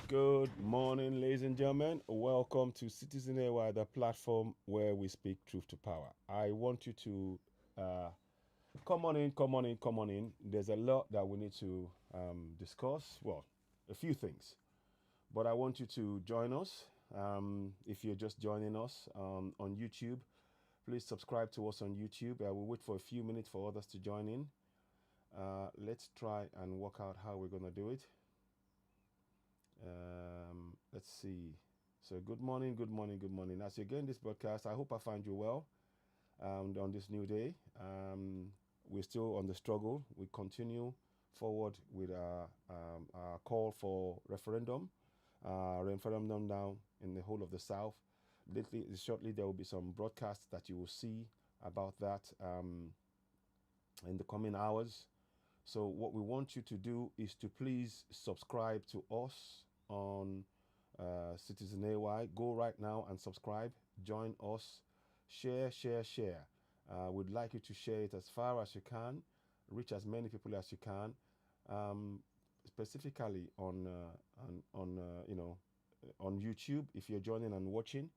Good morning, ladies and gentlemen. Welcome to CitizenAY, the platform where we speak truth to power. I want you to come on in, come on in, come on in. There's a lot that we need to discuss. Well, a few things, but I want you to join us. If you're just joining us on YouTube, please subscribe to us on YouTube. I will wait for a few minutes for others to join in. Let's try and work out how we're going to do it. Let's see. So, good morning, good morning, good morning. As you're getting this broadcast, I hope I find you well on this new day. We're still on the struggle. We continue forward with our call for referendum now in the whole of the South. Shortly, there will be some broadcasts that you will see about that in the coming hours. So what we want you to do is to please subscribe to us on CitizenAY. Go right now and subscribe. Join us. Share, share, share. We'd like you to share it as far as you can. Reach as many people as you can. Specifically on YouTube. If you're joining and watching,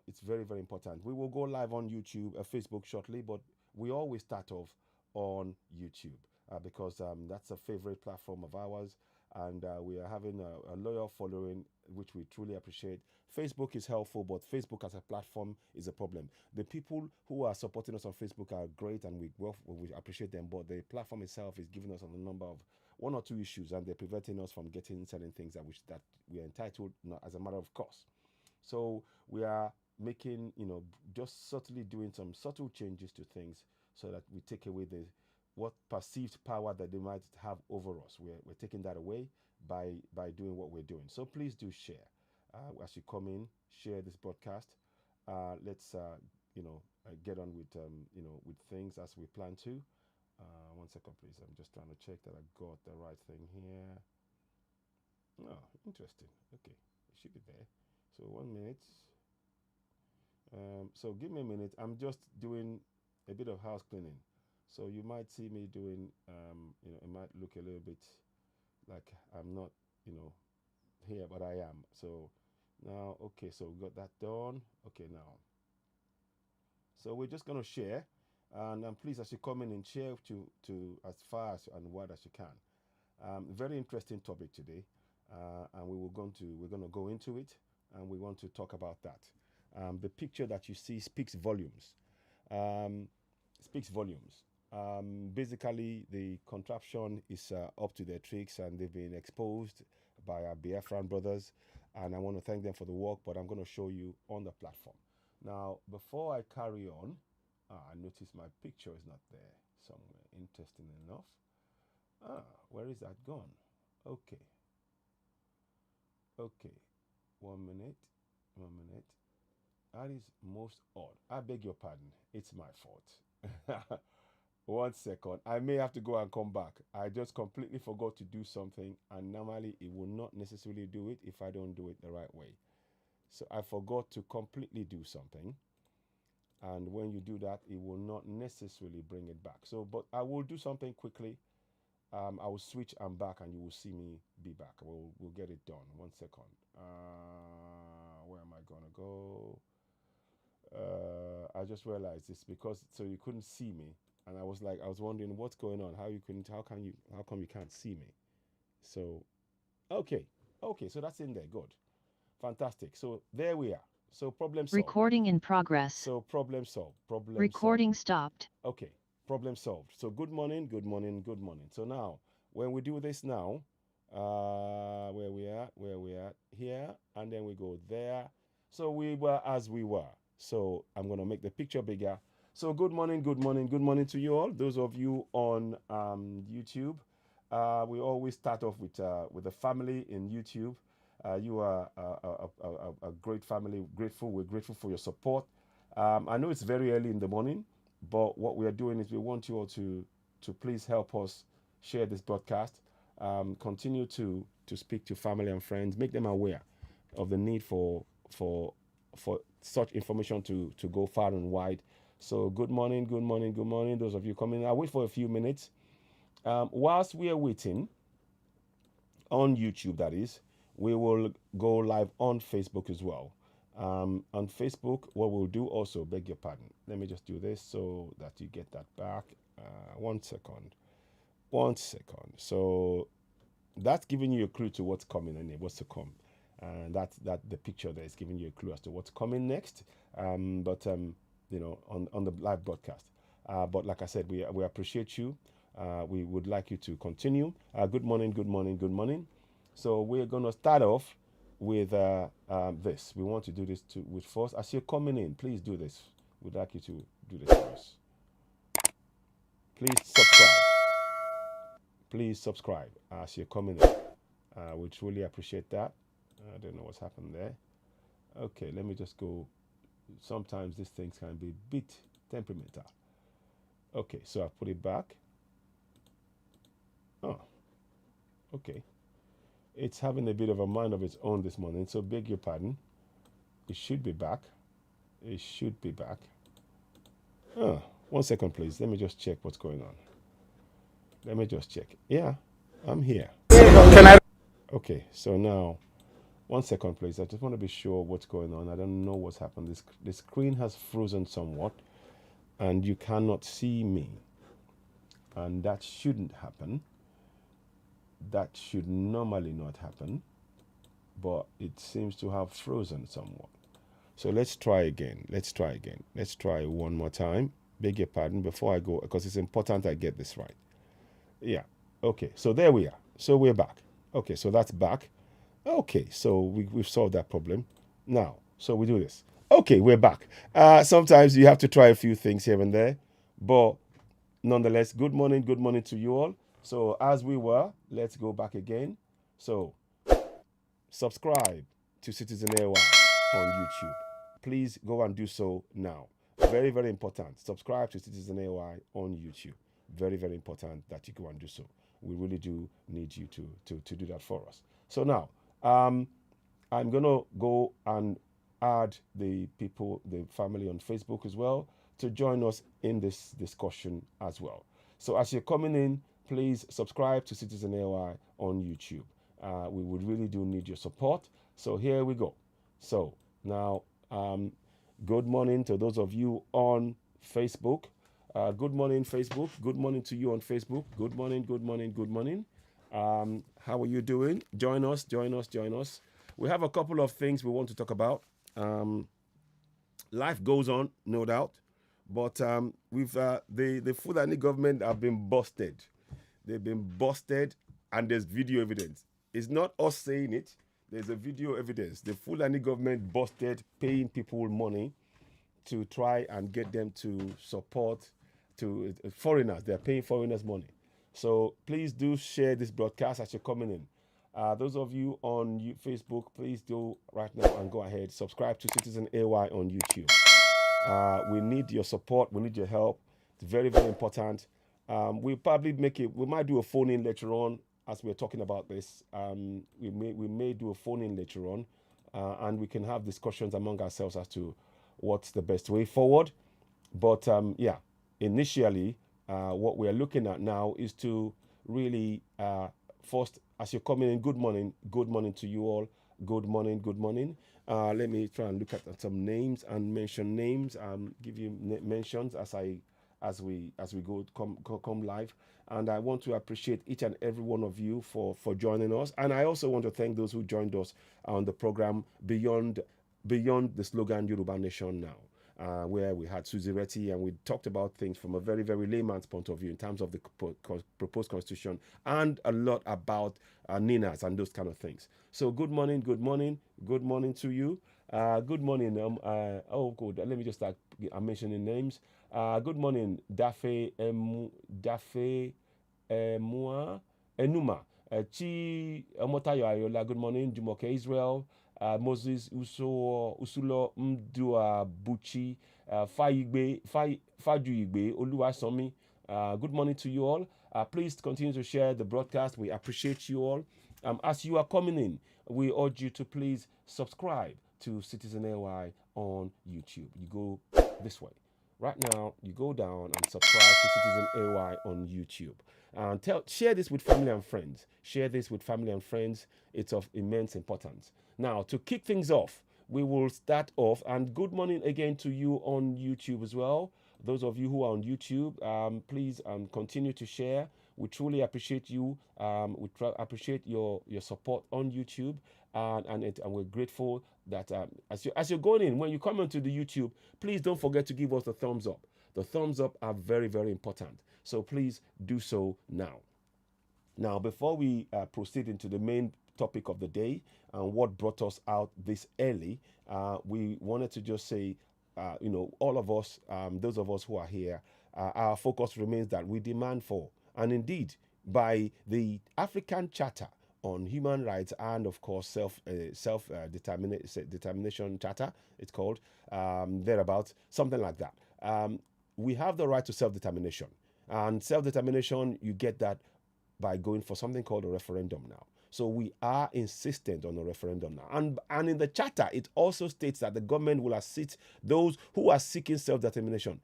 it's very, very important. We will go live on YouTube, Facebook shortly, but we always start off on YouTube. Because that's a favorite platform of ours, and we are having a loyal following, which we truly appreciate. Facebook is helpful, but Facebook as a platform is a problem. The people who are supporting us on Facebook are great, and we appreciate them, but the platform itself is giving us a number of one or two issues, and they're preventing us from getting certain things that we are entitled as a matter of course. So we are making, just subtly doing some subtle changes to things so that we take away what perceived power that they might have over us. We're taking that away by doing what we're doing. So please do share. As you come in, share this broadcast. Let's get on with with things as we plan to. 1 second, please. I'm just trying to check that I got the right thing here. Oh, interesting. Okay, it should be there. So 1 minute. So give me a minute. I'm just doing a bit of house cleaning. So you might see me doing, it might look a little bit like I'm not, here, but I am. So now, okay, so we got that done. Okay, now. So we're just going to share. And please, as you come in and share to as far as and wide as you can. Very interesting topic today. And we're going to go into it. And we want to talk about that. The picture that you see speaks volumes. Basically, the contraption is up to their tricks, and they've been exposed by our Biafran brothers, and I want to thank them for the work, but I'm going to show you on the platform. Now, before I carry on, I notice my picture is not there somewhere. Interesting enough. Where is that gone? Okay. 1 minute. That is most odd. I beg your pardon. It's my fault. 1 second. I may have to go and come back. I just completely forgot to do something, and normally it will not necessarily do it if I don't do it the right way. So I forgot to completely do something, and when you do that, it will not necessarily bring it back. So, but I will do something quickly. I will switch and back, and you will see me be back. We'll get it done. 1 second. Where am I gonna go? I just realized it's because so you couldn't see me, and I was wondering what's going on. How come you can't see me? So, okay, so that's in there. Good, fantastic. So there we are. So problem solved. Recording in progress. So problem solved. Recording stopped. Okay, problem solved. So good morning. So now, when we do this now, where we are here, and then we go there. So we were as we were. So I'm going to make the picture bigger. So good morning to you all. Those of you on YouTube, we always start off with the family in YouTube. You are a great family. We're grateful for your support. I know it's very early in the morning, but what we are doing is we want you all to please help us share this broadcast. Continue to speak to family and friends. Make them aware of the need for such information to go far and wide. So good morning. Those of you coming, I'll wait for a few minutes. Whilst we are waiting on YouTube, that is, we will go live on Facebook as well. On Facebook, what we'll do also, beg your pardon. Let me just do this so that you get that back. 1 second. 1 second. So that's giving you a clue to what's coming and what's to come. And that the picture there is giving you a clue as to what's coming next. On the live broadcast. But like I said, we appreciate you. We would like you to continue. Good morning, good morning, good morning. So we're going to start off with this. We want to do this with first. As you're coming in, please do this. We'd like you to do this for us. Please subscribe. Please subscribe as you're coming in. We truly appreciate that. I don't know what's happened there. Okay, let me just go. Sometimes these things can be a bit temperamental. Okay, so I've put it back. Oh, okay. It's having a bit of a mind of its own this morning, so beg your pardon. It should be back. It should be back. 1 second, please. Let me just check what's going on. Let me just check. Yeah, I'm here. Okay, so now, 1 second, please. I just want to be sure what's going on. I don't know what's happened. The screen has frozen somewhat, and you cannot see me. And that shouldn't happen. That should normally not happen, but it seems to have frozen somewhat. So let's try again. Let's try again. Let's try one more time. Beg your pardon before I go, because it's important I get this right. Yeah. Okay. So there we are. So we're back. Okay. So that's back. Okay. So we've solved that problem. Now, so we do this. Okay. We're back. Sometimes you have to try a few things here and there, but nonetheless, good morning to you all. So as we were, let's go back again. So subscribe to CitizenAY on YouTube. Please go and do so now. Very, very important. Subscribe to CitizenAY on YouTube. Very, very important that you go and do so. We really do need you to do that for us. So now, I'm going to go and add the people, the family on Facebook as well, to join us in this discussion as well. So as you're coming in, please subscribe to CitizenAY on YouTube. We would really do need your support. So here we go. So now, good morning to those of you on Facebook. Good morning, Facebook. Good morning to you on Facebook. Good morning, good morning, good morning. How are you doing? Join us, join us, join us. We have a couple of things we want to talk about. Life goes on, no doubt. But the Fulani government have been busted. They've been busted, and there's video evidence. It's not us saying it. There's a video evidence. The Fulani government busted paying people money to try and get them to support to foreigners. They're paying foreigners money. So please do share this broadcast as you're coming in. Those of you on Facebook, please do right now and go ahead. Subscribe to CitizenAY on YouTube. We need your support. We need your help. It's very, very important. We'll probably we might do a phone in later on as we're talking about this. We may do a phone in later on, and we can have discussions among ourselves as to what's the best way forward. But initially, what we're looking at now is to really first, as you're coming in, good morning to you all. Good morning, good morning. Let me try and look at some names and mention names. Give you mentions as we go come live. And I want to appreciate each and every one of you for joining us. And I also want to thank those who joined us on the program beyond the slogan Yoruba Nation Now, where we had Susie Reti and we talked about things from a very, very layman's point of view in terms of the proposed constitution and a lot about Ninas and those kind of things. So good morning to you. Good morning. Good. Let me just start mentioning names. Good morning, Dafe Mua Enuma, Chi Omotayo Ayola. Good morning, Jumoke Israel. Moses Usulo Mdua Buchi, Faju Igbe, Oluwasomi. Good morning to you all. Please continue to share the broadcast. We appreciate you all. As you are coming in, we urge you to please subscribe to CitizenAY on YouTube. You go this way. Right now, you go down and subscribe to Citizen AY on YouTube. And share this with family and friends. Share this with family and friends. It's of immense importance. Now, to kick things off, we will start off. And good morning again to you on YouTube as well. Those of you who are on YouTube, please continue to share. We truly appreciate you. Appreciate your support on YouTube, and we're grateful that as you're going in, when you come onto the YouTube, please don't forget to give us a thumbs up. The thumbs up are very, very important. So please do so now. Now, before we proceed into the main topic of the day and what brought us out this early, we wanted to just say, all of us, those of us who are here, our focus remains that we demand for, and indeed, by the African Charter on Human Rights and, of course, determination Charter, it's called, thereabouts, something like that. We have the right to self-determination. And self-determination, you get that by going for something called a referendum now. So we are insistent on a referendum now. And in the Charter, it also states that the government will assist those who are seeking self-determination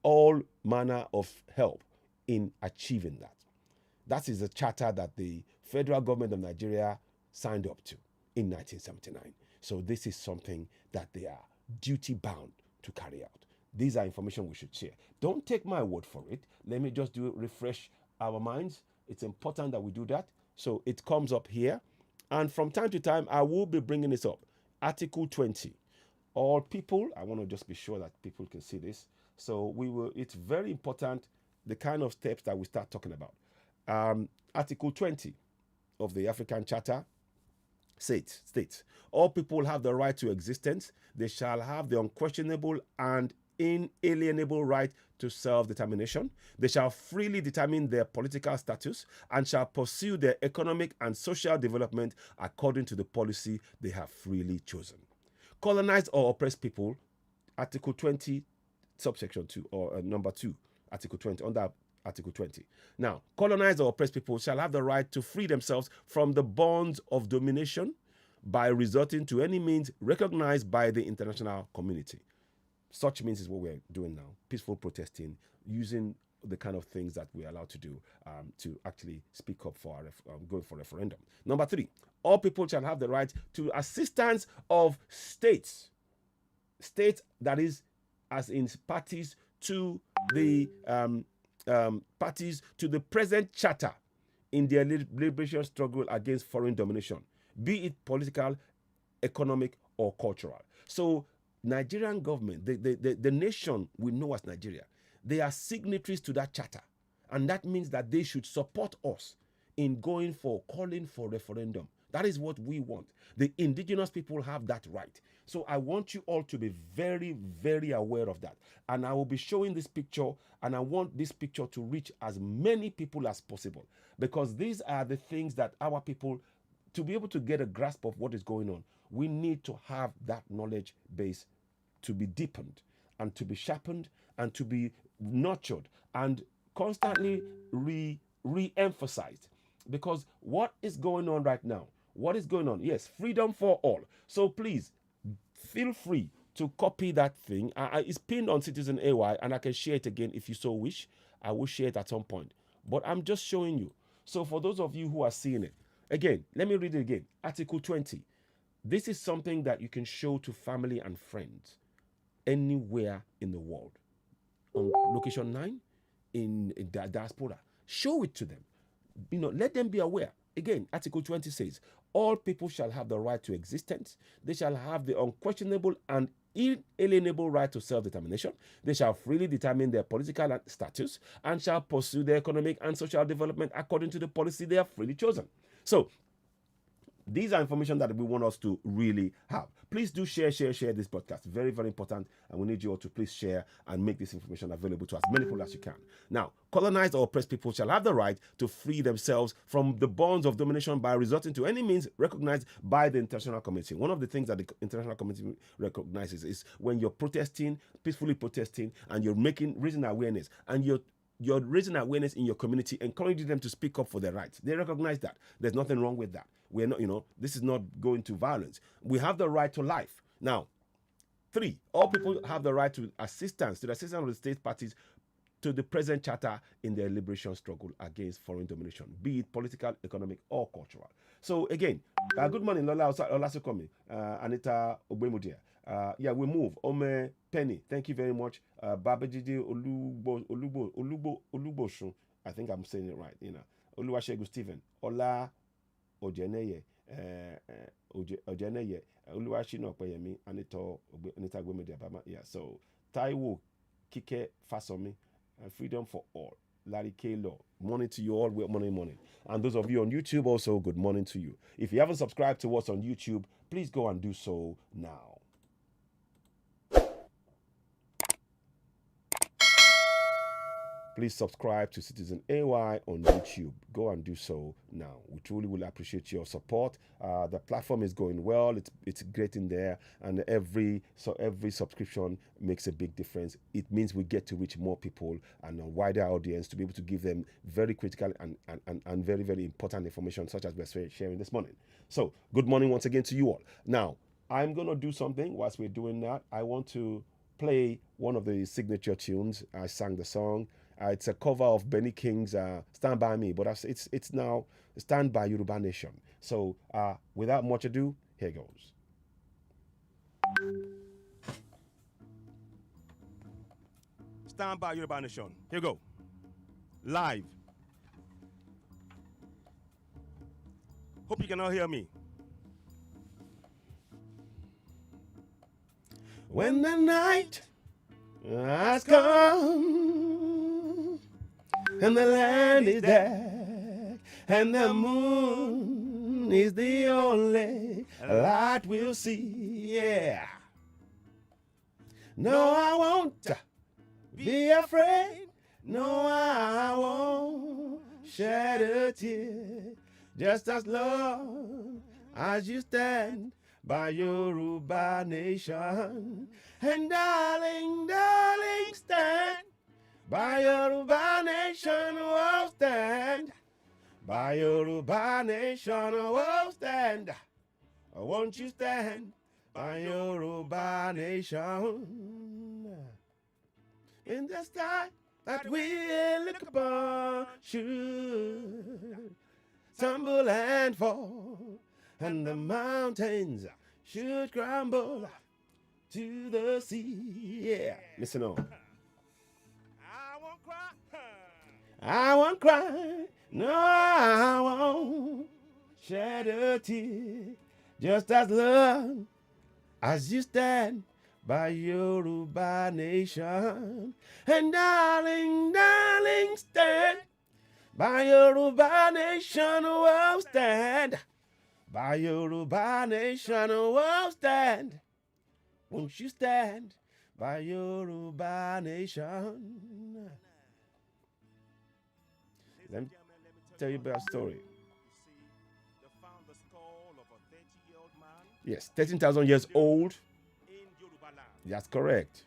all manner of help in achieving that. That is the Charter that the federal government of Nigeria signed up to in 1979. So this is something that they are duty-bound to carry out. These are information we should share. Don't take my word for it. Let me just refresh our minds. It's important that we do that. So it comes up here. And from time to time, I will be bringing this up. Article 20. All people, I want to just be sure that people can see this. So it's very important, the kind of steps that we start talking about. Article 20 of the African Charter states, all people have the right to existence. They shall have the unquestionable and inalienable right to self-determination. They shall freely determine their political status and shall pursue their economic and social development according to the policy they have freely chosen. Colonized or oppressed people, Article 20, subsection 2, or number 2, Article 20, under Article 20. Now, colonized or oppressed people shall have the right to free themselves from the bonds of domination by resorting to any means recognized by the international community. Such means is what we're doing now, peaceful protesting, using the kind of things that we're allowed to do to actually speak up for going for referendum. Number 3, all people shall have the right to assistance of states that is, as in parties to the present charter in their liberation struggle against foreign domination, be it political, economic, or cultural. So Nigerian government, the nation we know as Nigeria, they are signatories to that charter. And that means that they should support us in calling for referendum. That is what we want. The indigenous people have that right. So I want you all to be very, very aware of that. And I will be showing this picture, and I want this picture to reach as many people as possible, because these are the things that our people, to be able to get a grasp of what is going on, we need to have that knowledge base to be deepened and to be sharpened and to be nurtured and constantly re-emphasized. Because what is going on right now? What is going on? Yes, freedom for all. So please, feel free to copy that thing. It's pinned on CitizenAY, and I can share it again if you so wish. I will share it at some point. But I'm just showing you. So for those of you who are seeing it, again, let me read it again. Article 20. This is something that you can show to family and friends anywhere in the world. On location 9, in the diaspora. Show it to them. Let them be aware. Again, Article 20 says, all people shall have the right to existence. They shall have the unquestionable and inalienable right to self-determination. They shall freely determine their political status and shall pursue their economic and social development according to the policy they have freely chosen. So, these are information that we want us to really have. Please do share this podcast. Very, very important. And we need you all to please share and make this information available to as many people as you can. Now, colonized or oppressed people shall have the right to free themselves from the bonds of domination by resorting to any means recognized by the international community. One of the things that the international community recognizes is when you're protesting, peacefully protesting, and you're raising awareness, and you're raising awareness in your community, encouraging them to speak up for their rights. They recognize that. There's nothing wrong with that. We're not, this is not going to violence. We have the right to life. Now, 3, all people have the right to assistance of the state parties to the present charter in their liberation struggle against foreign domination, be it political, economic, or cultural. So again, good morning, Lola Olasokomi, Anita Ogbemudia. Yeah, we move. Ome Penny, thank you very much. Babajide Oluboshun, I think I'm saying it right. Oluwashegu Stephen, Ola Ojeneye, Ojeneye, Oluwashino Payemi, Anita Ogbemudia. Yeah, so Taiwo Kike Fasomi, Freedom for All. Larry K. Law. Morning to you all. Morning. And those of you on YouTube also, good morning to you. If you haven't subscribed to us on YouTube, please go and do so now. Please subscribe to CitizenAY on YouTube. Go and do so now. We truly will appreciate your support. The platform is going well. It's great in there, and every subscription makes a big difference. It means we get to reach more people and a wider audience to be able to give them very critical and very, very important information, such as we're sharing this morning. So, good morning once again to you all. Now, I'm going to do something whilst we're doing that. I want to play one of the signature tunes. I sang the song. It's a cover of Benny King's Stand By Me, but it's now Stand By Yoruba Nation. So without much ado, here goes. Stand By Yoruba Nation. Here you go. Live. Hope you can all hear me. When the night has come and the land is dark and the moon is the only light we'll see, yeah. No, I won't be afraid. No, I won't shed a tear. Just as long as you stand by Yoruba Nation. And darling, stand by Yoruba Nation, oh stand. By Yoruba Nation, oh stand. Won't you stand by Yoruba Nation? In the sky that we look upon should tumble and fall, and the mountains should crumble to the sea. Yeah. Listen on. I won't cry. I won't cry. No, I won't shed a tear. Just as long as you stand by Yoruba Nation. And darling, stand by Yoruba Nation. Oh, stand by Yoruba Nation. Oh, stand. Won't you stand by Yoruba Nation? Let me tell you about a story. Yes, 13,000 years old. In Yoruba land. That's correct.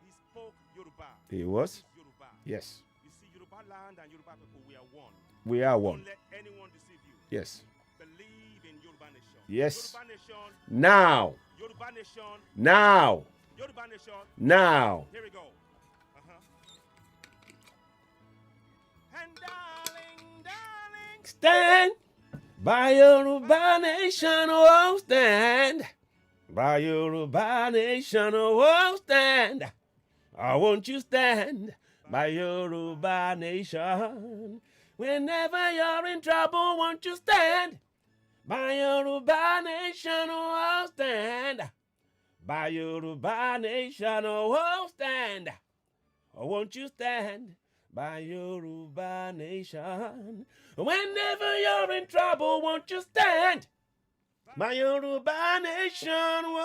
He spoke Yoruba. He was? Yoruba. Yes. You see, Yoruba land and Yoruba people, we are one. We are one. Don't let anyone deceive you. Yes. Believe in Yoruba Nation. Yes. Yoruba Nation. Now. Yoruba Nation. Now. Yoruba Nation. Now. Here we go. And darling, stand by Yoruba Nation, oh stand. By Yoruba Nation, oh stand. Won't you stand by Yoruba Nation? Whenever you're in trouble, won't you stand by Yoruba Nation, oh stand. By Yoruba Nation, oh stand. Won't you stand by Yoruba Nation? Whenever you're in trouble, won't you stand by Yoruba Nation? Whoa,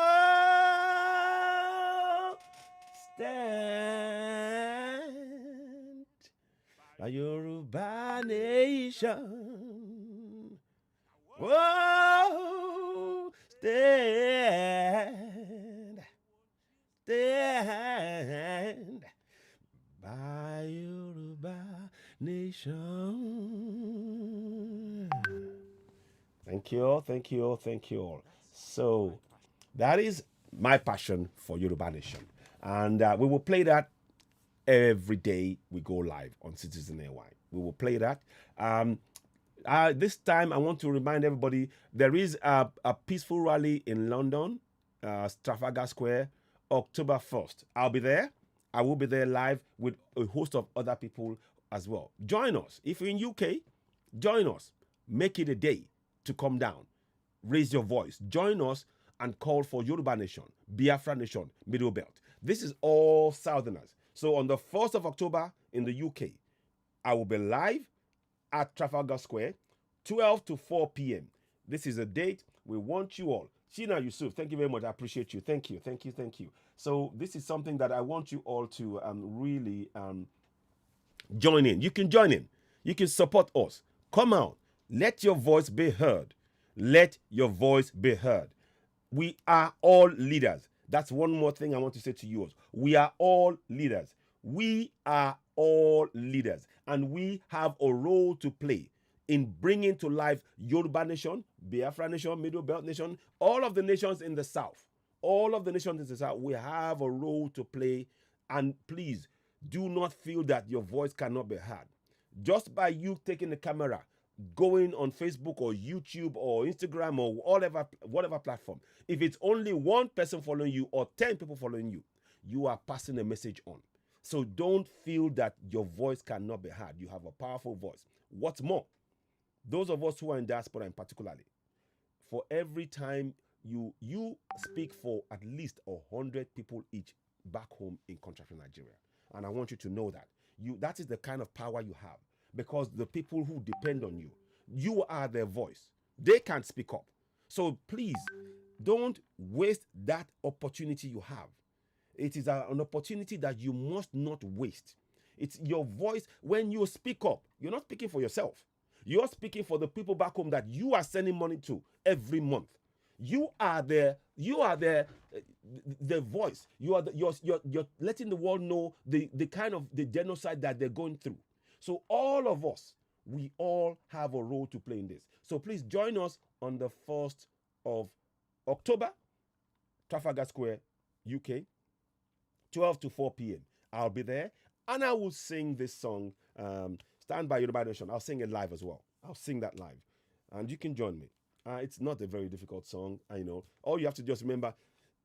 stand by Yoruba Nation. Whoa, stand by Yoruba Nation. Thank you all. So that is my passion for Yoruba Nation. And we will play that every day we go live on CitizenAY. We will play that. This time, I want to remind everybody there is a peaceful rally in London, Trafalgar Square, October 1st. I'll be there. I will be there live with a host of other people as well. Join us. If you're in UK, join us. Make it a day to come down. Raise your voice. Join us and call for Yoruba Nation, Biafra Nation, Middle Belt. This is all Southerners. So on the 1st of October in the UK, I will be live at Trafalgar Square, 12 to 4 p.m. This is a date. We want you all. Shina Yusuf, thank you very much. I appreciate you. Thank you. Thank you. Thank you. So this is something that I want you all to really join in. You can join in. You can support us. Come out. Let your voice be heard. Let your voice be heard. We are all leaders. That's one more thing I want to say to you. We are all leaders. We are all leaders. And we have a role to play in bringing to life Yoruba Nation, Biafra Nation, Middle Belt Nation, all of the nations in the South. All of the nations in the South, we have a role to play. And please, do not feel that your voice cannot be heard. Just by you taking the camera, going on Facebook or YouTube or Instagram or whatever platform, if it's only one person following you or 10 people following you, you are passing a message on. So don't feel that your voice cannot be heard. You have a powerful voice. What's more, those of us who are in diaspora in particularly, for every time you speak for at least 100 people each back home in country Nigeria. And I want you to know that is the kind of power you have, because the people who depend on you, you are their voice. They can't speak up. So please don't waste that opportunity you have. It is an opportunity that you must not waste. It's your voice. When you speak up, you're not speaking for yourself. You're speaking for the people back home that you are sending money to every month. You are their voice. You're letting the world know the kind of the genocide that they're going through. So all of us, we all have a role to play in this. So please join us on the 1st of October, Trafalgar Square, UK, 12 to 4 p.m. I'll be there and I will sing this song, Stand by Yoruba Nation. I'll sing it live as well. I'll sing that live and you can join me. It's not a very difficult song, I know. All you have to just remember,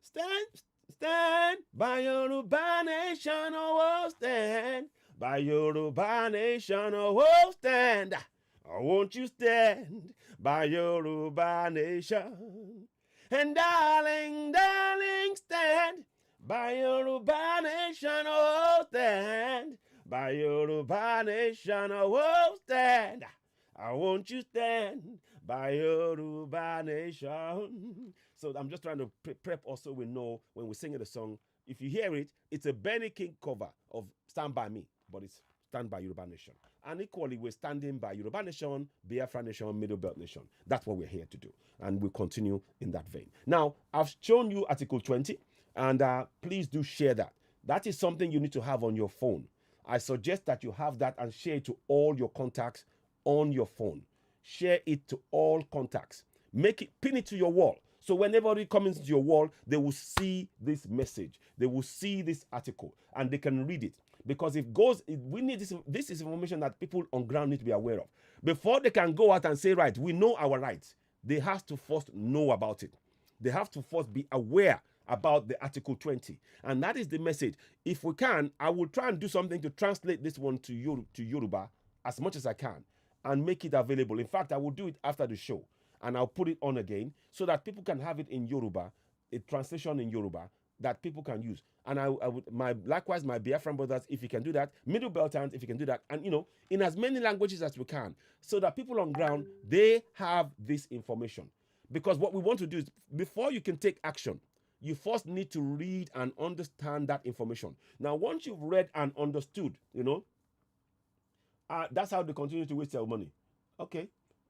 stand by Yoruba Nation, oh, stand by Yoruba Nation, oh, stand. Oh, won't you stand by Yoruba Nation? And darling, stand by Yoruba Nation, oh, stand by Yoruba Nation, oh, stand. I want you stand by Yoruba Nation. So I'm just trying to prep also we know when we're singing the song, if you hear it, it's a Benny King cover of Stand By Me, but it's Stand By Yoruba Nation. And equally, we're standing by Yoruba Nation, Biafra Nation, Middle Belt Nation. That's what we're here to do. And we'll continue in that vein. Now, I've shown you Article 20, and please do share that. That is something you need to have on your phone. I suggest that you have that and share it to all your contacts on your phone. Share it to all contacts. Pin it to your wall. So whenever it comes into your wall, they will see this message. They will see this article and they can read it. Because we need this is information that people on ground need to be aware of. Before they can go out and say, right, we know our rights, they have to first know about it. They have to first be aware about the Article 20. And that is the message. If we can, I will try and do something to translate this one to Yoruba as much as I can and make it available. In fact, I will do it after the show and I'll put it on again so that people can have it in Yoruba, a translation in Yoruba that people can use. And likewise, my Biafran brothers, if you can do that, Middle Beltans, if you can do that, and in as many languages as we can, so that people on ground, they have this information. Because what we want to do is, before you can take action, you first need to read and understand that information. Now, once you've read and understood, that's how they continue to waste their money. Okay.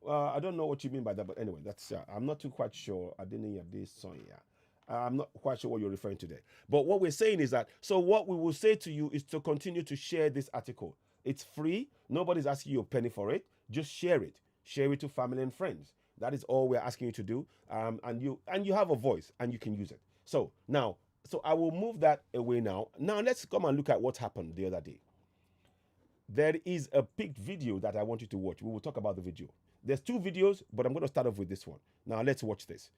I don't know what you mean by that, but anyway, that's I'm not too quite sure. I didn't hear this song. Yeah. I'm not quite sure what you're referring to there. But what we're saying is that, so what we will say to you is to continue to share this article. It's free. Nobody's asking you a penny for it. Just share it. Share it to family and friends. That is all we're asking you to do. And you have a voice and you can use it. So now, so I will move that away now. Now let's come and look at what happened the other day. There is a picked video that I want you to watch. We will talk about the video. There's two videos, but I'm going to start off with this one. Now let's watch this.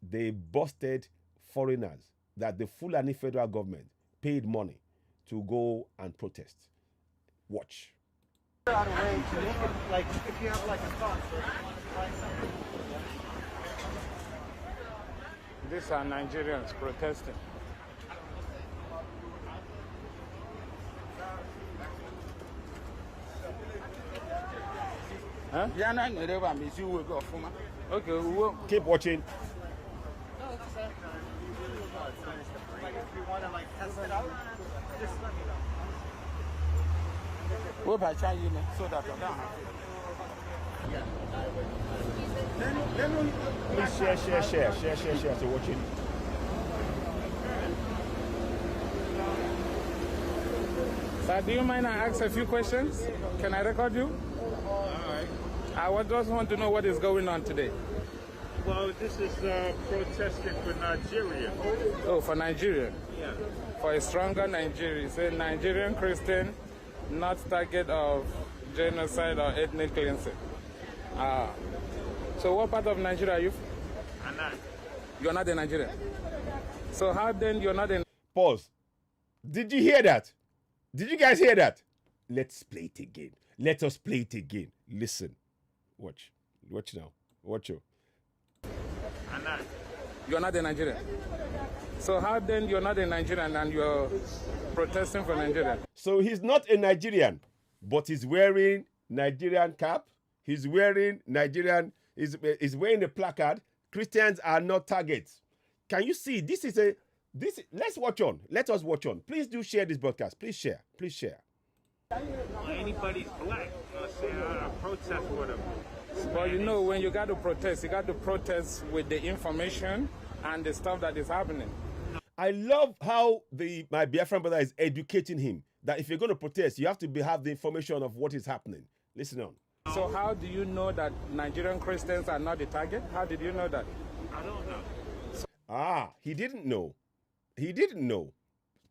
They busted foreigners that the Fulani Federal Government paid money to go and protest. Watch. Like if you have like a thought, These are Nigerians protesting. Huh? Okay, we will. Keep watching. like if you want to like test it out, just let me know. We'll buy Chinese so that I don't have Please share. So watching. Sir, do you mind I ask a few questions? Can I record you? Alright. I just want to know what is going on today. Well, this is protesting for Nigeria. Oh, for Nigeria. Yeah. For a stronger Nigeria. Say Nigerian Christian, not target of genocide or ethnic cleansing. So what part of Nigeria are you? I'm not. You're not in Nigeria. So how then you're not in... Pause. Did you hear that? Did you guys hear that? Let's play it again. Let us play it again. Listen. Watch. Watch now. Watch you. I'm not. You're not in Nigeria. So how then you're not in Nigeria and you're protesting for Nigeria? So he's not a Nigerian, but he's wearing Nigerian cap. He's wearing Nigerian, he's wearing a placard. Christians are not targets. Can you see? Let's watch on. Let us watch on. Please do share this broadcast. Please share. Please share. Anybody's black, I protest with them. But you know, when you got to protest with the information and the stuff that is happening. I love how my Biafran brother is educating him that if you're going to protest, you have to have the information of what is happening. Listen on. So how do you know that Nigerian Christians are not the target? How did you know that? I don't know. He didn't know. He didn't know.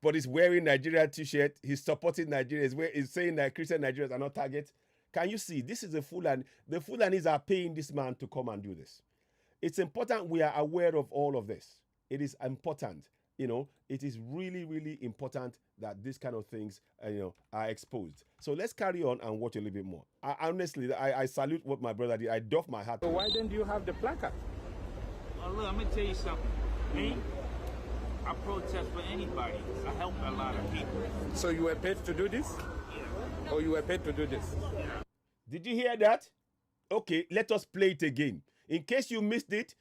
But he's wearing Nigeria t-shirt. He's supporting Nigeria. He's saying that Christian Nigerians are not targets. Can you see? This is the Fulani. The Fulanis are paying this man to come and do this. It's important we are aware of all of this. It is important. You know, it is really, really important that these kind of things, are exposed. So let's carry on and watch a little bit more. Honestly, I salute what my brother did. I doff my hat. So why didn't you have the placard? Well, look, I'm going to tell you something. Me, I protest for anybody. I help a lot of people. So you were paid to do this? Yeah. Or you were paid to do this? Did you hear that? Okay, let us play it again. In case you missed it,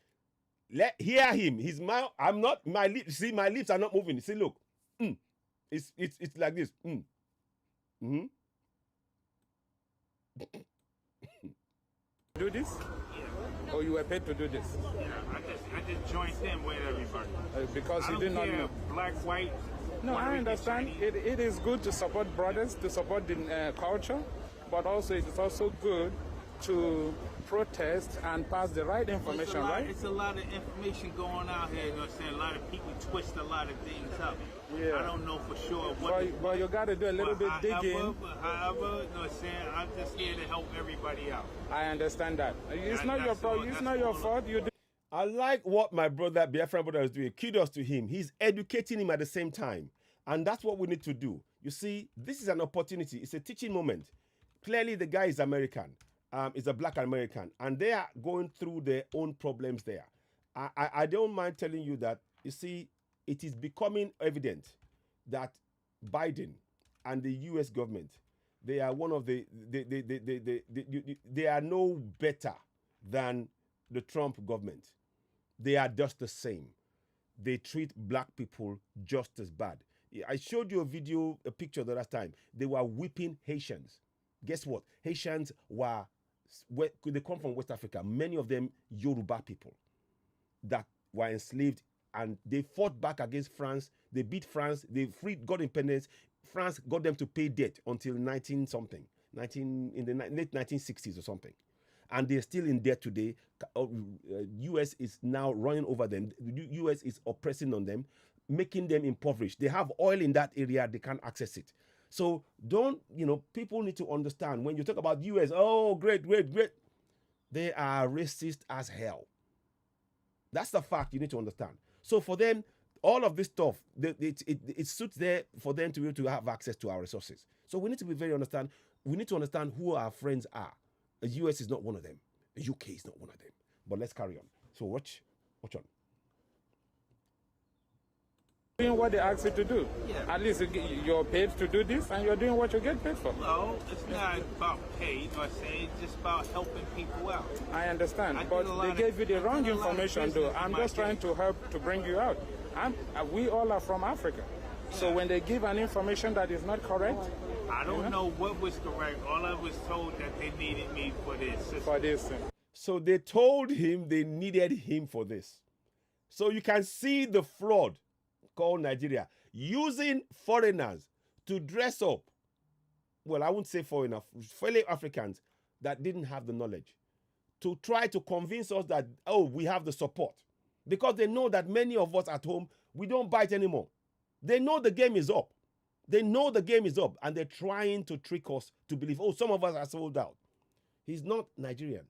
hear him. His mouth. I'm not. My lips. See, my lips are not moving. See, look. It's like this. Do this? Yeah. Or you were paid to do this? Yeah. I just joined in with everybody. Because I you don't did not care, know. black, white. No, Puerto I Rican, understand. Chinese. It is good to support brothers, to support the culture, but also it is also good to protest and pass the right information, right? It's a lot of information going out here. You know what I'm saying? A lot of people twist a lot of things up. Yeah. I don't know for sure what. But you got to do a little bit digging. However, you know what I'm saying? I'm just here to help everybody out. I understand that. It's not your that's all- problem. It's that's not your all. fault. You do. I like what my brother, Biafran brother, is doing. Kudos to him. He's educating him at the same time. And that's what we need to do. You see, this is an opportunity. It's a teaching moment. Clearly, the guy is American. Is a black American. And they are going through their own problems there. I don't mind telling you that, you see, it is becoming evident that Biden and the U.S. government, they are one of they are no better than the Trump government. They are just the same. They treat black people just as bad. I showed you a picture the last time. They were whipping Haitians. Guess what? Haitians they come from West Africa. Many of them Yoruba people that were enslaved, and they fought back against France. They beat France. They got independence. France got them to pay debt until in the late 1960s or something. and they're still in debt today. US is now running over them. The US is oppressing on them, making them impoverished. They have oil in that area, they can't access it. So don't, people need to understand when you talk about US, oh, great. They are racist as hell. That's the fact you need to understand. So for them, all of this stuff, it suits there for them to be able to have access to our resources. So we need to be very understand. We need to understand who our friends are. The US is not one of them. The UK is not one of them. But let's carry on. So watch on. Doing what they ask you to do. Yeah. At least you're paid to do this, and you're doing what you get paid for. No, it's not about pay. You know what I'm saying? It's just about helping people out. I understand, but they gave you the wrong information, though. I'm just trying to help to bring you out. We all are from Africa. So when they give an information that is not correct, I don't know what was correct. All I was told that they needed me for this. for this. So they told him they needed him for this. So you can see the fraud called Nigeria using foreigners to dress up. Well, I wouldn't say foreigners, fellow Africans that didn't have the knowledge to try to convince us that, oh, we have the support. Because they know that many of us at home, we don't bite anymore. They know the game is up. They know the game is up, and they're trying to trick us to believe, oh, some of us are sold out. He's not Nigerian,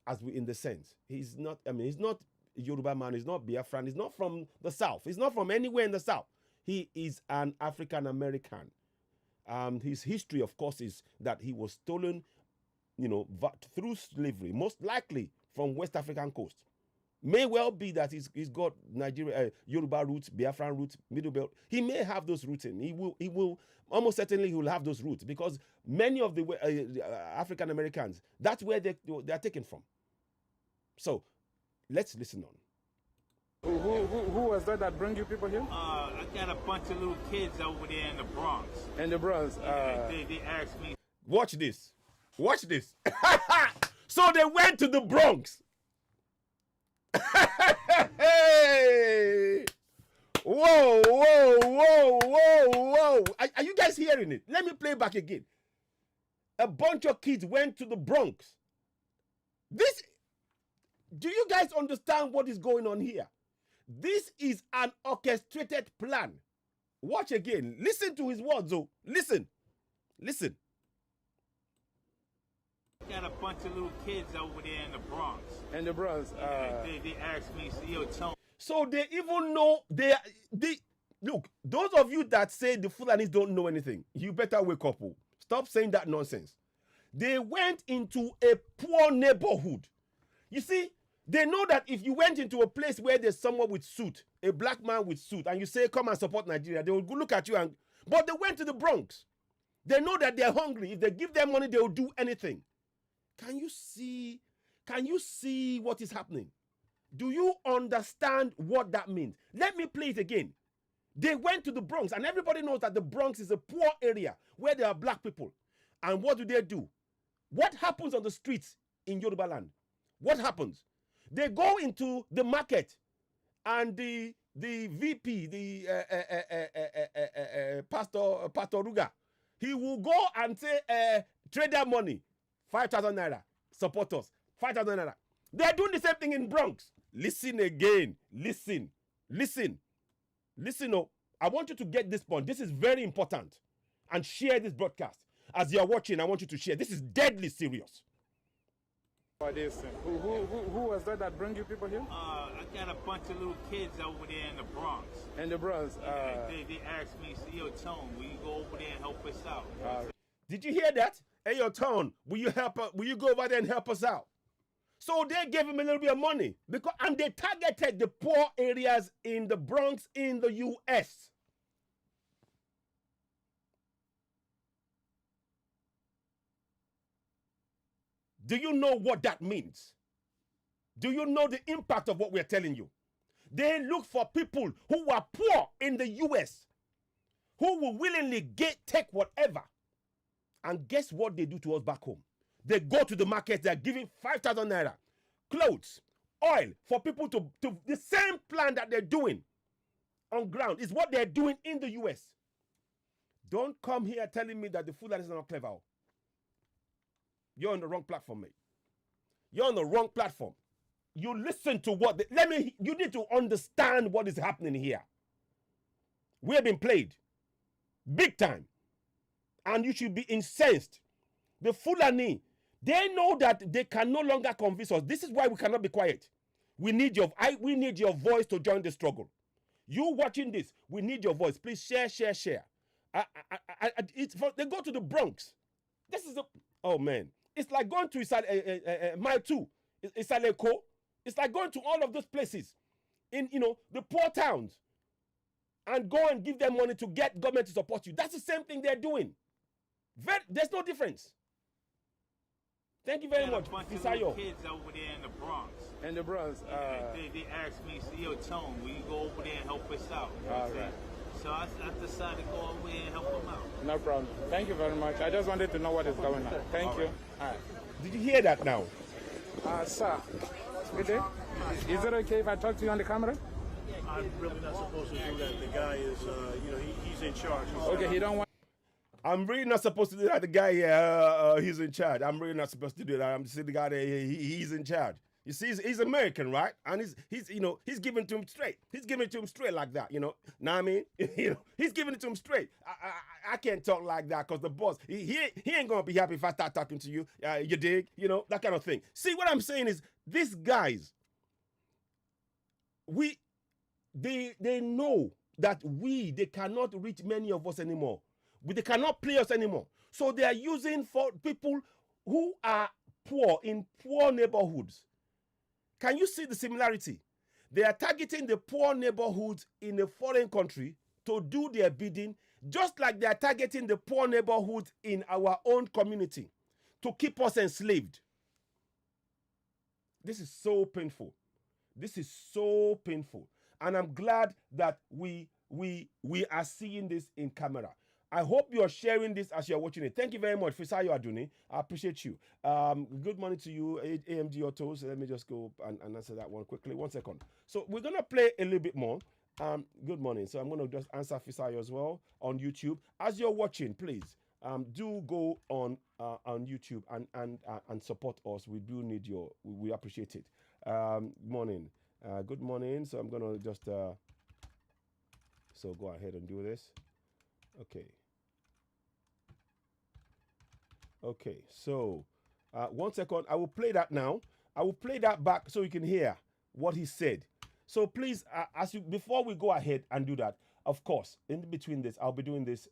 as we in the sense. He's not Yoruba man, he's not Biafran, he's not from the South. He's not from anywhere in the South. He is an African American. His history, of course, is that he was stolen, through slavery, most likely from West African coast. May well be that he's got Nigeria, Yoruba roots, Biafran roots, Middle Belt. He may have those roots in. He will almost certainly he will have those roots because many of the African Americans, that's where they are taken from. So let's listen on. Who was that bring you people here? I got a bunch of little kids over there in the Bronx. In the Bronx. They asked me. Watch this. So they went to the Bronx. Hey! Whoa. Are you guys hearing it? Let me play back again. A bunch of kids went to the Bronx. Do you guys understand what is going on here? This is an orchestrated plan. Watch again. Listen to his words, though. Listen. Got a bunch of little kids over there in the Bronx. In the Bronx. They asked me, yo, Tony. So they even know they look, those of you that say the Fulanis don't know anything, you better wake up. Stop saying that nonsense. They went into a poor neighborhood. You see, they know that if you went into a place where there's someone with suit, a black man with suit, and you say, come and support Nigeria, they will look at you but they went to the Bronx. They know that they're hungry. If they give them money, they will do anything. Can you see what is happening? Do you understand what that means? Let me play it again. They went to the Bronx, and everybody knows that the Bronx is a poor area where there are black people. And what do? What happens on the streets in Yoruba land? What happens? They go into the market, and the VP, Pastor Ruga, he will go and say, trade their money. 5,000 naira. Support us. 5,000 naira. They're doing the same thing in Bronx. Listen again. Listen. Oh, I want you to get this point. This is very important. And share this broadcast. As you're watching, I want you to share. This is deadly serious. For this. Who was that bring you people here? I got a bunch of little kids over there in the Bronx. In the Bronx. They asked me, yo, Tone, will you go over there and help us out? Did you hear that? Hey, your Tone, will you go over there and help us out? So they gave him a little bit of money and they targeted the poor areas in the Bronx in the US. Do you know what that means? Do you know the impact of what we're telling you? They look for people who are poor in the US, who will willingly take whatever. And guess what they do to us back home? They go to the market, they're giving 5,000 naira, clothes, oil for people to the same plan that they're doing on ground is what they're doing in the US. Don't come here telling me that the Fulanis are not clever. You're on the wrong platform, mate. You're on the wrong platform. You listen to what you need to understand what is happening here. We have been played big time, and you should be incensed. The Fulani, they know that they can no longer convince us. This is why we cannot be quiet. We need your voice to join the struggle. You watching this, we need your voice. Please share. They go to the Bronx. This is oh man, it's like going to Mile 2, Isaleko. It's like going to all of those places in the poor towns and go and give them money to get government to support you. That's the same thing they're doing. There's no difference. Thank you very much, Fisayo. Kids over there in the Bronx. In the Bronx. They asked me, yo, Tone, will you go over there and help us out? All right. So I decided to go over there and help them out. No problem. Thank you very much. I just wanted to know what is going on. Thank you. All right. Did you hear that now? Sir, good day. Is it okay if I talk to you on the camera? I'm really not supposed to do that. The guy is, he's in charge. Okay, he don't want. I'm really not supposed to do that. The guy here, he's in charge. I'm really not supposed to do that. I'm just the guy there, he's in charge. You see, he's American, right? And he's giving it to him straight. He's giving it to him straight like that, Know what I mean? He's giving it to him straight. I can't talk like that because the boss, he ain't gonna be happy if I start talking to you. You dig? That kind of thing. See, what I'm saying is, these guys, they know that they cannot reach many of us anymore. They cannot play us anymore. So they are using for people who are poor in poor neighborhoods. Can you see the similarity? They are targeting the poor neighborhoods in a foreign country to do their bidding, just like they are targeting the poor neighborhoods in our own community to keep us enslaved. This is so painful. This is so painful. And I'm glad that we are seeing this in camera. I hope you're sharing this as you're watching it. Thank you very much, Fisayo Aduni. I appreciate you. Good morning to you, AMD Autos. Let me just go and answer that one quickly. 1 second. So we're going to play a little bit more. Good morning. So I'm going to just answer Fisayo as well on YouTube. As you're watching, please do go on YouTube and support us. We do need we appreciate it. Morning. Good morning. So I'm going to just so go ahead and do this. Okay, so 1 second. I will play that now. I will play that back so you can hear what he said. So please, before we go ahead and do that, of course, in between this, I'll be doing this.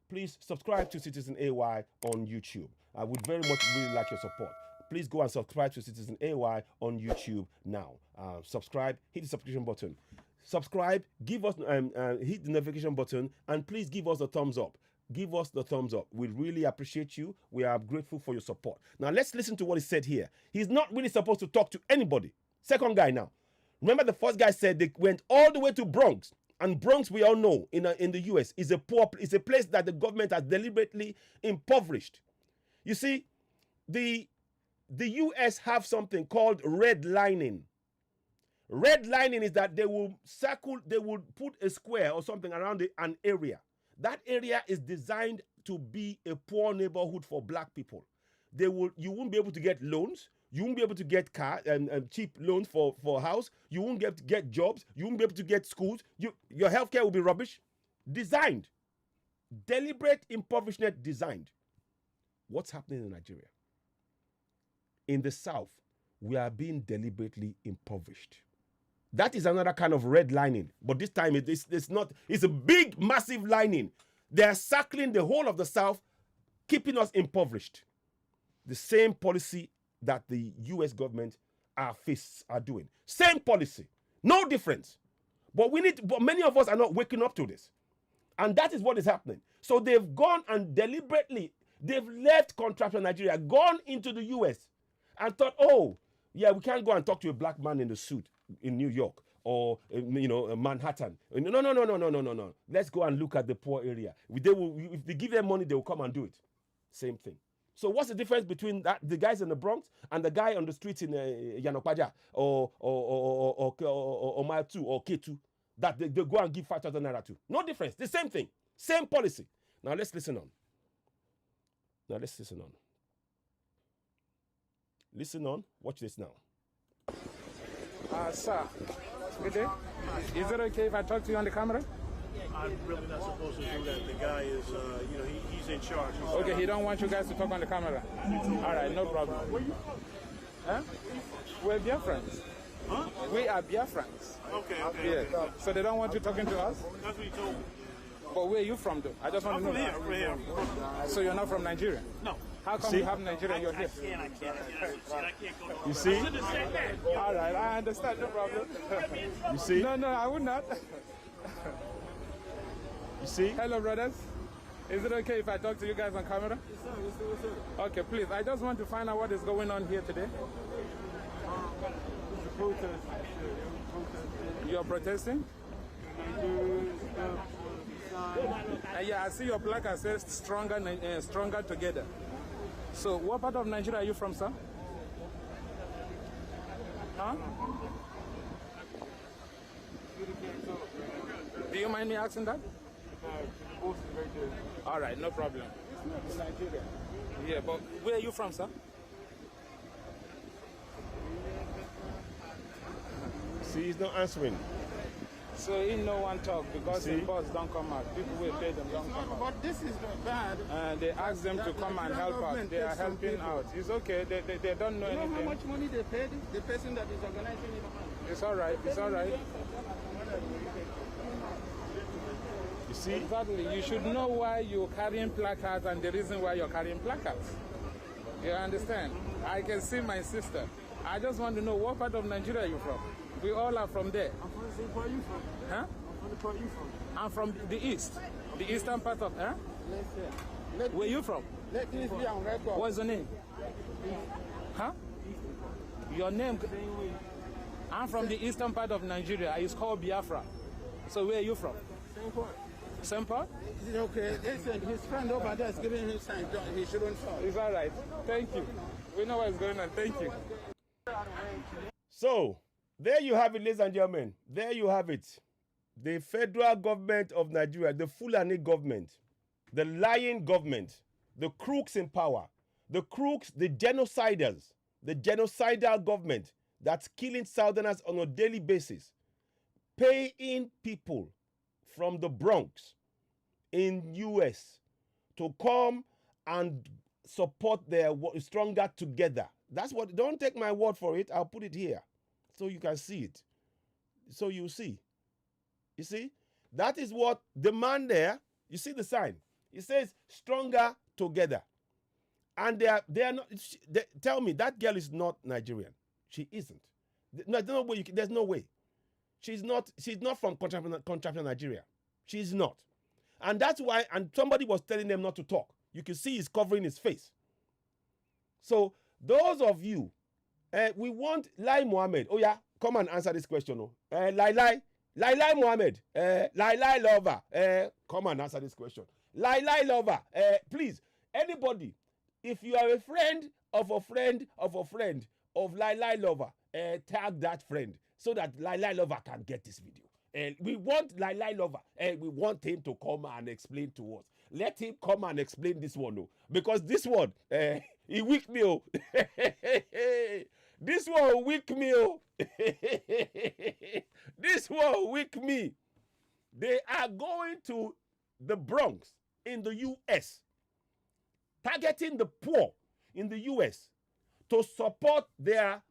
Please subscribe to CitizenAY on YouTube. I would very much really like your support. Please go and subscribe to CitizenAY on YouTube now. Subscribe, hit the subscription button. Subscribe, give us hit the notification button, and please give us a thumbs up. Give us the thumbs up. We really appreciate you. We are grateful for your support. Now let's listen to what he said here. He's not really supposed to talk to anybody. Second guy now. Remember the first guy said they went all the way to Bronx. And Bronx, we all know, in the US, is a place that the government has deliberately impoverished. You see, the US have something called redlining. Redlining is that they will put a square or something around an area. That area is designed to be a poor neighborhood for black people. You won't be able to get loans. You won't be able to get cheap loans for a house. You won't be able to get jobs. You won't be able to get schools. Your healthcare will be rubbish. Designed. Deliberate impoverishment designed. What's happening in Nigeria? In the South, we are being deliberately impoverished. That is another kind of redlining. But this time it's a big, massive lining. They are circling the whole of the South, keeping us impoverished. The same policy that the US government, our fists are doing. Same policy. No difference. But many of us are not waking up to this. And that is what is happening. So they've gone and deliberately, they've left contractor Nigeria, gone into the US and thought, oh, yeah, we can't go and talk to a black man in the suit in New York or Manhattan. No. Let's go and look at the poor area. If they give them money, they will come and do it. Same thing. So what's the difference between the guys in the Bronx and the guy on the streets in Yanokwaja or Mile 2 or K2 that they go and give 5,000 naira to? No difference. The same thing. Same policy. Now let's listen on. Listen on. Watch this now. Sir, good day. Is it okay if I talk to you on the camera? I'm really not supposed to do that. The guy is, he's in charge. Okay, he don't want you guys to talk on the camera. All right, no problem. Huh? We're Biafrans. Huh? We are Biafrans. Okay. Yeah. So they don't want you talking to us? That's what he told me. But where are you from, though? I just want to know. From here. So you're not from Nigeria? No. How come you have Nigeria and you're here? I can't go. You see? All right, I understand, no problem. You see? No, I would not. You see? Hello, brothers. Is it okay if I talk to you guys on camera? Yes, sir. Okay, please. I just want to find out what is going on here today. You're protesting? Yeah, I see your placard says stronger together. So, what part of Nigeria are you from, sir? Huh? Do you mind me asking that? All right, no problem. Yeah, but where are you from, sir? See, he's not answering. So he no one talk because the boss don't come out. People will pay them don't come out. But this is not bad. And they ask them to come and help out. They are helping out. It's okay. They don't know You know anything. how much money they paid the person that is organizing it? It's all right. It's all right. You see? Exactly. You should know why you're carrying placards and the reason why you're carrying placards. You understand? I can see my sister. I just want to know what part of Nigeria are you from? We all are from there. I'm from the same part you from. Huh? I'm from the part you from. I'm from the east. The eastern part of, huh? Listen. Where you from? Let this be on record. What's your name? Huh? Your name? I'm from the eastern part of Nigeria. It's called Biafra. So where are you from? Same part. Same part? Is it okay? Listen, his friend over there is giving him sign. He shouldn't fall. It's all right. Thank you. We know what's going on. Thank you. So, there you have it, ladies and gentlemen. There you have it. The federal government of Nigeria, the Fulani government, the lying government, the crooks in power, the crooks, the genociders, the genocidal government that's killing Southerners on a daily basis, paying people from the Bronx in US to come and support their stronger together. That's what, don't take my word for it. I'll put it here so you can see it. So you see. You see? That is what the man there, you see the sign. It says stronger together. And they are not, tell me, that girl is not Nigerian. She isn't. No, there's no way. She's not from contractual Nigeria. She's not. And that's why, and somebody was telling them not to talk. You can see he's covering his face. So those of you, we want Lai Mohammed. Oh yeah, come and answer this question. Lai Mohammed. Lai Lover. Come and answer this question. Lai Lover. Please, anybody, if you are a friend of a friend of a friend of Lai Lover, tag that friend so that Lai Lover can get this video. We want Lai Lover. We want him to come and explain to us. Let him come and explain this one, oh, because this one, he weak me, oh. This one weak me, oh. This one weak me. They are going to the Bronx in the U.S., targeting the poor in the U.S. to support their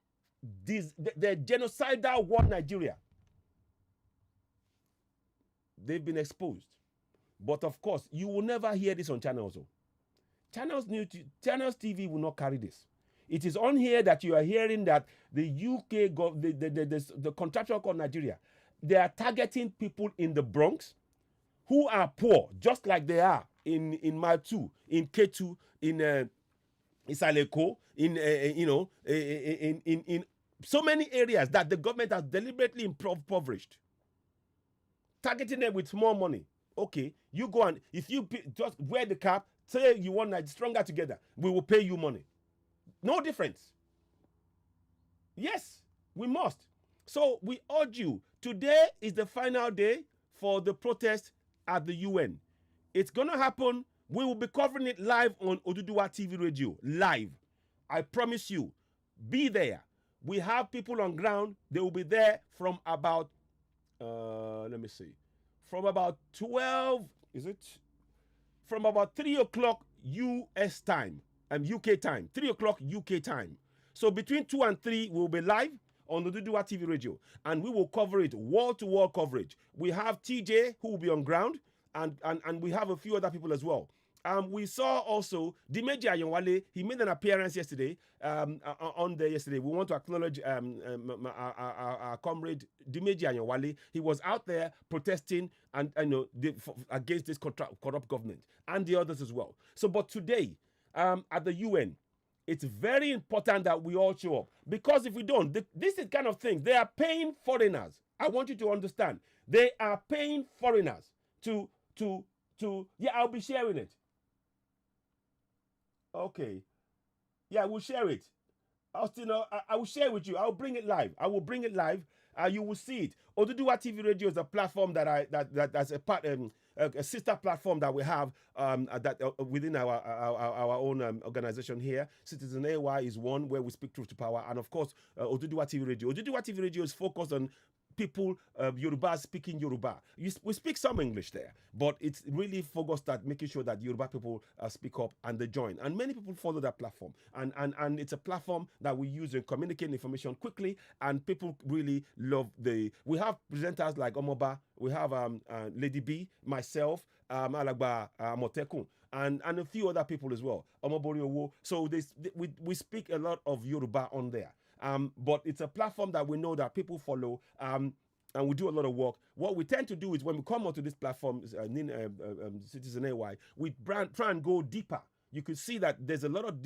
genocidal war Nigeria. They've been exposed. But of course, you will never hear this on channels. Channels TV will not carry this. It is on here that you are hearing that the UK, the contractual called Nigeria, they are targeting people in the Bronx who are poor, just like they are in Mile 2, in K2, in Isaleko, in so many areas that the government has deliberately impoverished. Targeting them with more money. Okay, you go and if you just wear the cap, say you want stronger together, we will pay you money. No difference. Yes, we must. So we urge you, today is the final day for the protest at the UN. It's going to happen. We will be covering it live on Oduduwa TV Radio. Live. I promise you. be there. We have people on ground. They will be there from about, let me see, from about 12, is it? From about 3 o'clock US time, UK time, 3 o'clock UK time. So between 2 and 3, we'll be live on the Oduduwa TV radio, and we will cover it, wall-to-wall coverage. We have TJ who will be on ground, and we have a few other people as well. We saw also Dimeji Ayonwale. He made an appearance yesterday, on there yesterday. We want to acknowledge our comrade Dimeji Ayonwale. He was out there protesting and against this corrupt government and the others as well. So, but today, at the UN, it's very important that we all show up, because if we don't, this is kind of things. They are paying foreigners. I want you to understand. They are paying foreigners to yeah, I'll be sharing it. Okay. Yeah, we'll share it. I will share with you. I'll bring it live. I will bring it live. You will see it. Oduduwa TV Radio is a platform that's a part, a sister platform that we have within our own organization here. CitizenAY is one where we speak truth to power, and of course, Oduduwa TV Radio. Oduduwa TV Radio is focused on people, Yoruba speaking Yoruba. We speak some English there, but it's really focused at making sure that Yoruba people speak up and they join. And many people follow that platform. And it's a platform that we use in communicating information quickly, and people really love we have presenters like Omoba, we have Lady B, myself, Alagba Motekun, and a few other people as well, Omobori Owo. So we speak a lot of Yoruba on there. But it's a platform that we know that people follow, and we do a lot of work. What we tend to do is when we come onto this platform, CitizenAY, we try and go deeper. You can see that there's a lot of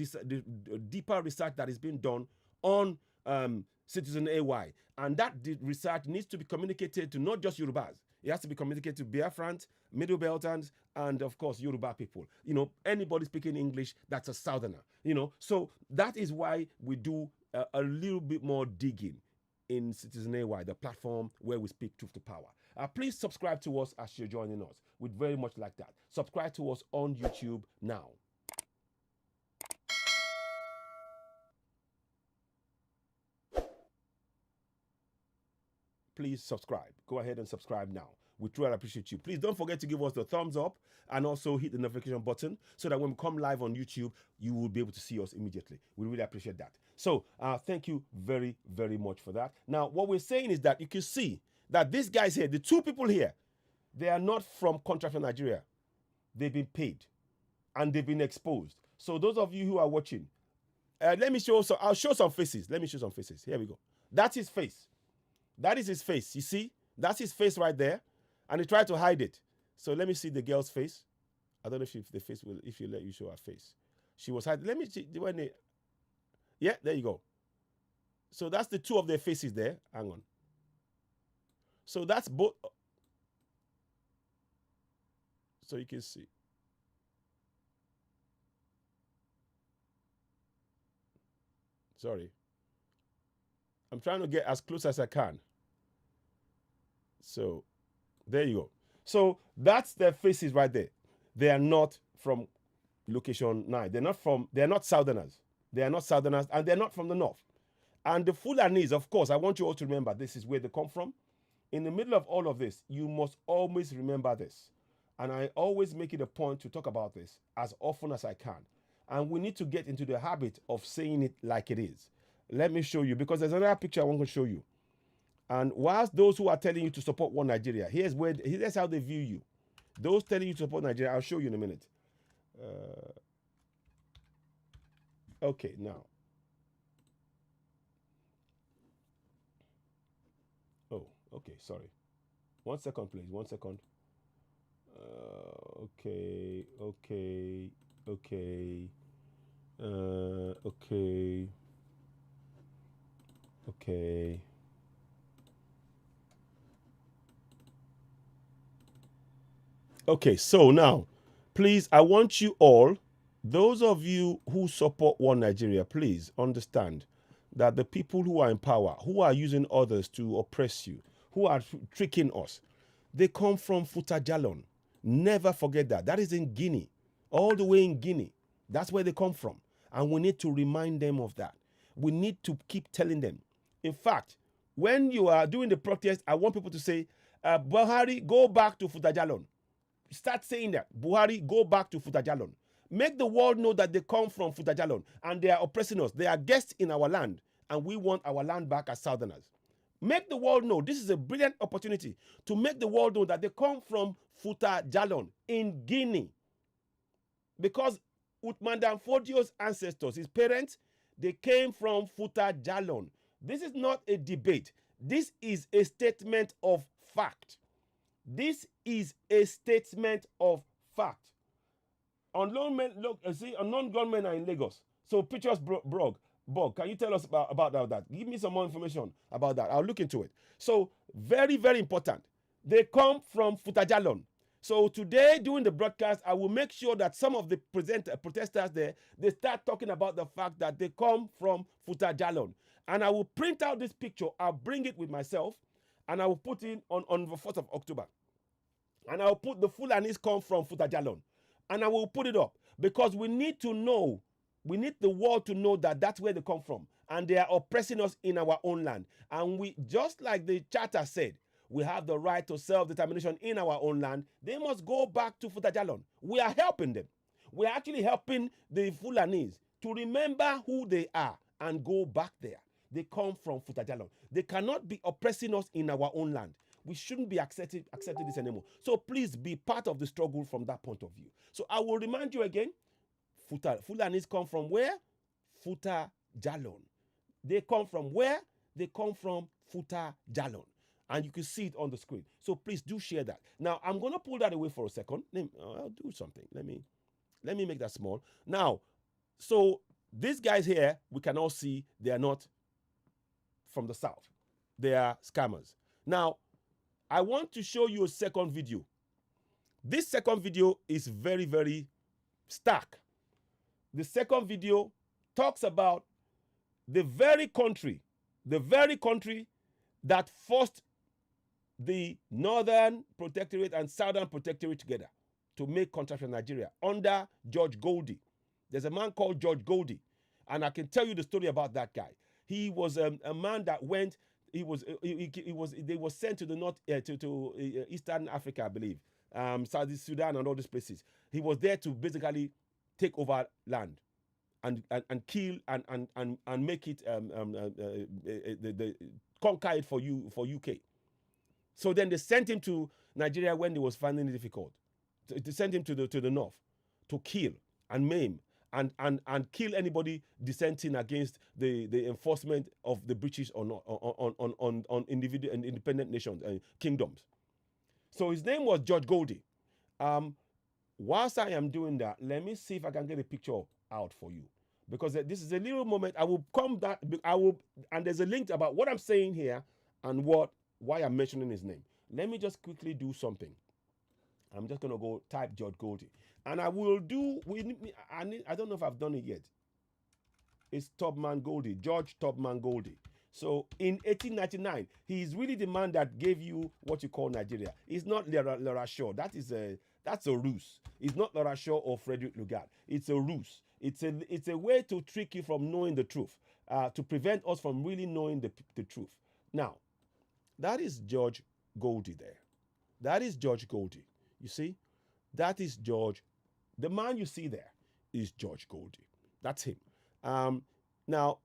deeper research that is being done on CitizenAY, and that research needs to be communicated to not just Yorubas. It has to be communicated to Biafrans, Middle Beltans, and of course Yoruba people. Anybody speaking English that's a Southerner. So that is why we do a little bit more digging in CitizenAY, the platform where we speak truth to power. Please subscribe to us as you're joining us. We'd very much like that. Subscribe to us on YouTube now. Please subscribe. Go ahead and subscribe now. We truly appreciate you. Please don't forget to give us the thumbs up and also hit the notification button so that when we come live on YouTube, you will be able to see us immediately. We really appreciate that. So thank you very, very much for that. Now, what we're saying is that you can see that these guys here, the two people here, they are not from contract from Nigeria. They've been paid and they've been exposed. So those of you who are watching, let me show some, I'll show some faces. Let me show some faces. Here we go. That's his face. That is his face. You see? That's his face right there. And he tried to hide it. So let me see the girl's face. I don't know if the face will, if you let you show her face. She was hiding. Let me see. Yeah, there you go. So that's the two of their faces there. Hang on. So that's both. So you can see. Sorry. I'm trying to get as close as I can. So there you go. So that's their faces right there. They are not from location 9. They're not Southerners. They are not Southerners, and they're not from the north. And the Fulanis, of course, I want you all to remember this is where they come from. In the middle of all of this, you must always remember this. And I always make it a point to talk about this as often as I can. And we need to get into the habit of saying it like it is. Let me show you, because there's another picture I want to show you. And whilst those who are telling you to support one Nigeria, here's how they view you. Those telling you to support Nigeria, I'll show you in a minute. Okay, now. Oh, okay, sorry. 1 second, please. 1 second. Okay. Okay, so now, please, I want you all, those of you who support One Nigeria, please understand that the people who are in power, who are using others to oppress you, who are tricking us, they come from Futajalon. Never forget that. That is in Guinea, all the way in Guinea. That's where they come from. And we need to remind them of that. We need to keep telling them. In fact, when you are doing the protest, I want people to say, Buhari, go back to Futajalon. Start saying that. Buhari, go back to Futajalon. Make the world know that they come from Futajalon and they are oppressing us. They are guests in our land and we want our land back as Southerners. Make the world know. This is a brilliant opportunity to make the world know that they come from Futajalon in Guinea. Because Uthman Dan Fodio's ancestors, his parents, they came from Futajalon. This is not a debate. This is a statement of fact. This is a statement of fact. Unknown gunmen are in Lagos. So pictures, Bog, can you tell us about that? Give me some more information about that. I'll look into it. So very, very important. They come from Futajalon. So today, during the broadcast, I will make sure that some of the protesters there, they start talking about the fact that they come from Futajalon. And I will print out this picture. I'll bring it with myself, and I will put it on the 4th of October. And I'll put the Fulanis come from Futajalon. And I will put it up because we need to know, we need the world to know that that's where they come from. And they are oppressing us in our own land. And we, just like the charter said, we have the right to self-determination in our own land. They must go back to Futajalon. We are helping them. We are actually helping the Fulanis to remember who they are and go back there. They come from Futajalon. They cannot be oppressing us in our own land. We shouldn't be accepting this anymore. So please be part of the struggle from that point of view. So I will remind you again, Fulanis come from where? Futajalon. They come from where? They come from Futajalon. And you can see it on the screen. So please do share that. Now, I'm going to pull that away for a second. I'll do something. Let me make that small. Now, so these guys here, we can all see they are not from the South. They are scammers. Now, I want to show you a second video. This second video is very, very stark. The second video talks about the very country that forced the Northern Protectorate and Southern Protectorate together to make contract with Nigeria under George Goldie. There's a man called George Goldie, and I can tell you the story about that guy. He was a man that went. They were sent to the north to Eastern Africa, I believe, South Sudan and all these places. He was there to basically take over land and kill and make it conquer it for UK. So then they sent him to Nigeria when they was finding it difficult. They sent him to the north to kill and maim and kill anybody dissenting against the enforcement of the British on individual and independent nations and kingdoms. So his name was George Goldie. Whilst I am doing that, let me see if I can get a picture out for you, because this is a little moment. And there's a link about what I'm saying here and why I'm mentioning his name. Let me just quickly do something. I'm just gonna go type George Goldie, and I will do. I don't know if I've done it yet. It's Tubman Goldie, George Tubman Goldie. So in 1899, he's really the man that gave you what you call Nigeria. It's not Laura Shaw. That's a ruse. It's not Laura Shaw or Frederick Lugard. It's a ruse. It's a way to trick you from knowing the truth, to prevent us from really knowing the truth. Now, that is George Goldie there. That is George Goldie. You see? That is George. The man you see there is George Goldie. That's him. Now,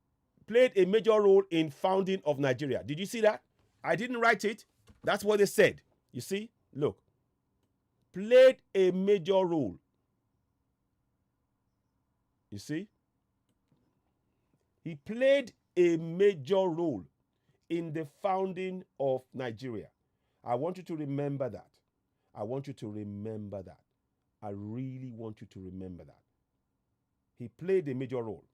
played a major role in founding of Nigeria. Did you see that? I didn't write it. That's what they said. You see? Look. Played a major role. You see? He played a major role in the founding of Nigeria. I want you to remember that. I want you to remember that. I really want you to remember that. He played a major role.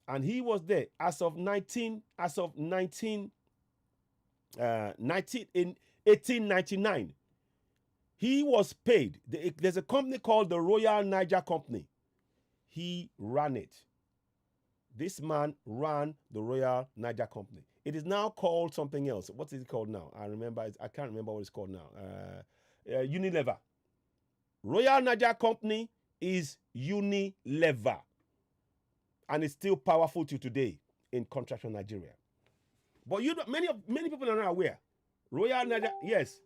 And he was there in 1899. He was paid. There's a company called the Royal Niger Company. He ran it. This man ran the Royal Niger Company. It is now called something else. What is it called now? I can't remember what it's called now. Unilever. Royal Niger Company is Unilever. And it's still powerful to today. in construction Nigeria. But many people are not aware. Royal Nigeria, yes,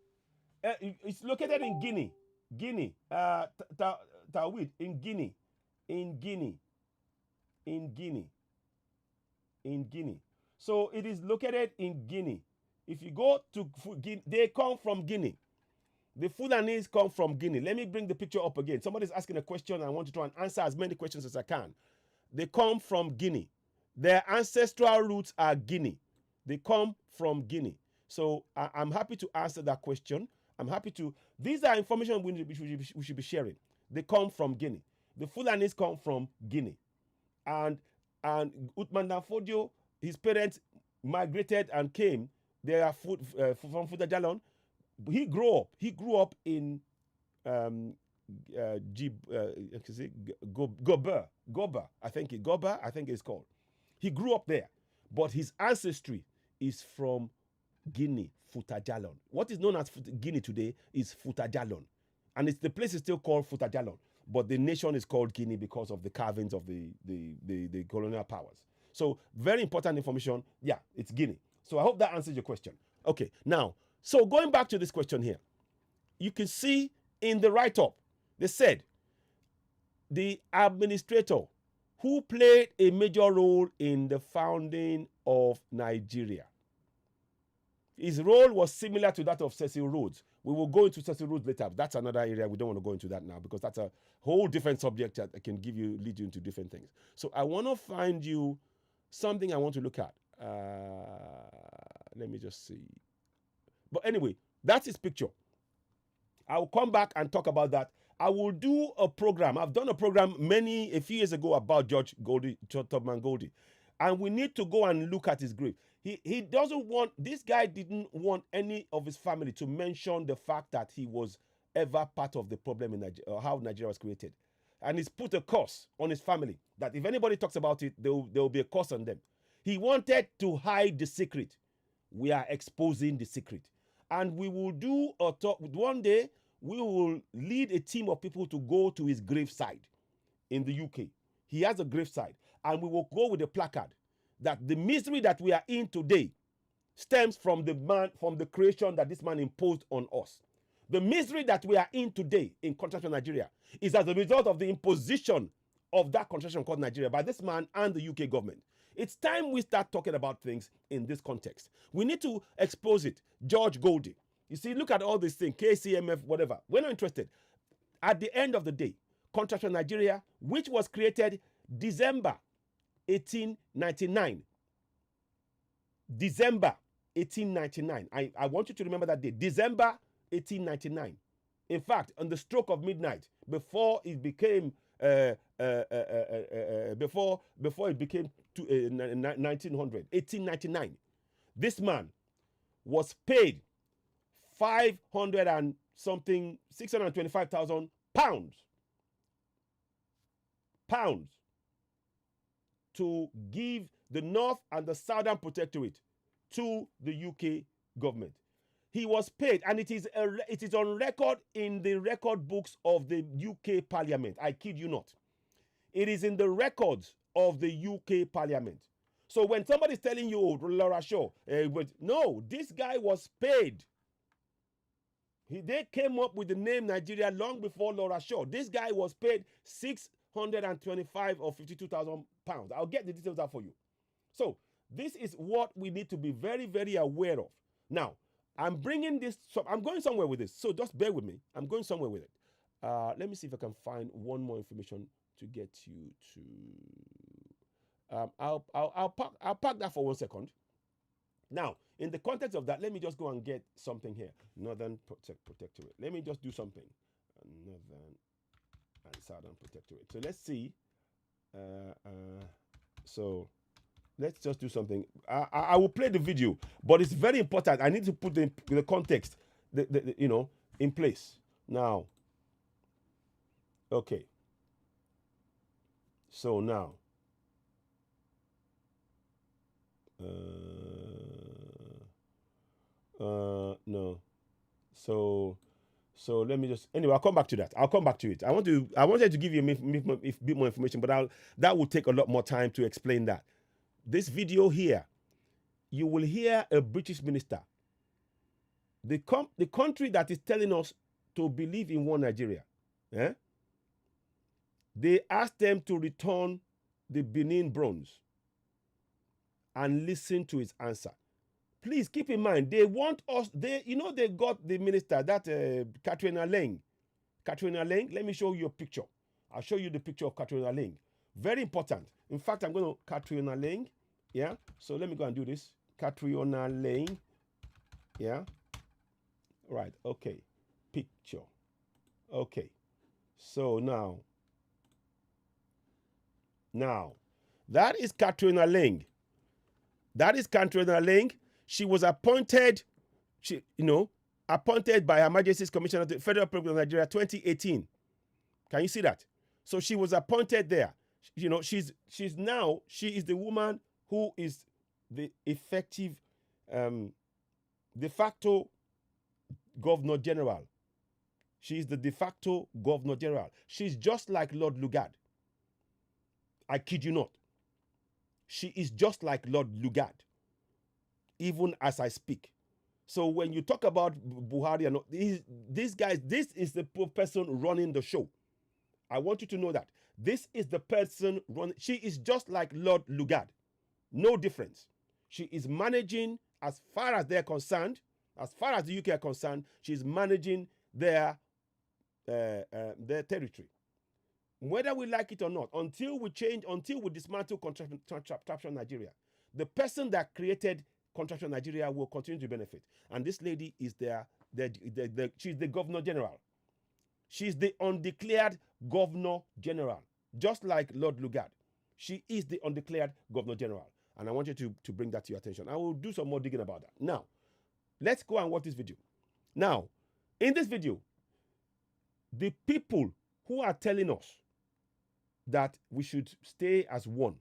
it's located in Guinea. Tawid in Guinea. So it is located in Guinea. If you go to Guinea, they come from Guinea. The Fulanese come from Guinea. Let me bring the picture up again. Somebody's asking a question, and I want to try and answer as many questions as I can. They come from Guinea. Their ancestral roots are Guinea. They come from Guinea. So I'm happy to answer that question. I'm happy to. These are information we should be sharing. They come from Guinea. The Fulanese come from Guinea. And Uthman Danfodio, his parents migrated and came. They are from Futajalon. He grew up in Goba, I think it's called. He grew up there, but his ancestry is from Guinea, Futajalon. What is known as Guinea today is Futajalon, and the place is still called Futajalon, but the nation is called Guinea because of the carvings of the colonial powers. So very important information. Yeah, it's Guinea. So I hope that answers your question. Okay, now, so going back to this question here, you can see in the write-up, they said the administrator who played a major role in the founding of Nigeria. His role was similar to that of Cecil Rhodes. We will go into Cecil Rhodes later. That's another area. We don't want to go into that now because that's a whole different subject that can lead you into different things. So I want to find you something I want to look at. Let me just see. But anyway, that's his picture. I will come back and talk about that. I will do a program. I've done a program a few years ago about George Tubman Goldie. And we need to go and look at his grave. He doesn't want, this guy didn't want any of his family to mention the fact that he was ever part of the problem in Nigeria, or how Nigeria was created. And he's put a curse on his family that if anybody talks about it, there will be a curse on them. He wanted to hide the secret. We are exposing the secret. And we will do a talk. One day, we will lead a team of people to go to his graveside in the UK. He has a graveside. And we will go with a placard that the misery that we are in today stems from the creation that this man imposed on us. The misery that we are in today in construction Nigeria is as a result of the imposition of that construction called Nigeria by this man and the UK government. It's time we start talking about things in this context. We need to expose it. George Goldie. You see, look at all these things, KCMF, whatever. We're not interested. At the end of the day, construction Nigeria, which was created December 1899. December 1899. I want you to remember that day. December 1899. In fact, on the stroke of midnight, before it became 1900, 1899, this man was paid 625,000 pounds to give the North and the Southern Protectorate to the UK government. He was paid, and it is on record in the record books of the UK Parliament. I kid you not. It is in the records of the UK Parliament. So when somebody's telling you, oh, Laura Shaw, no, this guy was paid. They came up with the name Nigeria long before Laura Shaw. This guy was paid 625 or 52,000 pounds. I'll get the details out for you. So this is what we need to be very, very aware of. Now, I'm bringing this, I'm going somewhere with this, so just bear with me. I'm going somewhere with it. Let me see if I can find one more information to get you to. I'll park that for 1 second. Now, in the context of that, let me just go and get something here. Northern Protectorate. Let me just do something. Northern and Southern Protectorate. So let's see. So let's just do something. I will play the video, but it's very important. I need to put the context, in place. Now, okay. So now, no. So let me just, anyway, I'll come back to that. I'll come back to it. I wanted to give you a bit more information, but that will take a lot more time to explain that. this video here, you will hear a British minister. The country that is telling us to believe in one Nigeria, they asked them to return the Benin bronze and listen to his answer. Please keep in mind, they want us, they got the minister, that Katrina Lang. Katrina Lang, let me show you a picture. I'll show you the picture of Katrina Lang. Very important. In fact, I'm going to Katrina Lang. Yeah. So let me go and do this. Katrina Lang. Yeah. Right. Okay. Picture. Okay. So now, that is Katrina Lang. That is Katrina Lang. She was appointed, appointed by Her Majesty's Commissioner of the Federal Government of Nigeria 2018. Can you see that? So she was appointed there. She is the woman who is the effective de facto Governor General. She is the de facto Governor General. She's just like Lord Lugard. I kid you not. She is just like Lord Lugard, even as I speak. So when you talk about Buhari and these guys, this is the person running the show. I want you to know that. This is the person running. She is just like Lord Lugard. No difference. She is managing, as far as they're concerned, as far as the UK are concerned, she's managing their territory. Whether we like it or not, until we dismantle contraction Nigeria, the person that created contraction Nigeria will continue to benefit. And this lady is she's the Governor General. She's the undeclared Governor General, just like Lord Lugard. She is the undeclared Governor General. And I want you to bring that to your attention. I will do some more digging about that. Now, let's go and watch this video. Now, in this video, the people who are telling us that we should stay as one,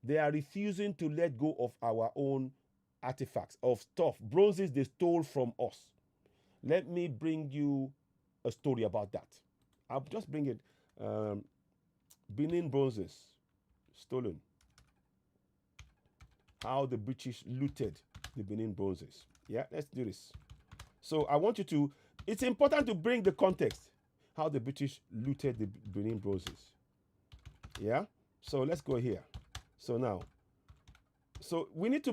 they are refusing to let go of our own artifacts, of stuff, bronzes they stole from us. Let me bring you a story about that. I'll just bring it. Benin bronzes stolen. How the British looted the Benin bronzes. Yeah, let's do this. So I want you to, it's important to bring the context. How the British looted the Benin bronzes. Yeah? So let's go here. So now, so we need to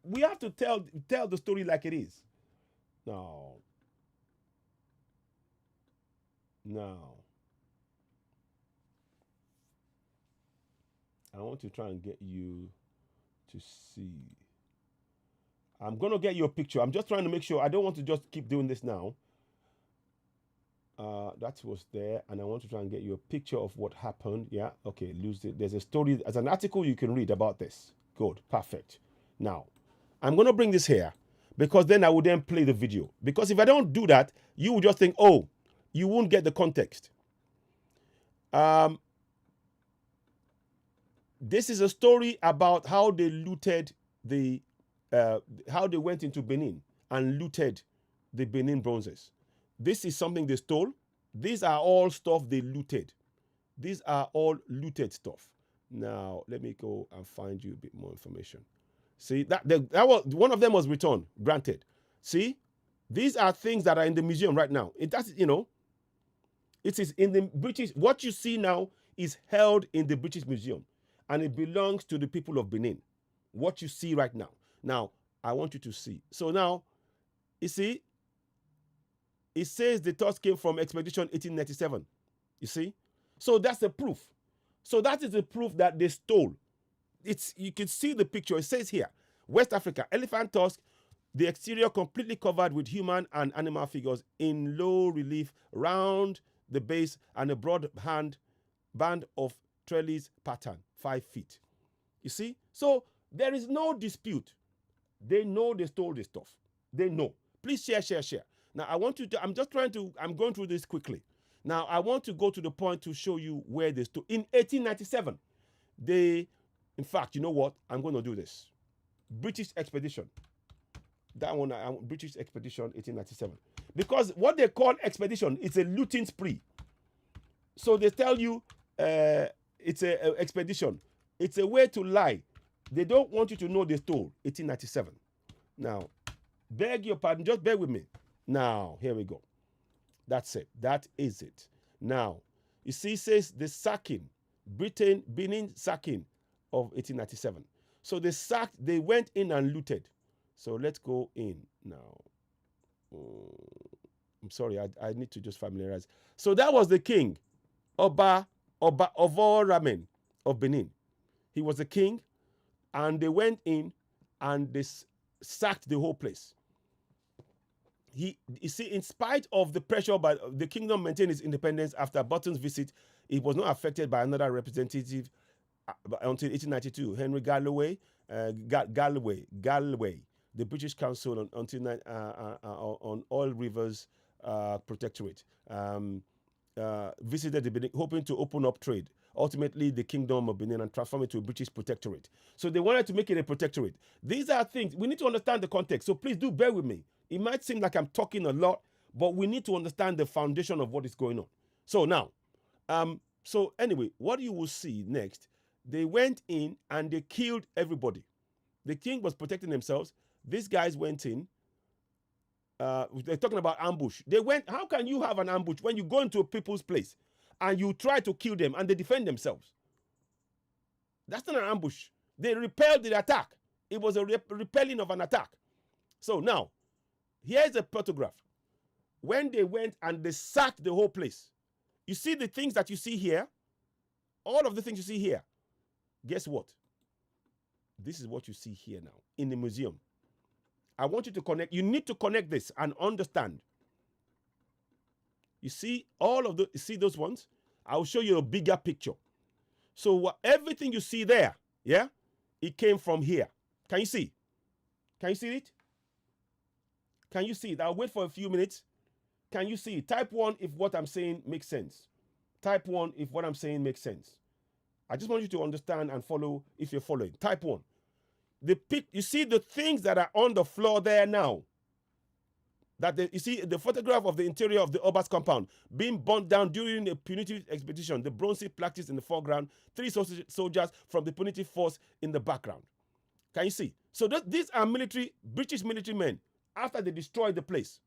we have to tell the story like it is. Now, I want to try and get you to see. I'm going to get you a picture. I'm just trying to make sure. I don't want to just keep doing this now. That was there, and I want to try and get you a picture of what happened. Yeah, okay, lose it. There's a story, as an article you can read about this. Good, perfect. Now, I'm going to bring this here, because then I will then play the video. Because if I don't do that, you will just think, oh, you won't get the context. This is a story about how they looted how they went into Benin and looted the Benin bronzes. This is something they stole. These are all stuff they looted. These are all looted stuff. Now, let me go and find you a bit more information. See, that was one of them was returned, granted. See, these are things that are in the museum right now. It is in the British. What you see now is held in the British Museum, and it belongs to the people of Benin. What you see right now. Now, I want you to see. So now, you see, it says the thoughts came from Expedition 1897. You see? So that's the proof. So that is the proof that they stole. You can see the picture. It says here, West Africa, elephant tusk, the exterior completely covered with human and animal figures in low relief round the base, and a broad band of trellis pattern, 5 feet. You see? So there is no dispute. They know they stole this stuff. They know. Please share. Now, I'm going through this quickly. Now, I want to go to the point to show you where they stole. In 1897, in fact, you know what? I'm going to do this. British expedition. That one, British expedition, 1897. Because what they call expedition, it's a looting spree. So they tell you it's an expedition. It's a way to lie. They don't want you to know they stole 1897. Now, beg your pardon, just bear with me. Now, here we go. That's it. That is it. Now, you see, it says the sacking, Benin sacking of 1897. So they went in and looted. So let's go in now. I'm sorry, I need to just familiarize. So that was the king, Oba Ramen of Benin. He was the king, and they went in and they sacked the whole place. You see, in spite of the pressure, but the kingdom maintained its independence after Button's visit. It was not affected by another representative until 1892. Henry Galloway, the British Council on Oil Rivers Protectorate, visited the Benin, hoping to open up trade. Ultimately, the kingdom of Benin and transform it to a British protectorate. So they wanted to make it a protectorate. These are things we need to understand the context. So please do bear with me. It might seem like I'm talking a lot, but we need to understand the foundation of what is going on. So now, so anyway, what you will see next, they went in and they killed everybody. The king was protecting themselves. These guys went in. They're talking about ambush. They went. How can you have an ambush when you go into a people's place and you try to kill them and they defend themselves? That's not an ambush. They repelled the attack. It was a repelling of an attack. So now, here's a photograph. When they went and they sacked the whole place, you see the things that you see here, all of the things you see here. Guess what? This is what you see here now in the museum. I want you to connect. You need to connect this and understand. You see all of you see those ones? I'll show you a bigger picture. So everything you see there, yeah, it came from here. Can you see? Can you see it? Can you see it? I'll wait for a few minutes. Can you see it? Type 1 if what I'm saying makes sense. Type 1 if what I'm saying makes sense. I just want you to understand and follow if you're following. Type 1. You see the things that are on the floor there now. You see the photograph of the interior of the Oba's compound being burnt down during a punitive expedition. The bronze plaques in the foreground. 3 soldiers from the punitive force in the background. Can you see? So these are British military men after they destroyed the place.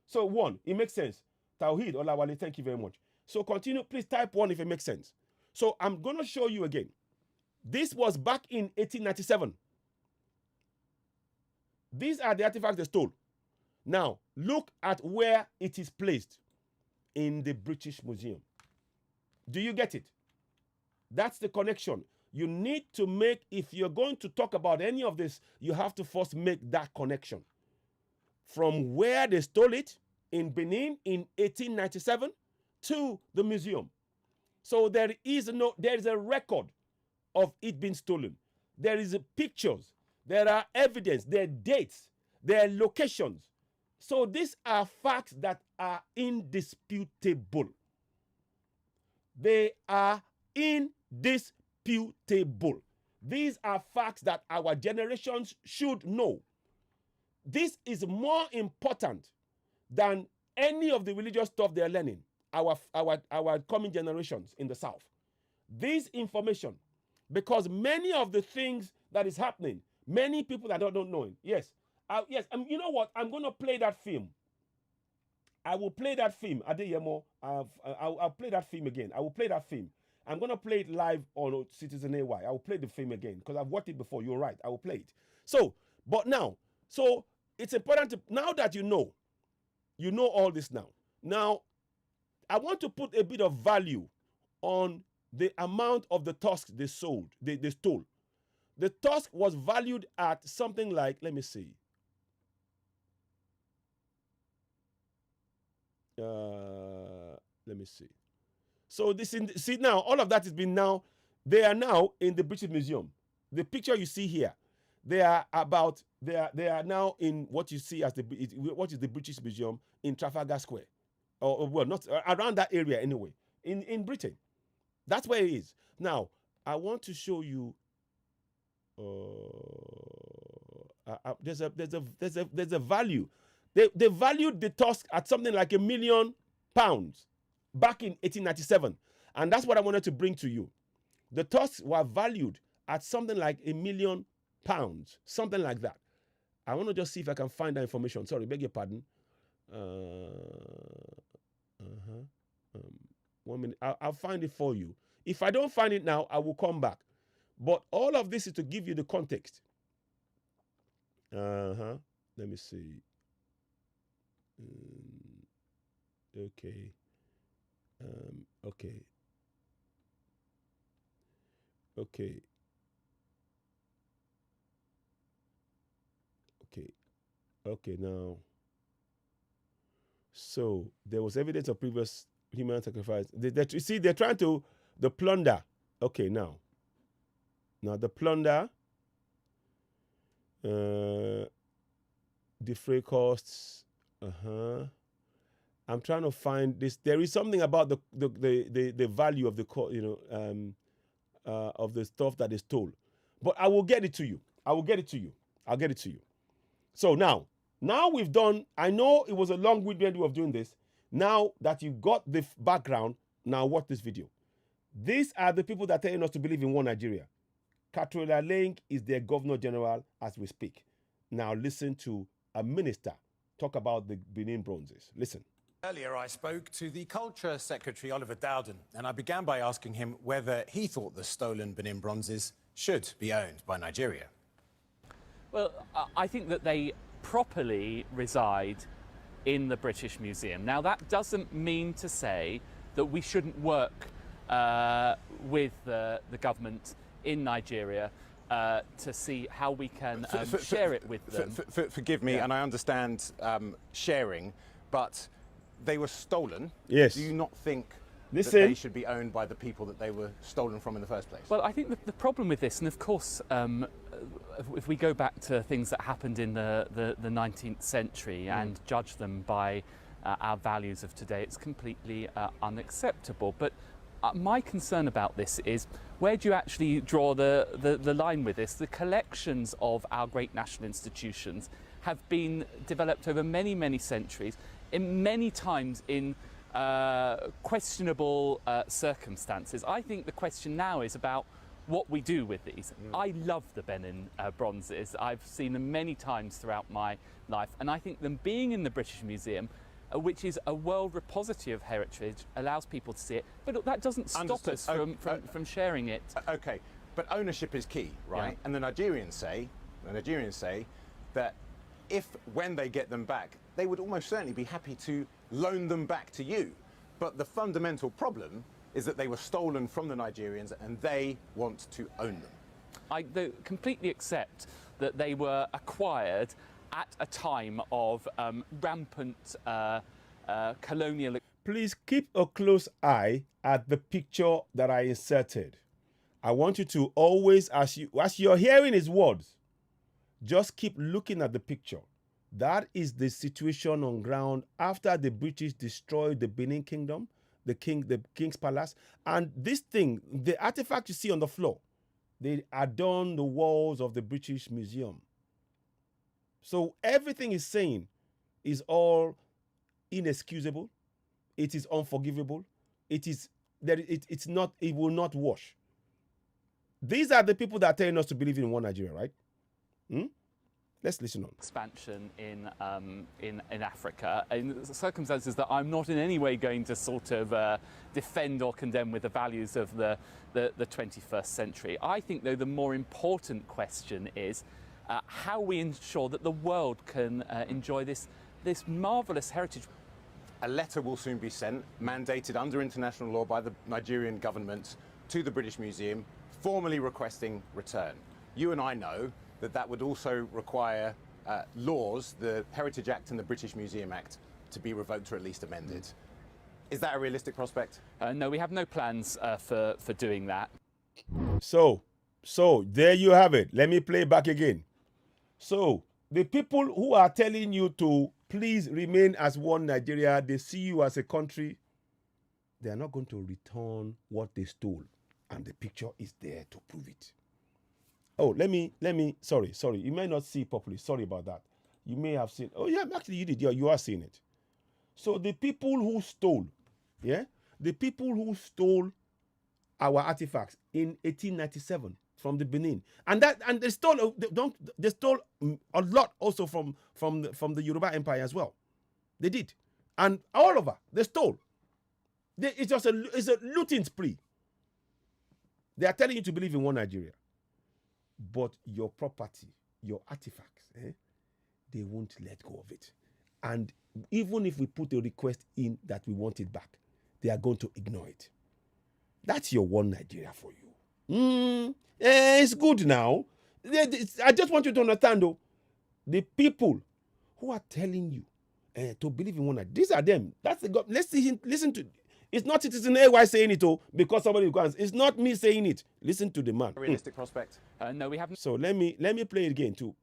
So 1, it makes sense. Tawhid Olawale, thank you very much. So continue, please type 1 if it makes sense. So I'm going to show you again. This was back in 1897. These are the artifacts they stole. Now, look at where it is placed in the British Museum. Do you get it? That's the connection. You need to make, if you're going to talk about any of this, you have to first make that connection. From where they stole it in Benin in 1897 to the museum. So there is a record of it being stolen. There is pictures. There are evidence. There are dates. There are locations. So these are facts that are indisputable. They are indisputable. These are facts that our generations should know. This is more important than any of the religious stuff they're learning, our coming generations in the South. This information, because many of the things that is happening, many people that don't know it. Yes. You know what? I'm going to play that film. I will play that film. Adeyemo, I'll play that film again. I will play that film. I'm going to play it live on CitizenAY. I will play the film again because I've watched it before. You're right. I will play it. So it's important to, now that you know all this now. Now, I want to put a bit of value on the amount of the tusks they stole. The tusk was valued at something like, let me see. Let me see. So see now, all of that has been now, they are now in the British Museum. The picture you see here, they are now in what you see as what is the British Museum in Trafalgar Square. Or well, not around that area anyway, in Britain. That's where it is. Now, I want to show you there's a value. They valued the tusk at something like £1 million back in 1897, and that's what I wanted to bring to you. The tusks were valued at something like £1 million, something like that. I want to just see if I can find that information. Sorry, beg your pardon. 1 minute. I'll find it for you. If I don't find it now, I will come back. But all of this is to give you the context. Let me see. Okay. Okay. Okay. Okay. Okay, now. So there was evidence of previous human sacrifice. You see, they're trying to, the plunder. Okay, now. Now the plunder, defray costs. I'm trying to find this. There is something about the value of the of the stuff that is stole. But I will get it to you. I'll get it to you. So now we've done, I know it was a long-winded way of doing this. Now that you've got the background, now watch this video. These are the people that are telling us to believe in one Nigeria. Katrina Link is their governor general as we speak. Now listen to a minister talk about the Benin bronzes. Listen. Earlier, I spoke to the Culture Secretary, Oliver Dowden, and I began by asking him whether he thought the stolen Benin bronzes should be owned by Nigeria. Well, I think that they properly reside in the British Museum. Now, that doesn't mean to say that we shouldn't work with the government in Nigeria to see how we can share it with them. Forgive me, and I understand sharing, but they were stolen. Yes. Do you not think that they should be owned by the people that they were stolen from in the first place? Well, I think the problem with this, and of course, if we go back to things that happened in the 19th century and judge them by our values of today, it's completely unacceptable. But my concern about this is, where do you actually draw the line with this? The collections of our great national institutions have been developed over many, many centuries, in many times in questionable circumstances. I think the question now is about what we do with these. I love the Benin bronzes. I've seen them many times throughout my life, and I think them being in the British Museum, which is a world repository of heritage, allows people to see it. But look, that doesn't stop us from sharing it. Okay, but ownership is key, right? Yeah. And the Nigerians say that when they get them back, they would almost certainly be happy to loan them back to you. But the fundamental problem is that they were stolen from the Nigerians and they want to own them. I completely accept that they were acquired at a time of rampant colonial. Please keep a close eye at the picture that I inserted. I want you to always, as you're hearing his words, just keep looking at the picture. That is the situation on ground after the British destroyed the Benin Kingdom, the King's Palace. And this thing, the artifact you see on the floor, they adorn the walls of the British Museum. So everything he's saying is all inexcusable. It is unforgivable. It will not wash. These are the people that are telling us to believe in one Nigeria, right? Let's listen on. Expansion in Africa, in circumstances that I'm not in any way going to sort of defend or condemn with the values of the 21st century. I think, though, the more important question is how we ensure that the world can enjoy this marvellous heritage. A letter will soon be sent, mandated under international law by the Nigerian government to the British Museum, formally requesting return. You and I know that would also require laws, the Heritage Act and the British Museum Act, to be revoked or at least amended. Is that a realistic prospect? No, we have no plans for doing that. So there you have it. Let me play back again. So the people who are telling you to please remain as one Nigeria, they see you as a country, they are not going to return what they stole. And the picture is there to prove it. Oh, let me, sorry. You may not see it properly. Sorry about that. You may have seen, oh yeah, actually you did. Yeah, you are seeing it. So the people who stole, the people who stole our artifacts in 1897, from the Benin, and they stole they stole a lot also from the Yoruba Empire as well. They did, and all over they stole. It's a looting spree. They are telling you to believe in one Nigeria, but your property, your artifacts, they won't let go of it. And even if we put a request in that we want it back, they are going to ignore it. That's your one Nigeria for you. It's good now. I just want you to understand, though, the people who are telling you to believe in one Nigeria, these are them. That's the God. Let's listen to. It's not CitizenAY saying it, because somebody goes. It's not me saying it. Listen to the man. Realistic prospect? No, we haven't. So let me play it again to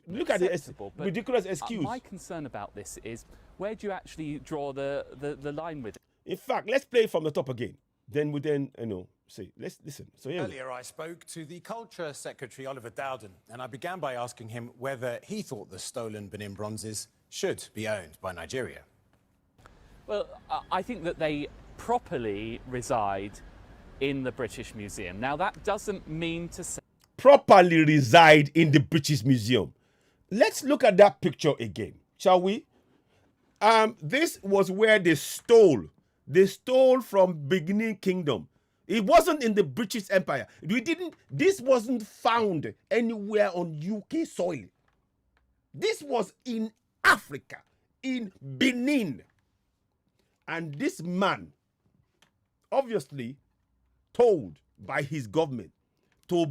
look at the ridiculous excuse. My concern about this is, where do you actually draw the line with it? In fact, let's play it from the top again. Then we say, let's listen. So Earlier, I spoke to the Culture Secretary, Oliver Dowden, and I began by asking him whether he thought the stolen Benin bronzes should be owned by Nigeria. Well, I think that they properly reside in the British Museum. Now, that doesn't mean to say... Properly reside in the British Museum. Let's look at that picture again, shall we? This was where they stole. They stole from Benin Kingdom. It wasn't in the British Empire. This wasn't found anywhere on UK soil. This was in Africa, in Benin. And this man, obviously told by his government to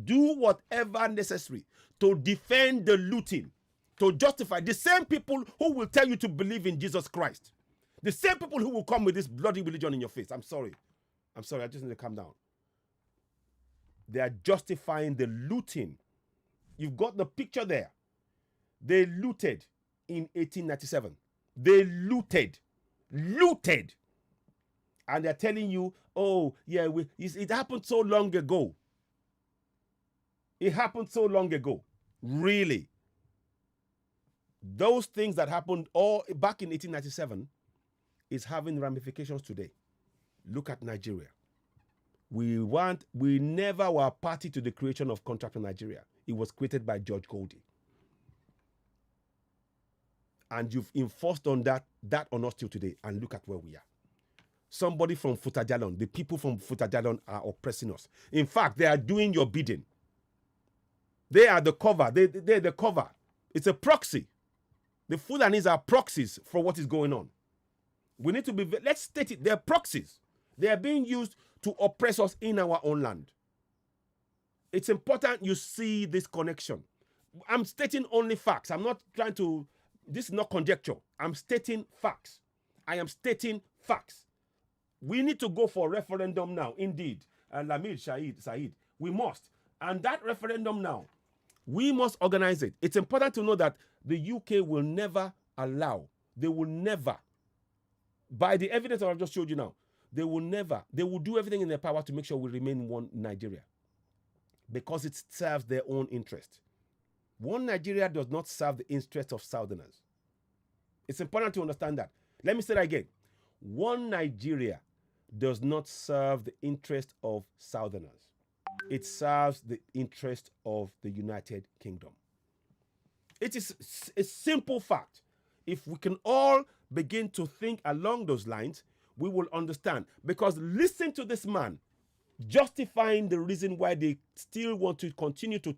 do whatever necessary to defend the looting, to justify the same people who will tell you to believe in Jesus Christ, the same people who will come with this bloody religion in your face. I'm sorry, I just need to calm down. They are justifying the looting. You've got the picture there. They looted in 1897. They looted. And they're telling you, oh, yeah, it happened so long ago. It happened so long ago. Really? Those things that happened all back in 1897 is having ramifications today. Look at Nigeria. We never were party to the creation of Contract for Nigeria. It was created by George Goldie. And you've enforced on that on us till today. And look at where we are. Somebody from Futajalon, the people from Futajalon are oppressing us. In fact, they are doing your bidding. They are the cover. They're the cover. It's a proxy. The Fulanis are proxies for what is going on. We need to be, let's state it, they're proxies. They are being used to oppress us in our own land. It's important you see this connection. I'm stating only facts. I'm not trying to, this is not conjecture. I'm stating facts. I am stating facts. We need to go for a referendum now, indeed. Lamid Said, we must. And that referendum now, we must organize it. It's important to know that the UK will never allow, they will never, by the evidence that I've just showed you now, they will do everything in their power to make sure we remain one Nigeria, because it serves their own interest. One Nigeria does not serve the interest of Southerners. It's important to understand that. Let me say that again. One Nigeria does not serve the interest of Southerners. It serves the interest of the United Kingdom. It is a simple fact. If we can all begin to think along those lines, we will understand. Because listen to this man justifying the reason why they still want to continue to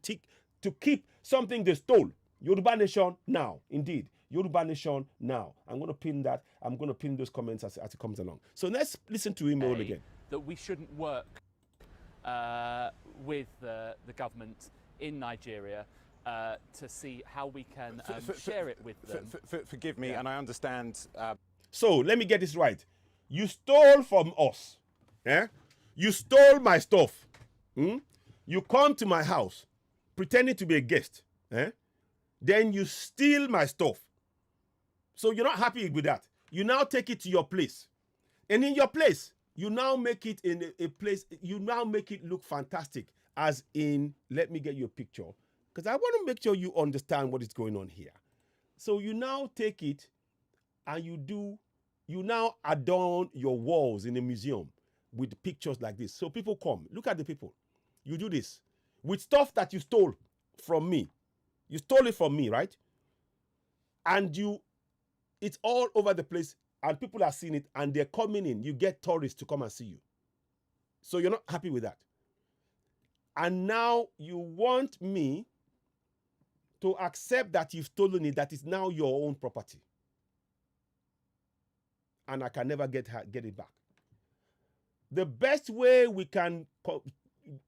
keep something they stole. Yoruba Nation now, indeed. Yoruba Nation now. I'm going to pin that. I'm going to pin those comments as it comes along. So let's listen to him all again. That we shouldn't work with the government in Nigeria to see how we can share it with them. Forgive me, and I understand. So let me get this right. You stole from us. You stole my stuff. You come to my house pretending to be a guest. Then you steal my stuff. So you're not happy with that. You now take it to your place. And in your place, you now make it in a place, you now make it look fantastic. As in, let me get you a picture, because I want to make sure you understand what is going on here. So you now take it and you now adorn your walls in a museum with pictures like this. So people come, look at the people. You do this. with stuff that you stole from me. You stole it from me, right? And it's all over the place, and people are seeing it, and they're coming in. You get tourists to come and see you. So you're not happy with that. And now you want me to accept that you've stolen it, that is now your own property. And I can never get it back. The best way we can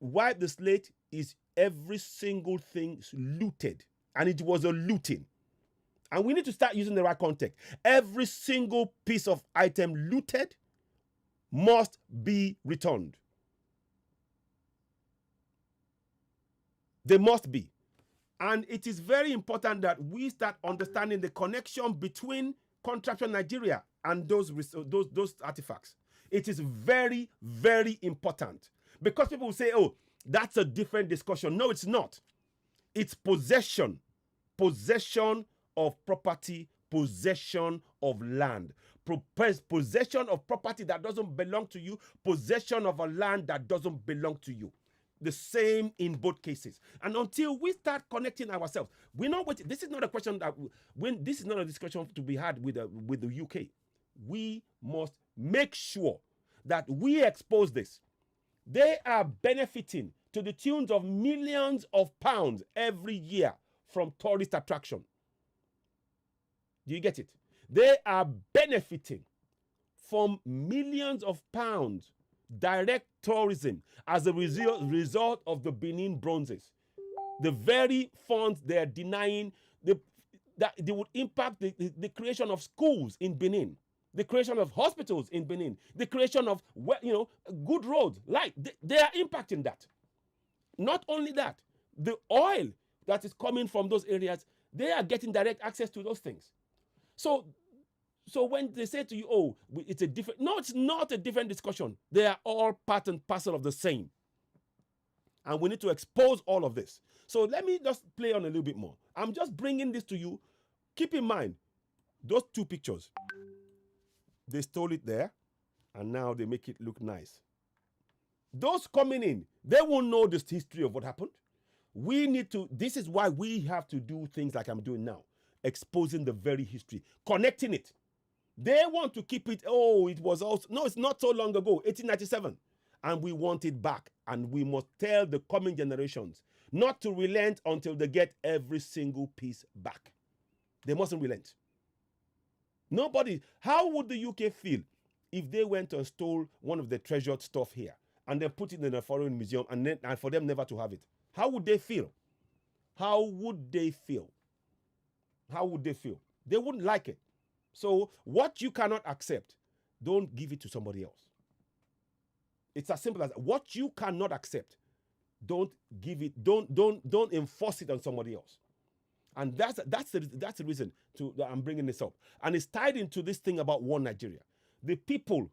wipe the slate is every single thing looted. And it was a looting. And we need to start using the right context. Every single piece of item looted must be returned. They must be. And it is very important that we start understanding the connection between Contraption Nigeria and those artifacts. It is very, very important. Because people will say, oh, that's a different discussion. No, it's not. It's possession. Possession of property, possession of land. Possession of property that doesn't belong to you, possession of a land that doesn't belong to you. The same in both cases. And until we start connecting ourselves, we're not waiting. This is not a question this is not a discussion to be had with the UK. We must make sure that we expose this. They are benefiting to the tunes of millions of pounds every year from tourist attraction. Do you get it? They are benefiting from millions of pounds direct tourism as a result of the Benin bronzes. The very funds they are denying, that they would impact the creation of schools in Benin, the creation of hospitals in Benin, the creation of good roads. Like they are impacting that. Not only that, the oil that is coming from those areas, they are getting direct access to those things. So when they say to you, oh, it's a different, no, it's not a different discussion. They are all part and parcel of the same. And we need to expose all of this. So let me just play on a little bit more. I'm just bringing this to you. Keep in mind, those two pictures, they stole it there, and now they make it look nice. Those coming in, they won't know this history of what happened. This is why we have to do things like I'm doing now, exposing the very history, connecting it. They want to keep it, it was also, no, it's not so long ago, 1897. And we want it back. And we must tell the coming generations not to relent until they get every single piece back. They mustn't relent. How would the UK feel if they went and stole one of the treasured stuff here and then put it in a foreign museum and for them never to have it? How would they feel? How would they feel? How would they feel? They wouldn't like it. So what you cannot accept, don't give it to somebody else. It's as simple as that. What you cannot accept, don't give it, don't enforce it on somebody else. And that's the reason that I'm bringing this up. And it's tied into this thing about One Nigeria. The people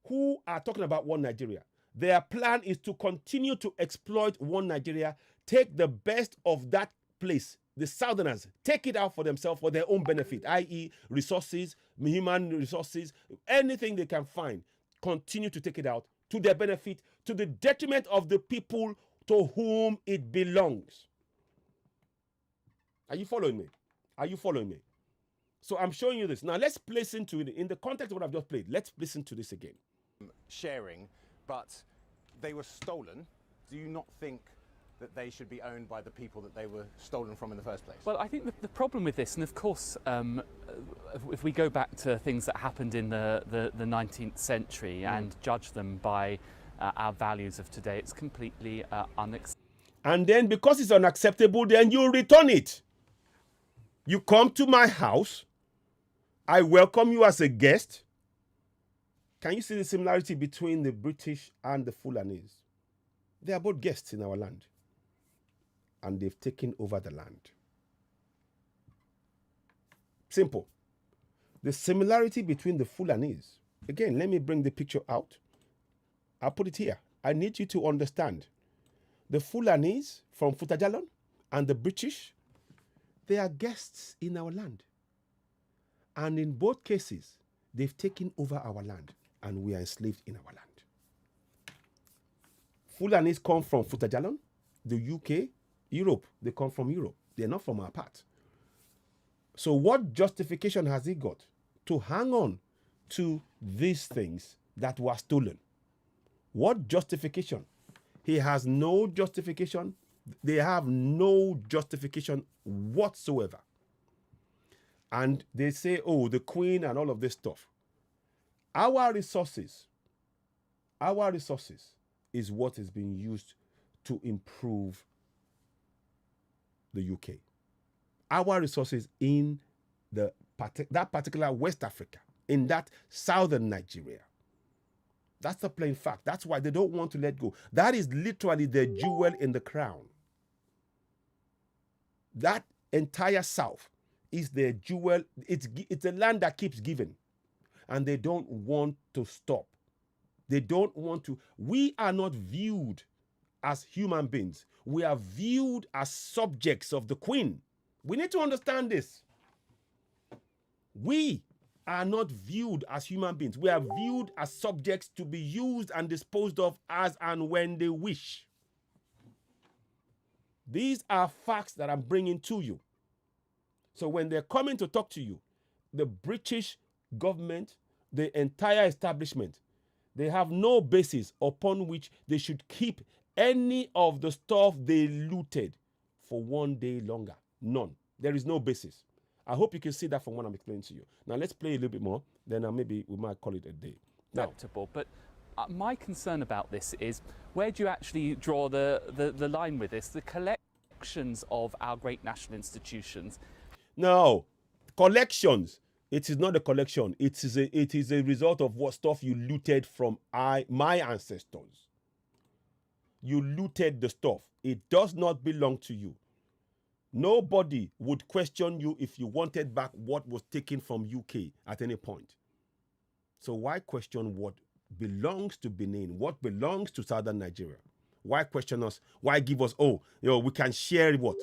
who are talking about One Nigeria, their plan is to continue to exploit One Nigeria, take the best of that place. The Southerners take it out for themselves for their own benefit, i.e. resources, human resources, anything they can find, continue to take it out to their benefit, to the detriment of the people to whom it belongs. Are you following me? Are you following me? So I'm showing you this. Now let's listen to it in the context of what I've just played. Let's listen to this again. Sharing, but they were stolen. Do you not think that they should be owned by the people that they were stolen from in the first place? Well, I think the problem with this, and of course, if we go back to things that happened in the 19th century and judge them by our values of today, it's completely unacceptable. And then because it's unacceptable, then you return it. You come to my house. I welcome you as a guest. Can you see the similarity between the British and the Fulanese? They are both guests in our land. And they've taken over the land. Simple. The similarity between the Fulanese. Again, let me bring the picture out. I'll put it here. I need you to understand. The Fulanese from Futajalon and the British, they are guests in our land. And in both cases, they've taken over our land and we are enslaved in our land. Fulanese come from Futajalon the UK, Europe. They come from Europe. They're not from our part. So what justification has he got to hang on to these things that were stolen? What justification? He has no justification. They have no justification whatsoever. And they say, oh, the Queen and all of this stuff. Our resources is what is being used to improve the UK. Our resources in that particular West Africa, in that southern Nigeria. That's the plain fact. That's why they don't want to let go. That is literally the jewel in the crown. That entire south is the jewel. It's a land that keeps giving. And they don't want to stop. They don't want to. We are not viewed as human beings. We are viewed as subjects of the Queen. We need to understand this. We are not viewed as human beings. We are viewed as subjects to be used and disposed of as and when they wish. These are facts that I'm bringing to you. So when they're coming to talk to you, the British government, the entire establishment, they have no basis upon which they should keep any of the stuff they looted for one day longer. None. There is no basis. I hope you can see that from what I'm explaining to you. Now let's play a little bit more, then maybe we might call it a day. Acceptable, but my concern about this is, where do you actually draw the line with this? The collections of our great national institutions. No, collections. It is not a collection. It is a result of what stuff you looted from my ancestors. You looted the stuff. It does not belong to you. Nobody would question you if you wanted back what was taken from UK at any point. So why question what belongs to Benin, what belongs to southern Nigeria? Why question us? Why give us, we can share what?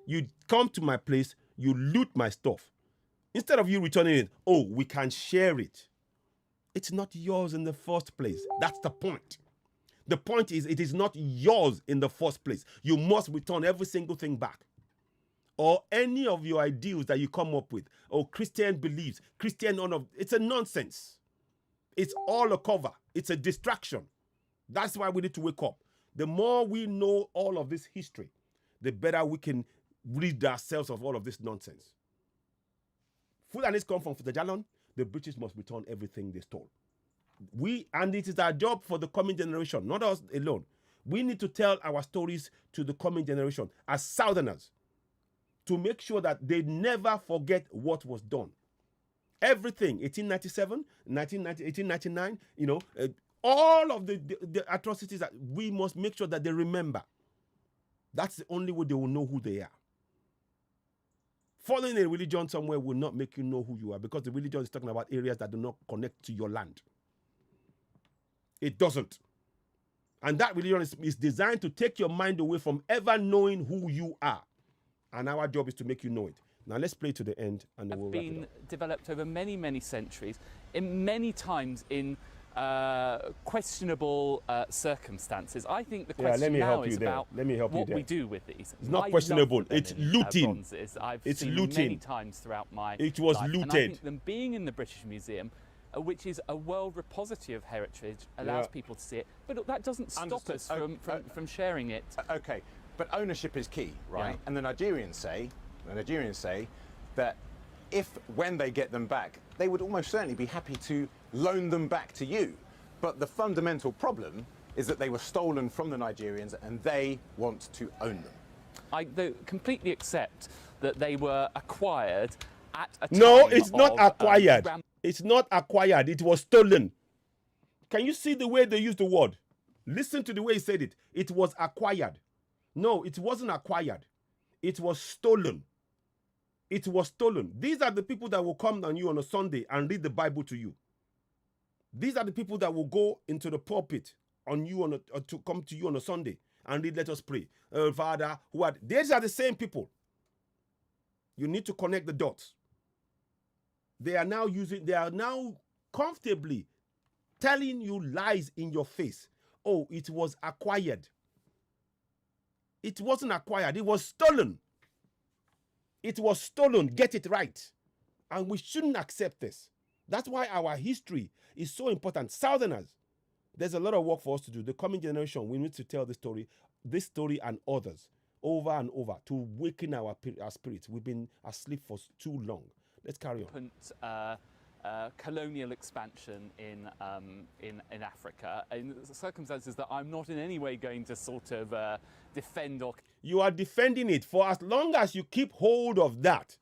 You come to my place, you loot my stuff. Instead of you returning it, we can share it. It's not yours in the first place. That's the point. The point is, it is not yours in the first place. You must return every single thing back. Or any of your ideals that you come up with, or Christian beliefs, Christian honor, it's a nonsense. It's all a cover. It's a distraction. That's why we need to wake up. The more we know all of this history, the better we can rid ourselves of all of this nonsense. Fulanis come from Futajalon, the British must return everything they stole. And it is our job for the coming generation, not us alone. We need to tell our stories to the coming generation as Southerners, to make sure that they never forget what was done. Everything, 1897, 1899, all of the atrocities that we must make sure that they remember. That's the only way they will know who they are. Following a religion somewhere will not make you know who you are, because the religion is talking about areas that do not connect to your land. It doesn't. And that religion is designed to take your mind away from ever knowing who you are. And our job is to make you know it. Now let's play to the end and then we'll wrap it up. Been developed over many, many centuries, in many times in questionable circumstances. I think the question now is about what we do with these. It's not questionable. It's looting. I've it's seen looting. them many times throughout my It was life. looted. And I think them being in the British Museum, which is a world repository of heritage, allows people to see it. But that doesn't stop us from sharing it. Okay, but ownership is key, right? Yeah. And the Nigerians say that when they get them back, they would almost certainly be happy to loan them back to you. But the fundamental problem is that they were stolen from the Nigerians and they want to own them. I completely accept that they were acquired at a time. No, it's not acquired. It's not acquired. It was stolen. Can you see the way they use the word? Listen to the way he said it. It was acquired. No, it wasn't acquired. It was stolen. It was stolen. These are the people that will come on you on a Sunday and read the Bible to you. These are the people that will go into the pulpit on you to come to you on a Sunday and read, let us pray. Father, these are the same people. You need to connect the dots. They are now comfortably telling you lies in your face. Oh, it was acquired. It wasn't acquired. It was stolen. It was stolen. Get it right. And we shouldn't accept this. That's why our history is so important. Southerners, there's a lot of work for us to do. The coming generation, we need to tell this story and others over and over to waken our spirits. We've been asleep for too long. Let's carry on. Colonial expansion in Africa, in circumstances that I'm not in any way going to sort of defend or... You are defending it for as long as you keep hold of that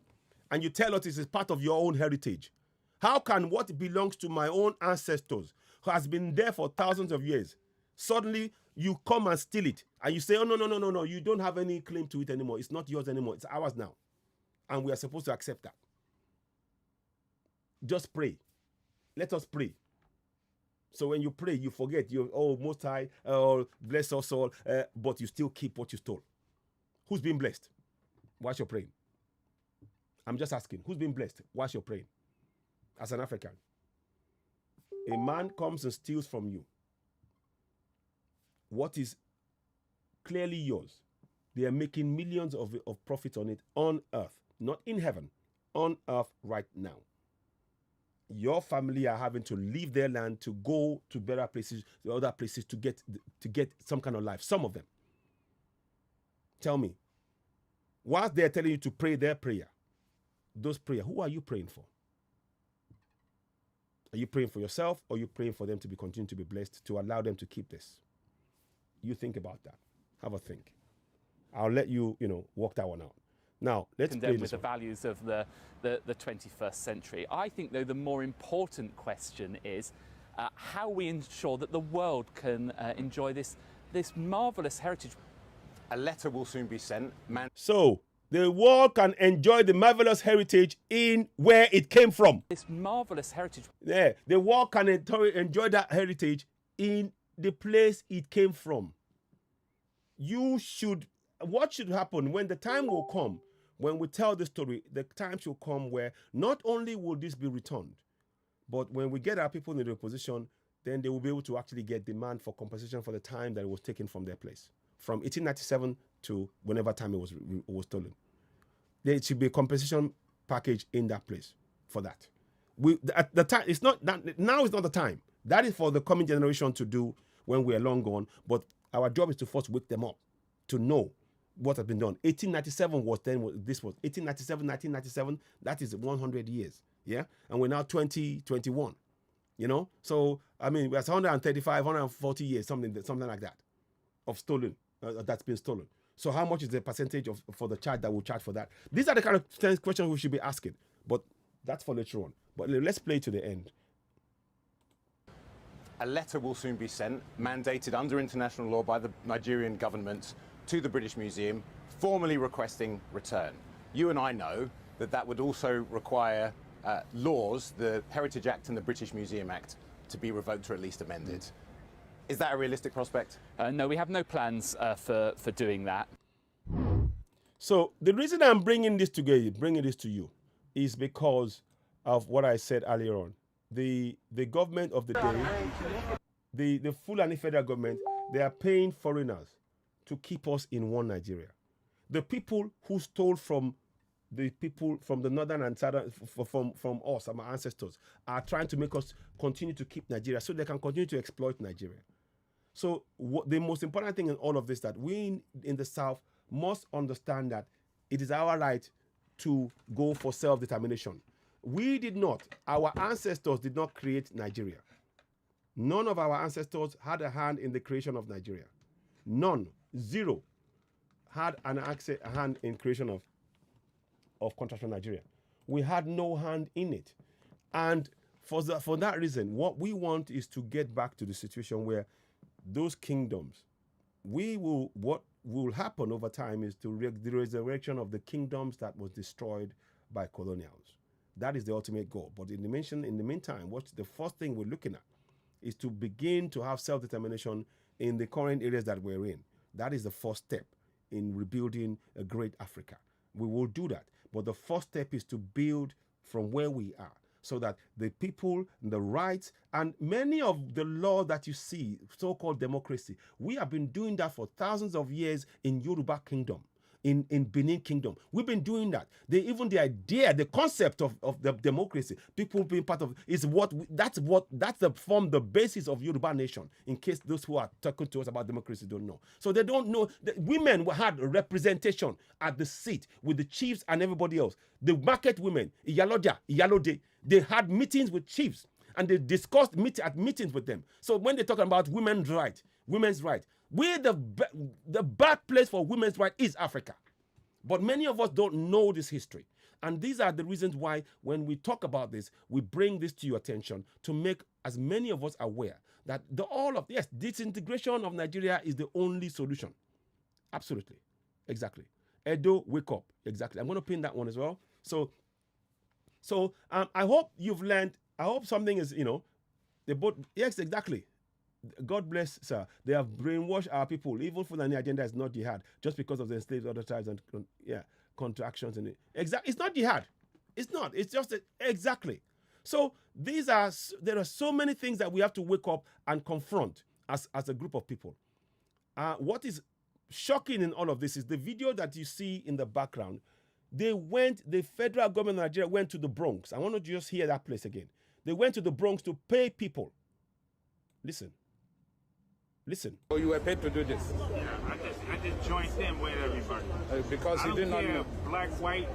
and you tell us it is part of your own heritage. How can what belongs to my own ancestors, who has been there for thousands of years, suddenly you come and steal it and you say, oh, no, you don't have any claim to it anymore. It's not yours anymore. It's ours now. And we are supposed to accept that. Just pray. Let us pray. So when you pray, you forget, Most High, bless us all, but you still keep what you stole. Who's been blessed? Whilst you're praying? I'm just asking, who's been blessed whilst you're praying? As an African. A man comes and steals from you what is clearly yours. They are making millions of profit on it on earth, not in heaven, on earth right now. Your family are having to leave their land to go to better places, to other places to get some kind of life. Some of them. Tell me, whilst they're telling you to pray their prayer, those prayers, who are you praying for? Are you praying for yourself, or are you praying for them to continue to be blessed, to allow them to keep this? You think about that. Have a think. I'll let you, work that one out. Now, let's play this with the values of the 21st century. I think, though, the more important question is how we ensure that the world can enjoy this marvellous heritage. A letter will soon be sent. So, the world can enjoy the marvellous heritage in where it came from. This marvellous heritage. Yeah, the world can enjoy that heritage in the place it came from. What should happen when the time will come, when we tell the story, the time should come where not only will this be returned, but when we get our people in the position, then they will be able to actually get demand for compensation for the time that it was taken from their place. From 1897 to whenever time it was stolen. There should be a compensation package in that place for that. At the time, it's not that now is not the time. That is for the coming generation to do when we are long gone. But our job is to first wake them up to know what has been done. 1897 was 1897, 1997. That is 100 years. Yeah, and we're now 2021. So I mean, that's 135, 140 years, something like that, of stolen. That's been stolen. So how much is the percentage for the charge that we'll charge for that? These are the kind of questions we should be asking. But that's for later on. But let's play to the end. A letter will soon be sent, mandated under international law by the Nigerian government to the British Museum, formally requesting return. You and I know that would also require laws, the Heritage Act and the British Museum Act, to be revoked or at least amended. Is that a realistic prospect? No, we have no plans for doing that. So the reason I'm bringing this to you, is because of what I said earlier on. The government of the day, the Fulani Federal Government, they are paying foreigners to keep us in one Nigeria. The people who stole from the people from the northern and southern, from us, our ancestors, are trying to make us continue to keep Nigeria so they can continue to exploit Nigeria. So the most important thing in all of this, that we in the South must understand that it is our right to go for self-determination. Our ancestors did not create Nigeria. None of our ancestors had a hand in the creation of Nigeria. None, zero, had a hand in creation of contractual Nigeria. We had no hand in it. And for that reason, what we want is to get back to the situation where those kingdoms, what will happen over time is the resurrection of the kingdoms that was destroyed by colonials. That is the ultimate goal. But in the meantime, what's the first thing we're looking at is to begin to have self-determination in the current areas that we're in. That is the first step in rebuilding a great Africa. We will do that. But the first step is to build from where we are. so that the people, the rights, and many of the laws that you see, so-called democracy, we have been doing that for thousands of years in Yoruba Kingdom. In Benin Kingdom, we've been doing that. Even the idea, the concept of the democracy, people being part of, is that's the basis of Yoruba nation. In case those who are talking to us about democracy don't know, so they don't know that women had representation at the seat with the chiefs and everybody else. The market women, Iyaloja, Iyalode, they had meetings with chiefs and they discussed meetings with them. So when they talk about women's right, the bad place for women's right is Africa. But many of us don't know this history. And these are the reasons why when we talk about this, we bring this to your attention to make as many of us aware that disintegration of Nigeria is the only solution. Absolutely. Exactly. Edo, wake up. Exactly. I'm going to pin that one as well. So I hope you've learned. I hope something is, they both, yes, exactly. God bless, sir. They have brainwashed our people. Even Fulani agenda is not jihad, just because of the enslaved other tribes and contractions in it. It's not jihad. It's not. It's just exactly. So there are so many things that we have to wake up and confront as a group of people. What is shocking in all of this is the video that you see in the background. The federal government of Nigeria went to the Bronx. I want to just hear that place again. They went to the Bronx to pay people. Listen. Oh, you were paid to do this? Yeah, I just joined in with everybody. Because you did not know. Black, white.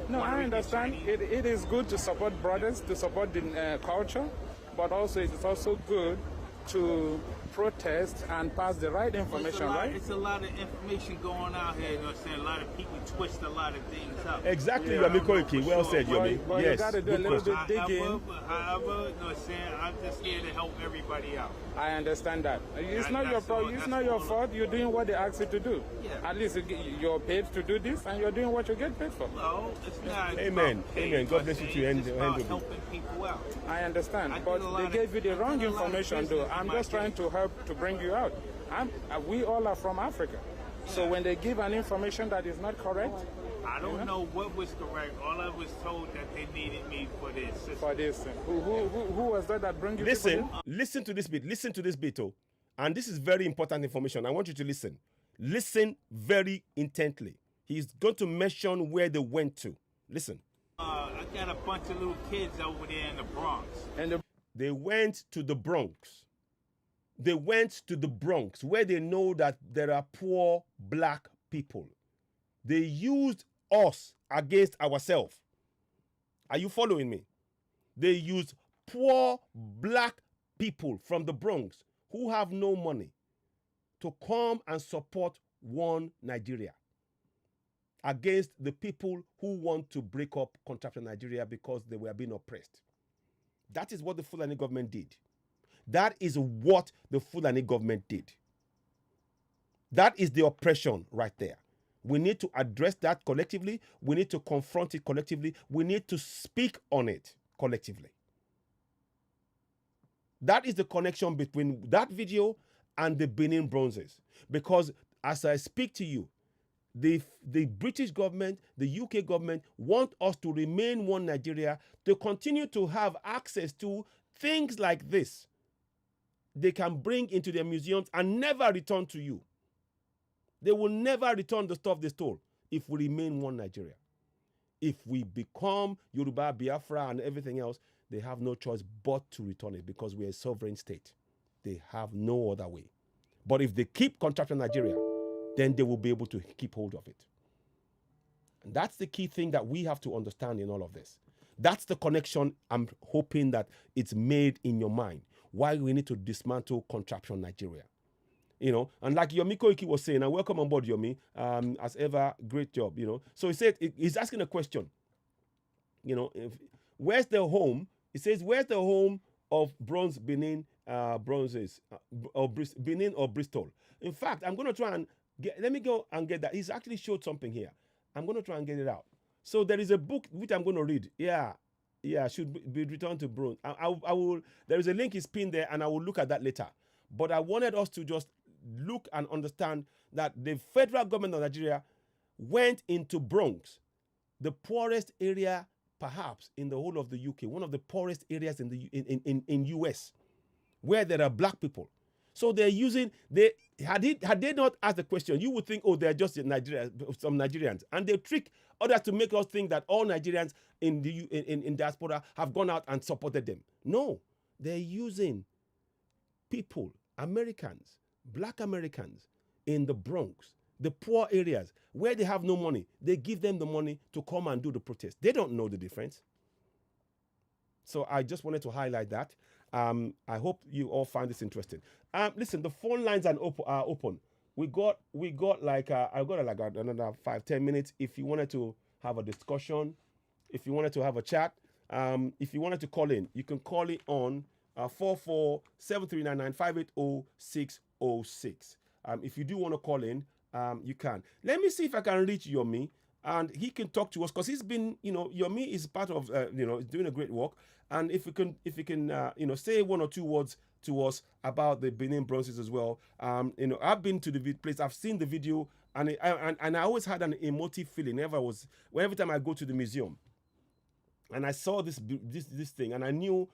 No, I understand. It is good to support brothers, to support the culture, but also it is also good to protest and pass the right information, right? It's a lot of information going out here, you know what I'm saying? A lot of people twist a lot of things up. Exactly, Yomi Koiki. Well said, Yomi. But yes. You got to do a little bit digging. However, you know what I'm saying? I'm just here to help everybody out. I understand that. It's not your problem. It's not your fault. You're doing what they ask you to do. Yeah. At least you're paid to do this, and you're doing what you get paid for. No, it's not. Amen. Amen. God bless you to end helping people out. I understand, but they gave you the wrong information, though. I'm just trying to help to bring you out. We all are from Africa. So when they give an information that is not correct, I don't know what was correct. All I was told that they needed me for this. For this. Who was that bring you? Listen to this bit. Listen to this bit, oh. And this is very important information. I want you to listen. Listen very intently. He's going to mention where they went to. Listen. I got a bunch of little kids over there in the Bronx. They went to the Bronx. They went to the Bronx where they know that there are poor black people. They used us against ourselves. Are you following me? They used poor black people from the Bronx who have no money to come and support one Nigeria against the people who want to break up contractual Nigeria because they were being oppressed. That is what the Fulani government did. That is what the Fulani government did. That is the oppression right there. We need to address that collectively. We need to confront it collectively. We need to speak on it collectively. That is the connection between that video and the Benin bronzes. Because as I speak to you, the British government, the UK government want us to remain one Nigeria, to continue to have access to things like this. They can bring into their museums and never return to you. They will never return the stuff they stole if we remain one Nigeria. If we become Yoruba, Biafra, and everything else, they have no choice but to return it because we're a sovereign state. They have no other way. But if they keep contracting Nigeria, then they will be able to keep hold of it. And that's the key thing that we have to understand in all of this. That's the connection I'm hoping that it's made in your mind. Why we need to dismantle contraption Nigeria. You know, and like Yomi Koiki was saying, and welcome on board, Yomi, as ever, great job, you know. So he said, he's asking a question, you know, where's the home? He says, where's the home of bronze Benin bronzes, or Benin or Bristol? In fact, I'm going to try and let me go and get that. He's actually showed something here. I'm going to try and get it out. So there is a book which I'm going to read. Yeah, should be returned to bronze. I will. There is a link is pinned there, and I will look at that later. But I wanted us to just look and understand that the federal government of Nigeria went into Bronx, the poorest area perhaps in the whole of the UK, one of the poorest areas in the in US, where there are black people. So they're using had they not asked the question, you would think, oh, they're just some Nigerians, and they trick others to make us think that all Nigerians in diaspora have gone out and supported them. No, they're using people, Americans, black Americans in the Bronx, the poor areas where they have no money. They give them the money to come and do the protest. They don't know the difference. So I just wanted to highlight that. I hope you all find this interesting. Listen, the phone lines are open. We got like I got like another 5-10 minutes. If you wanted to have a discussion, if you wanted to have a chat, if you wanted to call in, you can call it on 447399580606. If you do want to call in, you can. Let me see if I can reach Yomi, and he can talk to us, because he's been, Yomi is part of, is doing a great work. And if you can, say one or two words to us about the Benin bronzes as well. I've been to the place, I've seen the video, and I always had an emotive feeling every time I go to the museum, and I saw this thing, and I knew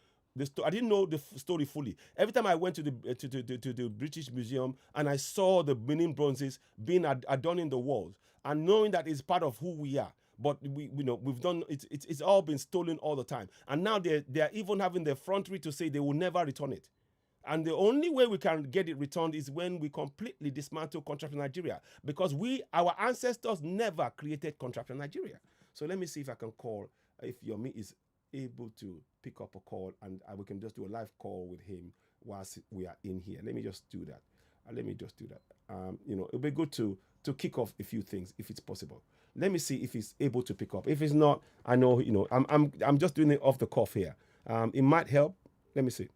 I didn't know the story fully. Every time I went to the British Museum and I saw the Benin bronzes being adorning the walls, and knowing that it's part of who we are. But we've done it's all been stolen all the time, and now they're even having the effrontery to say they will never return it. And the only way we can get it returned is when we completely dismantle Contract in Nigeria, because our ancestors never created Contract in Nigeria. So let me see if I can call, if Yomi is able to pick up a call, and we can just do a live call with him whilst we are in here. Let me just do that. It'll be good to kick off a few things if it's possible. Let me see if he's able to pick up. If he's not, I know, I'm just doing it off the cuff here. It might help. Let me see.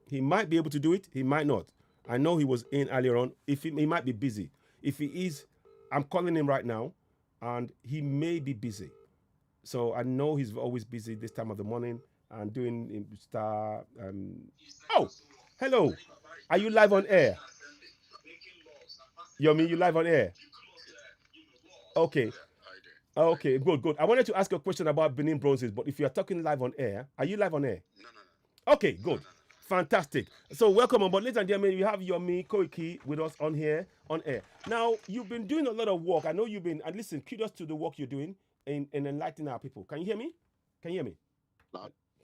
He might be able to do it. He might not. I know he was in earlier on. He might be busy. If he is, I'm calling him right now, and he may be busy. So I know he's always busy this time of the morning and doing star. Oh, hello. Are you live on air? Yomi, you live on air? Okay. Okay, good. I wanted to ask a question about Benin bronzes, but if you're talking live on air, are you live on air? No. Okay, good. Fantastic. So welcome on board. Ladies and gentlemen, we have Yomi Koiki with us on here, on air. Now, you've been doing a lot of work. I know you've been, and listen, kudos to the work you're doing in enlightening our people. Can you hear me?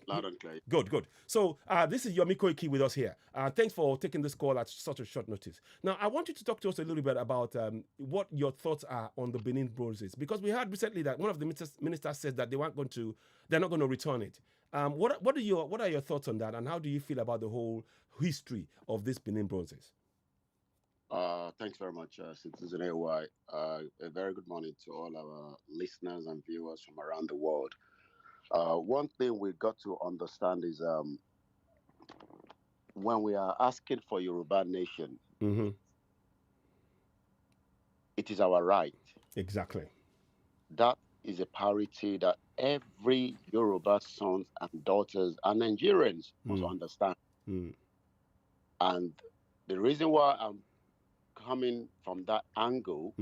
Loud and clear. Good. So this is Yomi Koiki with us here. Thanks for taking this call at such a short notice. Now, I want you to talk to us a little bit about what your thoughts are on the Benin bronzes, because we heard recently that one of the ministers said that they're not going to return it. What are your thoughts on that, and how do you feel about the whole history of this Benin bronzes? Thanks very much, CitizenAY. A very good morning to all our listeners and viewers from around the world. One thing we got to understand is when we are asking for Yoruba nation, it is our right. Exactly. That is a priority that every Yoruba sons and daughters and Nigerians must understand. And the reason why I'm coming from that angle,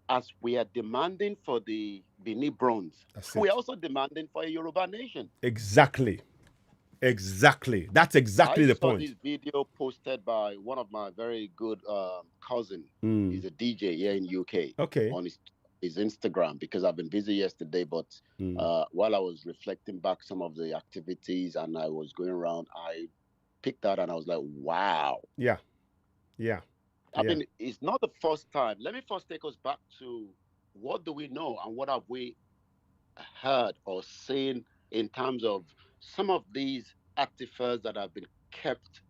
as we are demanding for the Benin bronze, we are also demanding for a Yoruba nation. Exactly. That's exactly the point. I saw this video posted by one of my very good cousin. He's a DJ here in UK. Okay. On his Instagram, because I've been busy yesterday, but while I was reflecting back some of the activities and I was going around, I picked that and I was like, wow. Yeah. I mean, it's not the first time. Let me first take us back to what do we know and what have we heard or seen in terms of some of these artifacts that have been kept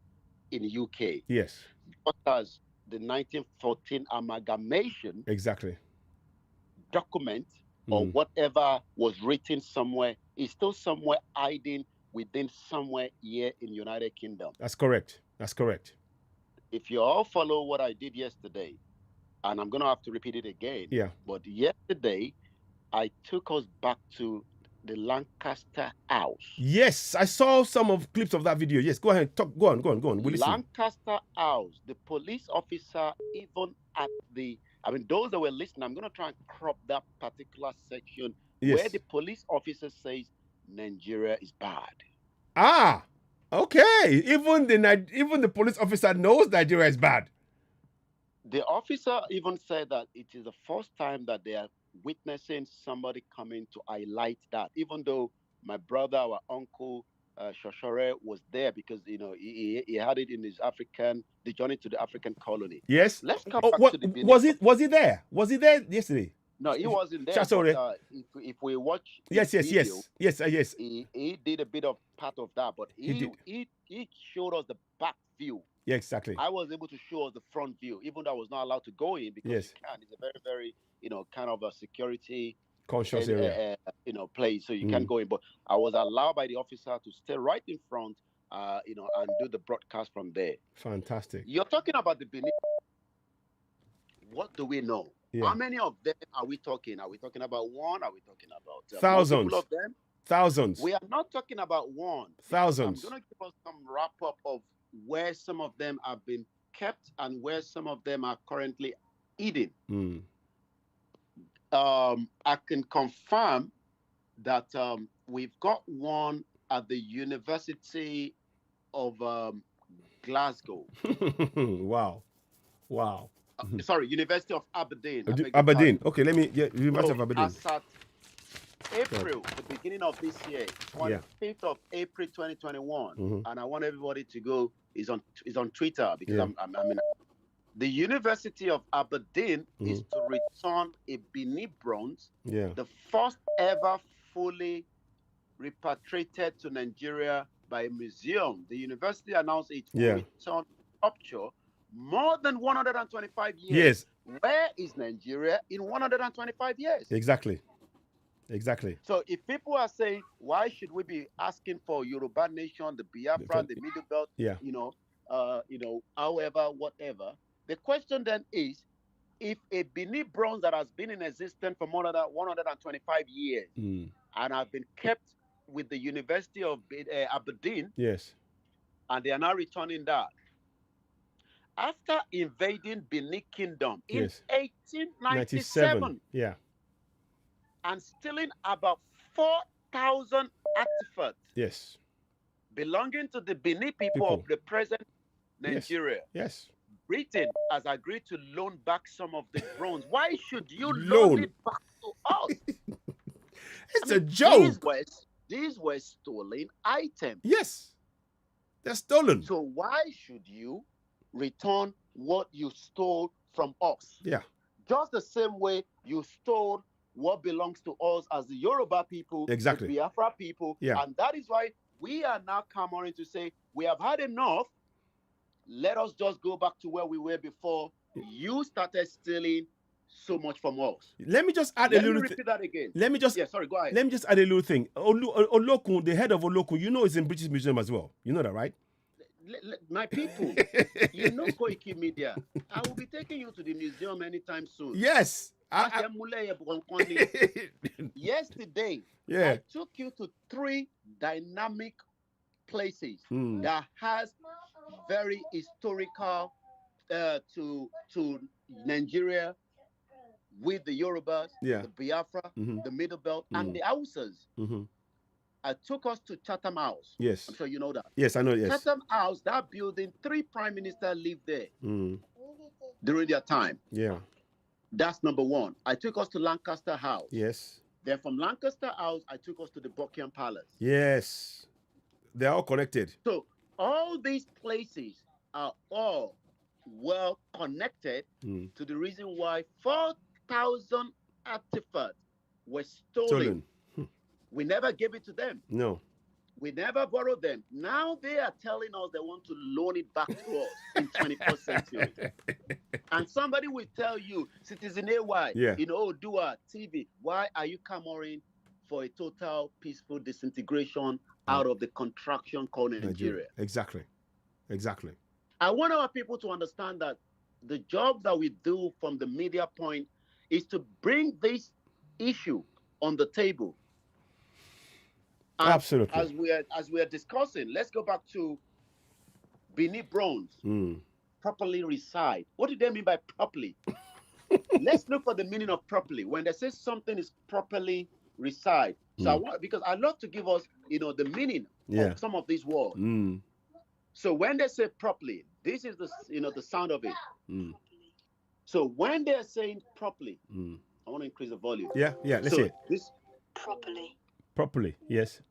in the UK. Yes. Such as the 1914 amalgamation. Exactly. Document or whatever was written somewhere is still somewhere hiding within somewhere here in United Kingdom. That's correct. If you all follow what I did yesterday, and I'm going to have to repeat it again. Yeah. But yesterday, I took us back to the Lancaster House. Yes, I saw some of clips of that video. Yes, go ahead. Go on. We'll listen. Lancaster House. The police officer, even at the I mean, those that were listening, I'm going to try and crop that particular section Yes. where the police officer says Nigeria is bad. Ah, okay. Even the police officer knows Nigeria is bad. The officer even said that it is the first time that they are witnessing somebody coming to highlight that, even though my brother, our uncle, Shoshore was there because, he had it in his the journey to the African colony. Yes. Let's come Oh, back to the Benin. was he there? Was he there yesterday? No, he wasn't there. Sorry. But, if we watch Yes. he did a bit of part of that, but he showed us the back view. Yeah, exactly. I was able to show us the front view, even though I was not allowed to go in because you can't. It's a very, very, kind of a security conscious area, place, so you can't go in. But I was allowed by the officer to stay right in front, and do the broadcast from there. Fantastic. You're talking about the Benin. What do we know? Yeah. How many of them are we talking? Are we talking about one? Are we talking about thousands multiple of them? Thousands. We are not talking about one. Thousands. I'm going to give us some wrap up of where some of them have been kept and where some of them are currently eating. I can confirm that we've got one at the University of Glasgow. Wow. Sorry, University of Aberdeen. Aberdeen. Okay, University of Aberdeen. As at April, the beginning of this year, 25th of April 2021, and I want everybody to go, is on Twitter because I'm the University of Aberdeen is to return a Benin bronze, the first ever fully repatriated to Nigeria by a museum. The university announced it will return sculpture more than 125 years. Yes. Where is Nigeria in 125 years? Exactly. So if people are saying, why should we be asking for Yoruba nation, the Biafra, the Middle Belt, however, whatever, the question then is, if a Benin bronze that has been in existence for more than 125 years and have been kept with the University of Aberdeen, and they are now returning that, after invading Benin Kingdom in 1897, and stealing about 4,000 artifacts belonging to the Benin people of the present Nigeria. Britain has agreed to loan back some of the bronze. Why should you loan it back to us? It's a joke. These were stolen items. Yes, they're stolen. So why should you return what you stole from us? Just the same way you stole what belongs to us as the Yoruba people, the Biafra people. And that is why we are now clamoring to say, we have had enough. Let us just go back to where we were before you started stealing so much from us. Let me just add a little thing. Repeat that again. Let me just sorry, go ahead. Let me just add a little thing. Olokun, the head of Olokun, is in British Museum as well. You know that, right? My people, you know Koiki Media. I will be taking you to the museum anytime soon. Yes. Yesterday, I took you to 3 dynamic places that has very historical to Nigeria with the Yorubas, the Biafra, the Middle Belt, and the Hausas. I took us to Chatham House. Yes. I'm sure you know that. Yes, I know, yes. Chatham House, that building, 3 prime ministers lived there during their time. That's number 1. I took us to Lancaster House. Yes. Then from Lancaster House, I took us to the Buckingham Palace. Yes. They're all connected. So all these places are all well connected to the reason why 4,000 artifacts were stolen. We never gave it to them. No. We never borrowed them. Now they are telling us they want to loan it back to us in 21st century. And somebody will tell you, CitizenAY, OduduwaTV, why are you clamoring for a total peaceful disintegration out of the contraction called Nigeria? Exactly. I want our people to understand that the job that we do from the media point is to bring this issue on the table. And absolutely. As we are discussing, let's go back to Benin bronze. Properly reside. What do they mean by properly? Let's look for the meaning of properly. When they say something is properly recited, so I want, because I love to give us, the meaning of some of these words. So when they say properly, this is the, the sound of it. So when they're saying properly, I want to increase the volume. Yeah, let's see it. This Properly, yes.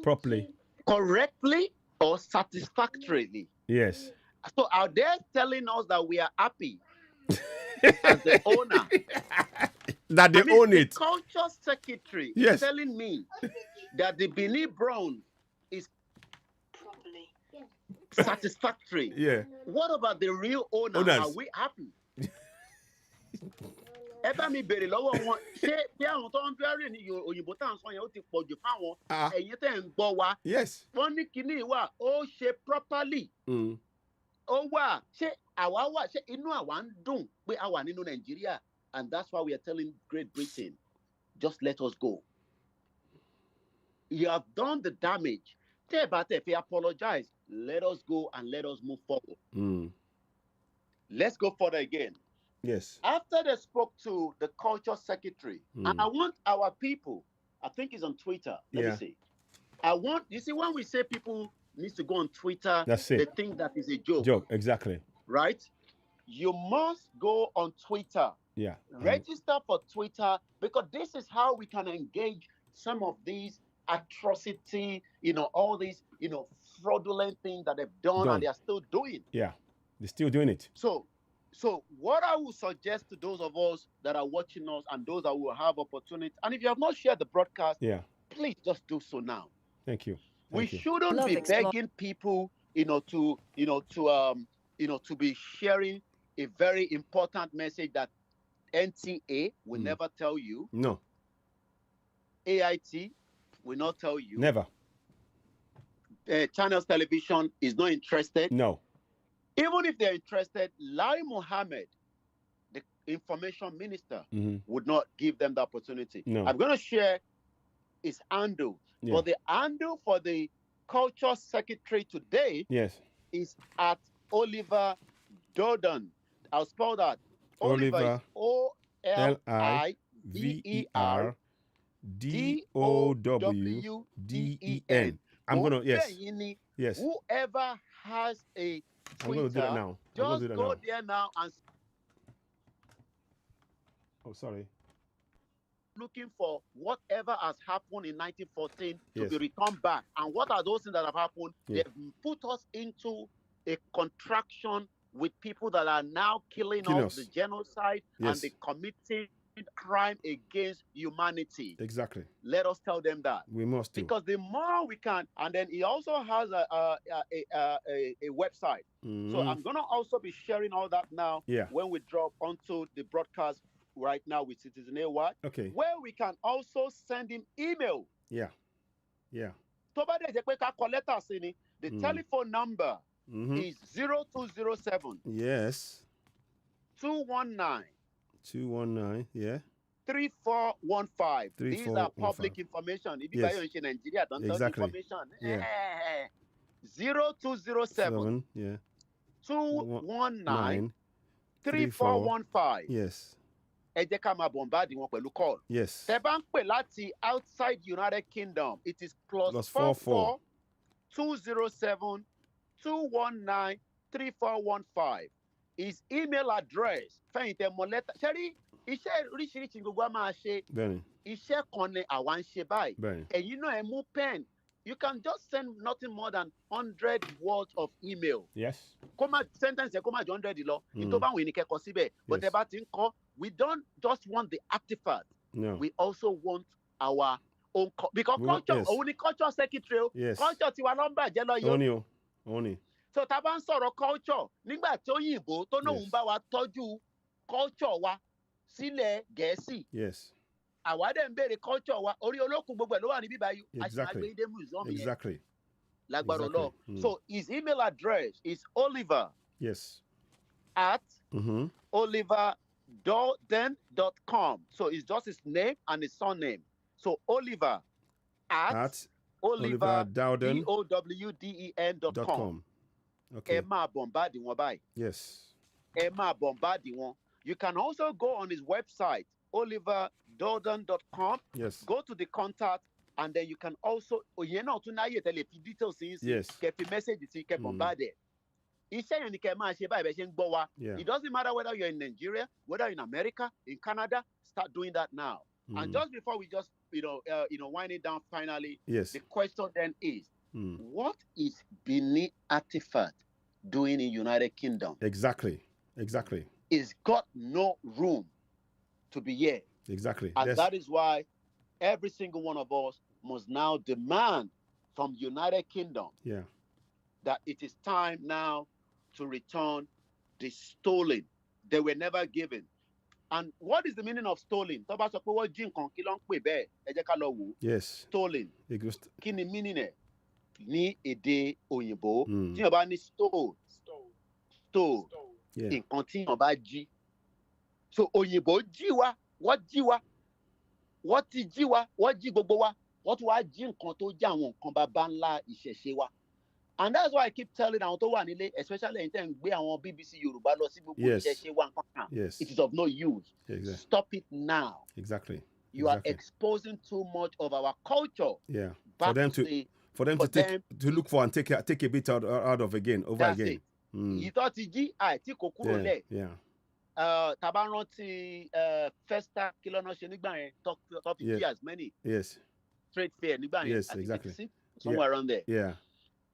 Properly. Correctly or satisfactorily. Yes. So are they telling us that we are happy as the owner? That they own it. The culture secretary Yes. is telling me that the Benin Brown is satisfactory. Yeah. What about the real owner? Owners. Are we happy? Ẹ bá mi bèrè lọ́wọ́ wọn, ṣé bí àwọn tó ń bẹ̀rẹ̀ ní òyìnbó tá à ń sọ yẹn ó ti pọ̀ jù fáwọn ẹ̀yin tẹ̀ ń gbọ́ wa? Yes. Wọ́n ní kinní wà, ó ṣe properly. Ó wà, ṣé àwa wà, ṣé inú àwa ń dùn pé a wà nínú Nàìjíríà? And that's why we are telling Great Britain, just let us go. You have done the damage. Tẹ́ ẹ bá tẹ̀ fi apologize, let us go and let us move forward. Let's go further again. Yes. After they spoke to the culture secretary, and I want our people, I think it's on Twitter. Let me see. You see, when we say people need to go on Twitter, that's it. They think that is a joke. Joke, exactly. Right? You must go on Twitter. Yeah. Register for Twitter, because this is how we can engage some of these atrocity, all these, fraudulent things that they've done and they are still doing. Yeah. They're still doing it. So what I would suggest to those of us that are watching us and those that will have opportunity, and if you have not shared the broadcast, please just do so now. Thank you. We shouldn't be begging people, to be sharing a very important message that NTA will never tell you. No. AIT will not tell you. Never. Channels Television is not interested. No. Even if they're interested, Lai Mohammed, the information minister, would not give them the opportunity. No. I'm going to share his handle. Yeah. But the handle for the culture secretary today is at Oliver Dodon. I'll spell that. Oliver OLIVERDOWDEN. I'm going to, yes. Whoever has a Twitter, I'm going to do that now. Just go there now and... Oh, sorry. Looking for whatever has happened in 1914 to be returned back. And what are those things that have happened? They've put us into a contraction with people that are now killing us, the genocide, and the committing crime against humanity. Exactly. Let us tell them that. We must do. Because the more we can, and then he also has a website. So I'm going to also be sharing all that now when we drop onto the broadcast right now with CitizenAY. Okay. Where we can also send him email. Yeah. The telephone number is 0207. Yes. 219. 219. Yeah. 3415. These are public information. If you buy in Nigeria, don't tell information. Yeah. 0207. Yeah. 219 3415. Yes. Ẹ jẹ́ ká máa bombard wọn pẹ̀lú call. Yes. Tẹ́ bá ń pè láti outside United Kingdom, it is +44 207 219 3415. His email address. Fẹ́yìntẹ́ mọ lẹ́tà. Ṣé rí iṣẹ́ oríṣiríṣi gbogbo a máa ṣe? Bẹ́ẹ̀ni. Iṣẹ́ kan ni àwa ń ṣe báyìí. Bẹ́ẹ̀ni. Ẹ̀yin náà ẹ mú pen. You can just send nothing more than 100 words of email. Yes. Sentence ẹ kó má jọ 100 lọ. Ìtò bá wọn ènìkẹ́ kọ síbẹ̀. But ẹ bá ti ń kọ́, we don't just want the artifact. No. We also want our own because culture, only culture secretary. Yes. Culture tiwa ló ń bàjẹ́ lọ yìí. Only. So tá a bá ń sọ̀rọ̀ culture, nígbà tí òyìnbó tó náà ń bá wa tọ́jú culture wa sílẹ̀ Gẹ̀ẹ́sì. Yes. Àwa dẹ̀ ń béèrè culture wa, orí olókùn gbogbo ẹ̀ ló wà ní bíbá yìí. Exactly. Exactly. Lágbára Ọlọ́run. So his email address is Oliver. Yes. At oliverdoden.com. So it's just his name and his surname. So Oliver at OliverDowden.com. Okay. Ẹ máa bombard wọn báyìí. Yes. Ẹ máa bombard wọn. You can also go on his website, oliverdordan.com. Yes. Go to the contact, and then you can also details yes. message bombarded. It doesn't matter whether you're in Nigeria, whether in America, in Canada. Start doing that now. And just before we just wind it down finally, yes. the question then is, what is Benin Artifact doing in United Kingdom? Exactly. It's got no room to be here. Exactly. And that is why every single one of us must now demand from United Kingdom that it is time now to return the stolen. They were never given. And what is the meaning of stolen? Yes. Stolen. Kini meaning it? Ni èdè òyìnbó. Tí o bá ní stole. Nǹkan tí o bá jí. So òyìnbó jí wa, wọ́n jí wa. Wọ́n ti jí wa, wọ́n jí gbogbo wa. Wọ́n tún wá jí nǹkan tó jẹ́ àwọn nǹkan bàbá ńlá ìṣẹ̀ṣe wa. And that's why I keep telling àwọn tó wà nílé, especially in terms gbé àwọn BBC Yorùbá lọ sí gbogbo ìṣẹ̀ṣe wa nǹkan kan. It is of no use. Exactly. Stop it now. Exactly. You are exposing too much of our culture. Yeah. For them to look for and take a bit out of again, over that's again. You thought tí kò kúrò lẹ̀. Yeah. Tàbá rántí Festa kí lọ́nà ṣe nígbà yẹn, top 50 years many. Yes. Trade fair nígbà yẹn. Yes, exactly. Somewhere around there. Yeah.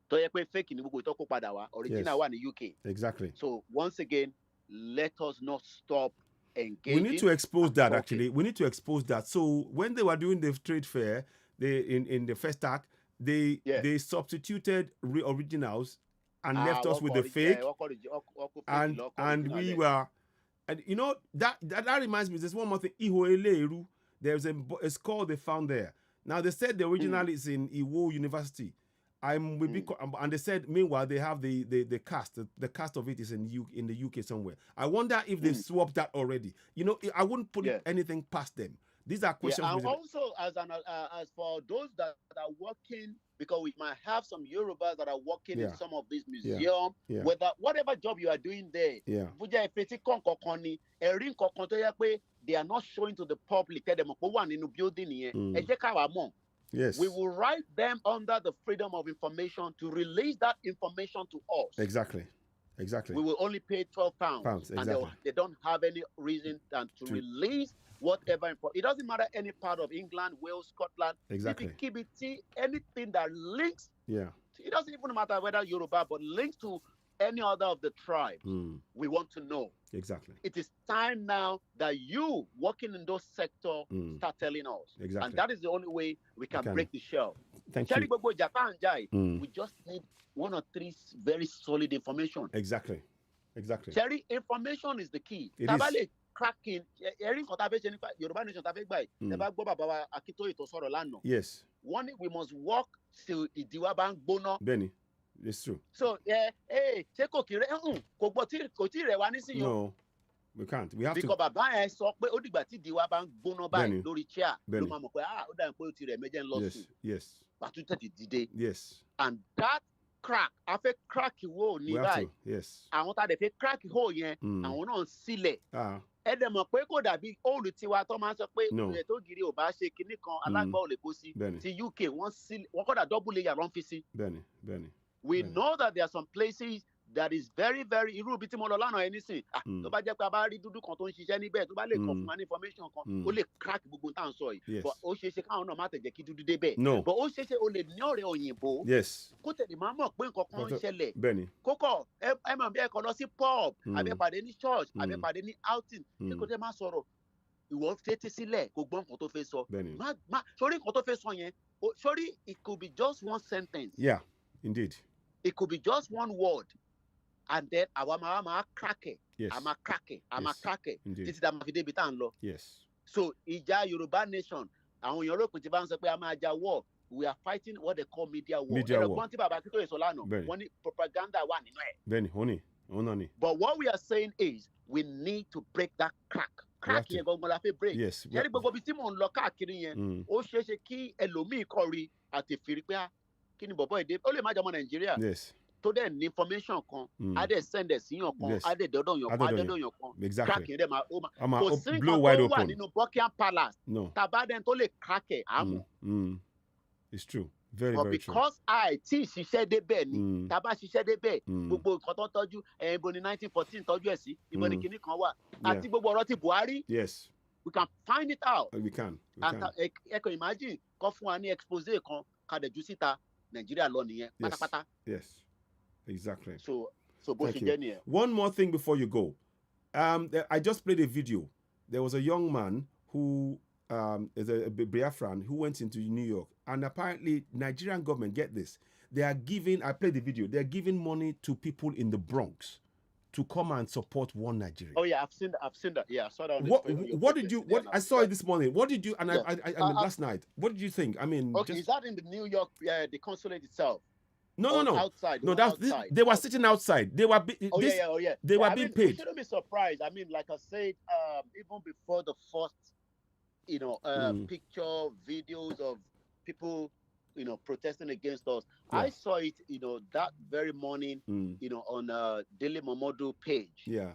Tó yẹ pé fake ní gbogbo ìtọ́kọ̀ padà wá, original wà ní UK. Exactly. So once again, let us not stop engaging. We need to expose that actually. We need to expose that. So when they were doing the trade fair, in the first act, they substituted originals and left us with the fake. And we were, and you know that reminds me. There's one more thing. There's a skull they found there. Now they said the original is in Iwo University. And they said meanwhile they have the cast. The cast of it is in the UK somewhere. I wonder if they swapped that already. You know, I wouldn't put anything past them. These are questions. And also, as for those that are working, because we might have some Yorubas that are working in some of these museums, whether whatever job you are doing there, they are not showing to the public. Yes. We will write them under the Freedom of Information to release that information to us. Exactly. We will only pay £12. Exactly. And they don't have any reason than to release whatever. It doesn't matter any part of England, Wales, Scotland. Exactly. KBT, anything that links. Yeah. It doesn't even matter whether Yoruba, but links to any other of the tribes. We want to know. Exactly. It is time now that you working in those sectors start telling us. Exactly. And that is the only way we can break the shell. Thank you. We just need 1 or 3 very solid information. Exactly. Cherry, information is the key. It is. Cracking. Yes. One, we must walk till Idiwaban Bono. Benny. It's true. So, no, we can't. We have to. Because Yes. Yes. And that crack, after crack hole, yes. I want to crack hole, I want to seal it. Ẹ̀dẹ̀mọ̀ pé kò dàbí òòlù tiwa tó máa ń sọ pé ilẹ̀ tó gírí ò bá ṣe kinní kan alágbá ò lè kó sí. Ti UK wọ́n kọ́dà double layer ló ń fi sí. We know that there are some places that is very very irú ibi tí mo lọ lánàá ẹni sìn. Tó bá jẹ́ pé a bá rí dúdú kan tó ń ṣiṣẹ́ níbẹ̀ tó bá lè kàn fún wa ní information kan ó lè crack gbogbo tá à ń sọ yìí. But ó ṣeé ṣe káwọn náà má tẹ̀jẹ̀ kí dúdú débẹ̀. But ó ṣeé ṣe o lè ní ọ̀rẹ́ òyìnbó. Kó tẹ̀lé máa mọ̀ pé nǹkan kan ń ṣẹlẹ̀. Kókò ẹ máa bí ẹ kàn lọ sí pub àbí pàdé ní church àbí pàdé ní outing kí kò tẹ́ máa sọ̀rọ̀ ìwọ tètè sílẹ̀ kò gbọ́ nǹkan tó fẹ́ sọ. Sórí nǹkan tó fẹ́ sọ yẹn sórí it could be just one sentence. Yeah, indeed. It could be just one word. And then our mama crack it. Yes. I'm a crack it. Indeed. This is the Mafide Bitanlo. Yes. So Ija Yoruba nation, and when you're looking to say Amaja war, we are fighting what they call media war. Propaganda one. But what we are saying is we need to break that crack. Crack here going to break. Yes. Yes. tó dẹ̀ ní information kan á dẹ̀ send ẹ̀ sí yàn kan á dẹ̀ dọ́dọ̀ yàn kan á dọ́dọ̀ yàn kan crack yẹn dẹ̀ máa ó máa kò sí nǹkan tó wà nínú Buckingham Palace tàbá dẹ̀ tó lè crack ẹ̀ àmọ́. It's true. Very, but very because I tí ṣiṣẹ́ débẹ̀ ni tàbá ṣiṣẹ́ débẹ̀ gbogbo nǹkan tó tọ́jú ibo ni 1914 tọ́jú ẹ̀ sí ibo ni kinní kan wà àti gbogbo ọ̀rọ̀ ti Buhari. Yes. We can find it out. We can. And ẹ kàn imagine kọ́ fún wa ní expose kan kàdẹ̀jú síta Nàìjíríà lọ nìyẹn pátápátá. Yes. Exactly. So bó ṣe jẹ́ nìyẹn. One more thing before you go. I just played a video. There was a young man who is a Biafran who went into New York, and apparently Nigerian government, get this, they are giving, I played the video, they're giving money to people in the Bronx to come and support one Nigeria. Oh yeah, I've seen that. Yeah, I saw that. I saw it this morning. What did you, and last night, what did you think? I mean, okay, is that in the New York, the consulate itself? No. Outside. No, they were sitting outside. They were They were being paid. You shouldn't be surprised. I mean, like I said, even before the first, picture, videos of people, protesting against us. Yeah. I saw it, that very morning, on Daily Momodu page. Yeah.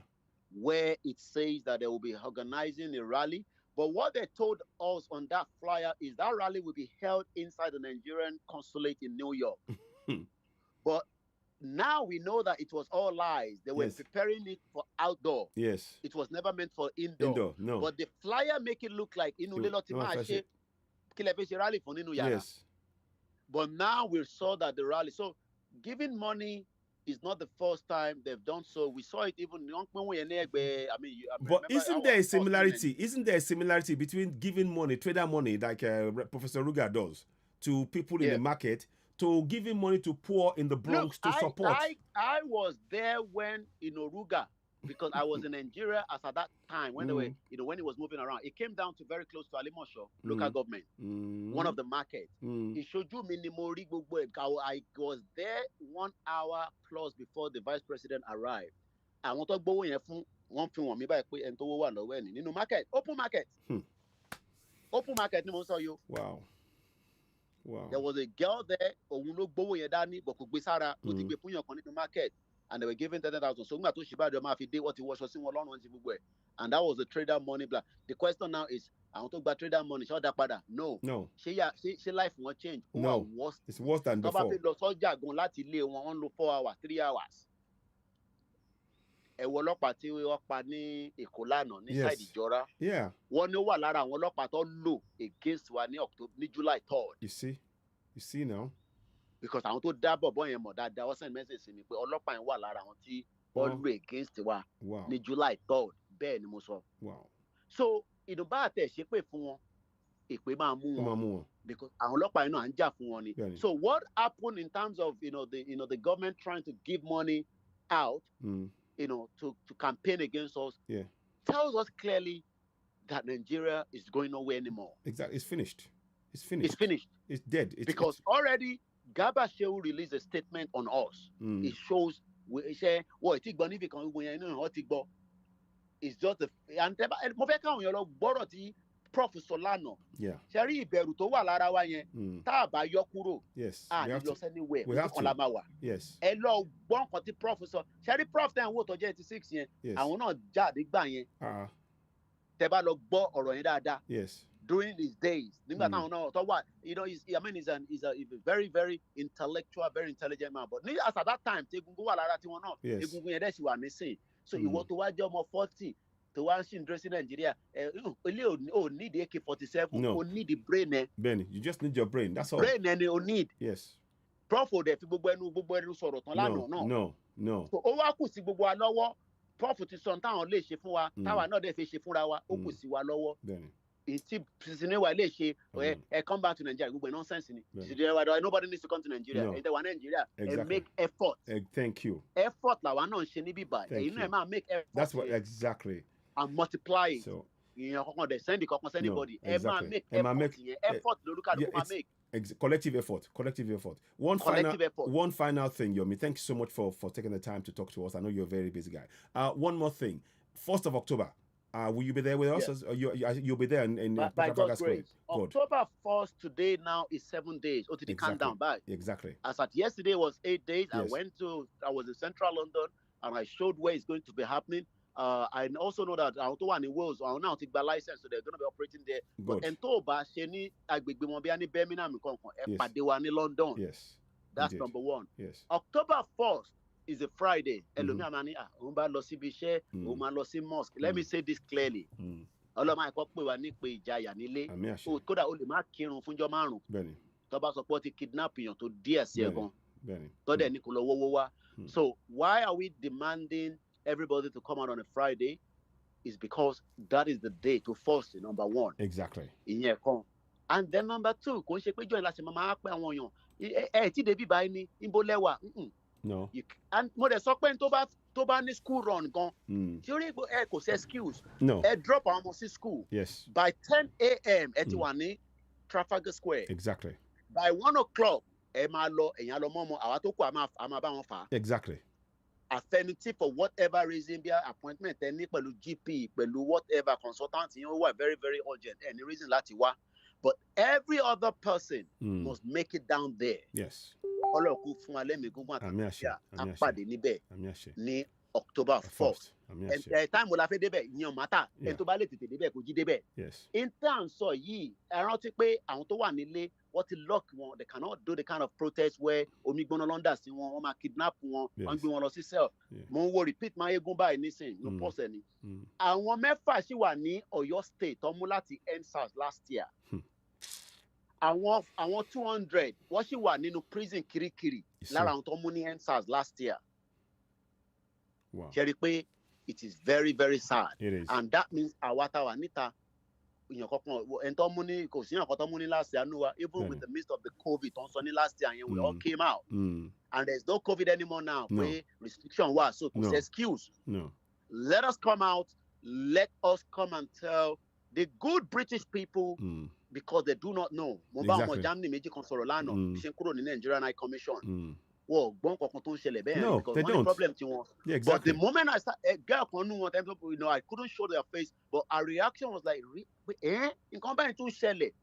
Where it says that they will be organizing a rally. But what they told us on that flyer is that rally will be held inside the Nigerian consulate in New York. But now we know that it was all lies. They were preparing it for outdoor. Yes. It was never meant for indoor. No. But the flyer make it look like Yes. But now we saw that the rally. So giving money is not the first time they've done so. We saw it even. But isn't there a similarity? Isn't there a similarity between giving money, trader money, like Professor Ruga does, to people in the market, to giving money to poor in the Bronx to support? I was there when Ruga, because I was in Nigeria as at that time when they were, when it was moving around. It came down to very close to Alimosho, local government, one of the markets. It showed you minimally. I was there 1 hour plus before the vice president arrived. I want to go in one thing me by and to one no market, open market. Open market, no saw you. Wow. There was a girl there, but could be Sarah, to take the market. And they were giving 30,000. So what he was and that was the trader money. The question now is, I want to buy trader money. No. She life won't change. No. It's worse than before. 4 hours, 3 hours. Yeah. One against July 3rd. You see now. Because I want to double boy and that there was a message in me. But all up and all against the July 3rd. Wow. So because so what happened in terms of the government trying to give money out to campaign against us tells us clearly that Nigeria is going nowhere anymore. Exactly. It's finished. It's dead. Because already Garba Shehu released a statement on us. It shows we say, it's just the and Prof Solano. Yeah. Sherry Beru to wa lara wa yen. Ta ba yo kuro. Yes. We have to. Anywhere. We have to. Yes. E lo gbon kan ti professor. Sherry prof ten wo to je 86 yen. Àwọn náà jáde gbà yẹn. Tẹ́ bá lọ gbọ́ ọ̀rọ̀ yẹn dáadáa. Yes. During these days, he's a very, very intellectual, very intelligent man. But as at that time, so you want to watch your 40 to one dress in Nigeria. Need the AK-47. No. Need the brain. Benny, you just need your brain. That's all. Brain and you need. Yes. Prof, no. So Prof ti sọ táwọn lè ṣe fún wa táwa náà dẹ̀ fi ṣe fúnra wa ó kù sí wa lọ́wọ́ ìtì CitizenAY lè ṣe come back to Nigeria gbogbo nonsense ni nobody needs to come to Nigeria ẹ̀ tẹ̀ wá Nigeria make effort. Thank you. Effort làwa náà ń ṣe níbí báyìí èyí náà máa make effort. That's what exactly. And multiply it. So ìyẹn kankan dẹ̀ send anybody ẹ máa make effort yẹn effort lórúkàlùkù máa make. Collective effort. One final thing, Yomi. Thank you so much for taking the time to talk to us. I know you're a very busy guy. One more thing. 1st of October, Will you be there with us? Yes. Or you'll be there in By Trafalgar God's Square? grace. Good. October 1st today now is 7 days. Oh, to the countdown back. Exactly. As at yesterday was 8 days. Yes. I was in central London and I showed where it's going to be happening. I also know that our one in Wales are now take the license, so they're going to be operating there. Good. But Entoba, Sheni, Agbegbe, Birmingham, London. Yes. That's Indeed. number one. Yes. October 1st is a Friday. Mosque. Let me say this clearly. Ọlọ́mọ àìkọ́ pè wá ní pé ìjayà nílé. Kódà o lè má kírun fúnjọ́ márùn-ún. Bẹ́ẹ̀ni. Tó bá sọ pé ó ti kidnap èèyàn tó díẹ̀ sí ẹ̀ gan. Bẹ́ẹ̀ni. Tó dẹ̀ ní kò lọ wọ́wọ́ wá. So why are we demanding everybody to come out on a Friday? Is because that is the day to fast, number one. Exactly. Ìyẹn kan. And then number two, kò ń ṣe pé join láti máa pẹ́ àwọn èèyàn. Ẹ tí débi báyìí ní ìbò lẹ́wà. No. And mo dẹ̀ sọ pé tó bá ní school run gan. Tí orí ẹ kò ṣe excuse. No. Ẹ drop àwọn ọmọ sí school. Yes. By 10 a.m. ẹ ti wà ní Trafalgar Square. Exactly. By 1 o'clock ẹ máa lọ ẹ̀yìn àlọ́ mọ́mọ́ àwa tó kù àmà bá wọn fà á. Exactly. Affirmative for whatever reason bí appointment ẹ ní pẹ̀lú GP pẹ̀lú whatever consultant yẹn wà very very urgent any reason láti wá. But every other person must make it down there. Yes. Ọlọ́kùn fún alẹ́ mi gúngbọ́n àtàkùn àpàdé níbẹ̀ ní October 4th. Time wo la fẹ́ débẹ̀ ìyẹn mátà ẹni tó bá lè tètè débẹ̀ kò jí débẹ̀. Intern sọ yìí ẹ rántí pé àwọn tó wà nílé wọ́n ti lock wọn, they cannot do the kind of protest where omi gbóná London sí wọn, wọ́n máa kidnap wọn, wọ́n gbé wọn lọ sí cell. Mo ń wo repeat máa eégún báyìí nísìnyí ló pọ̀ sẹ́ni. Àwọn mẹ́fà sì wà ní Ọ̀yọ́ state tó mú láti EndSARS last year. Àwọn 200 wọ́n sì wà nínú prison Kirikiri lára àwọn tó mú ní EndSARS last year. Wow. Ṣé rí pé it is very very sad. It is. And that means àwa tá wà níta èèyàn kankan ẹni tó mú ní kò sí èèyàn kan tó mú ní last year nuwa even with the midst of the COVID tó ń sọ ní last year yẹn we all came out. And there is no COVID anymore now. Pé restriction wà so kò sí excuse. No. Let us come out. Let us come and tell the good British people because they do not know. Mo bá ọmọ Germany méjì kan sọ̀rọ̀ lánàá ṣe ń kúrò ní Nigerian High Commission. Wọ́n gbọ́n kankan tó ń ṣẹlẹ̀ bẹ́ẹ̀. No, because they one don't. problem tí wọn. Yeah, exactly. But the moment I start, a girl kan nú wọn, I couldn't show their face, but our reaction was like, nǹkan báyìí tún ṣẹlẹ̀.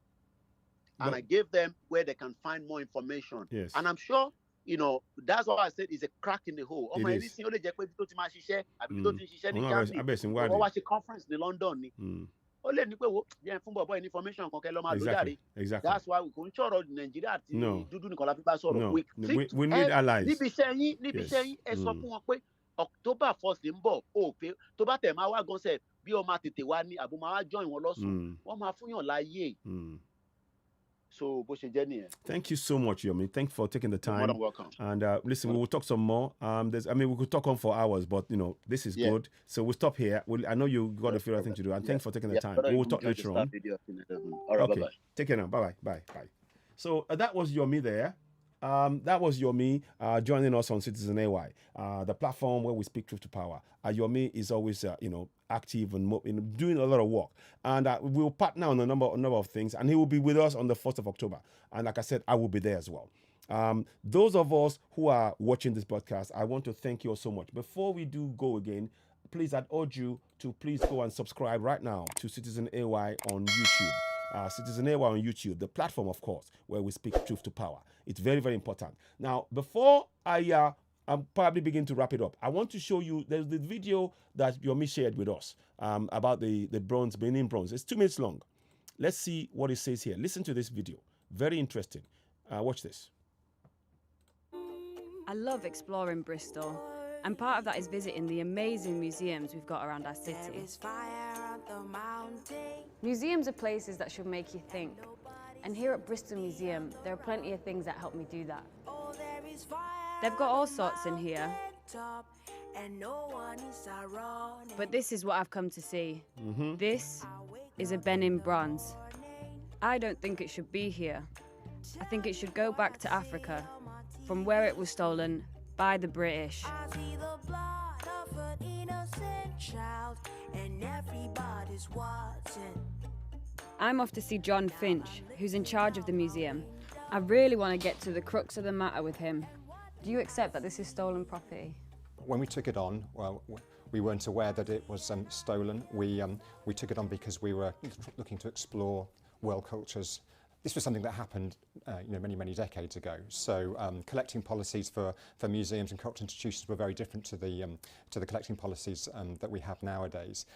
And I gave them where they can find more information. Yes. And I'm sure, that's why I said it's a crack in the hole. Ọmọ ẹni sí ó lè jẹ́ pé tó ti máa ṣiṣẹ́ àbí tó ti ń ṣiṣẹ́ ní Germany. Wọ́n wá ṣe conference ní London ni. Ó lè ní pé wo jẹ́ fún bọ̀bọ̀ information kan kẹ́ lọ́ máa lò jáde. Exactly. That's why we kò ń sọ̀rọ̀ Nàìjíríà àti dúdú nìkan la fi bá sọ̀rọ̀. No. We need allies. Níbi iṣẹ́ yín ẹ sọ fún wọn pé October 1st ń bọ̀ pé tó bá tẹ̀ máa wá gan sẹ̀ bí o máa tètè wá ní àbò máa wá join wọn lọ́sùn wọ́n máa fún yàn láyé. So bó ṣe jẹ́ nìyẹn. Thank you so much, Yomi. Thanks for taking the time. You're more than welcome. And listen, we will talk some more. We could talk on for hours, but this is good. So we'll stop here. I know you got a few other things to do, and thanks for taking the time. We will talk later on. All right, okay. bye-bye. Take care now. Bye. So that was Yomi there. That was Yomi joining us on CitizenAY, the platform where we speak truth to power. Yomi is always, active and doing a lot of work. And we'll partner on a number of things, and he will be with us on the 1st of October. And like I said, I will be there as well. Those of us who are watching this broadcast, I want to thank you all so much. Before we do go again, please, I'd urge you to please go and subscribe right now to CitizenAY on YouTube. CitizenAY on YouTube, the platform, of course, where we speak truth to power. It's very, very important. Now, before I'm probably begin to wrap it up, I want to show you, there's the video that Yomi shared with us about the bronze, Benin bronze. It's 2 minutes long. Let's see what it says here. Listen to this video. Very interesting. Watch this. I love exploring Bristol, and part of that is visiting the amazing museums we've got around our city. Museums are places that should make you think, and here at Bristol Museum, there are plenty of things that help me do that. They've got all sorts in here, but this is what I've come to see. This is a Benin bronze. I don't think it should be here. I think it should go back to Africa, from where it was stolen by the British. I'm off to see John Finch, who's in charge of the museum. I really want to get to the crux of the matter with him. Do you accept that this is stolen property? When we took it on, well, We weren't aware that it was stolen. We took it on because we were looking to explore world cultures. This was something that happened many, many decades ago. So collecting policies for museums and cultural institutions were very different to the collecting policies that we have nowadays.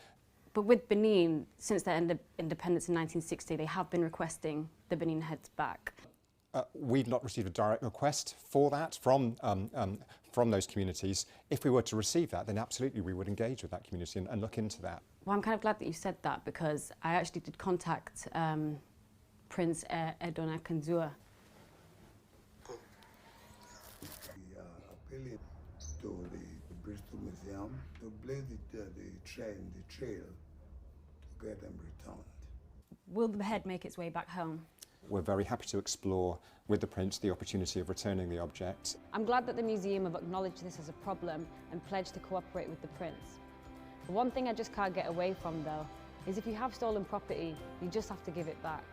But with Benin, since their independence in 1960, they have been requesting the Benin heads back. We've not received a direct request for that from those communities. If we were to receive that, then absolutely we would engage with that community and look into that. Well, I'm kind of glad that you said that, because I actually did contact Prince Edona Kanzua. We are appealing to the Bristol Museum to blaze the trail to get them returned. Will the head make its way back home? We're very happy to explore with the Prince the opportunity of returning the object. I'm glad that the museum have acknowledged this as a problem and pledged to cooperate with the Prince. The one thing I just can't get away from, though, is if you have stolen property, you just have to give it back.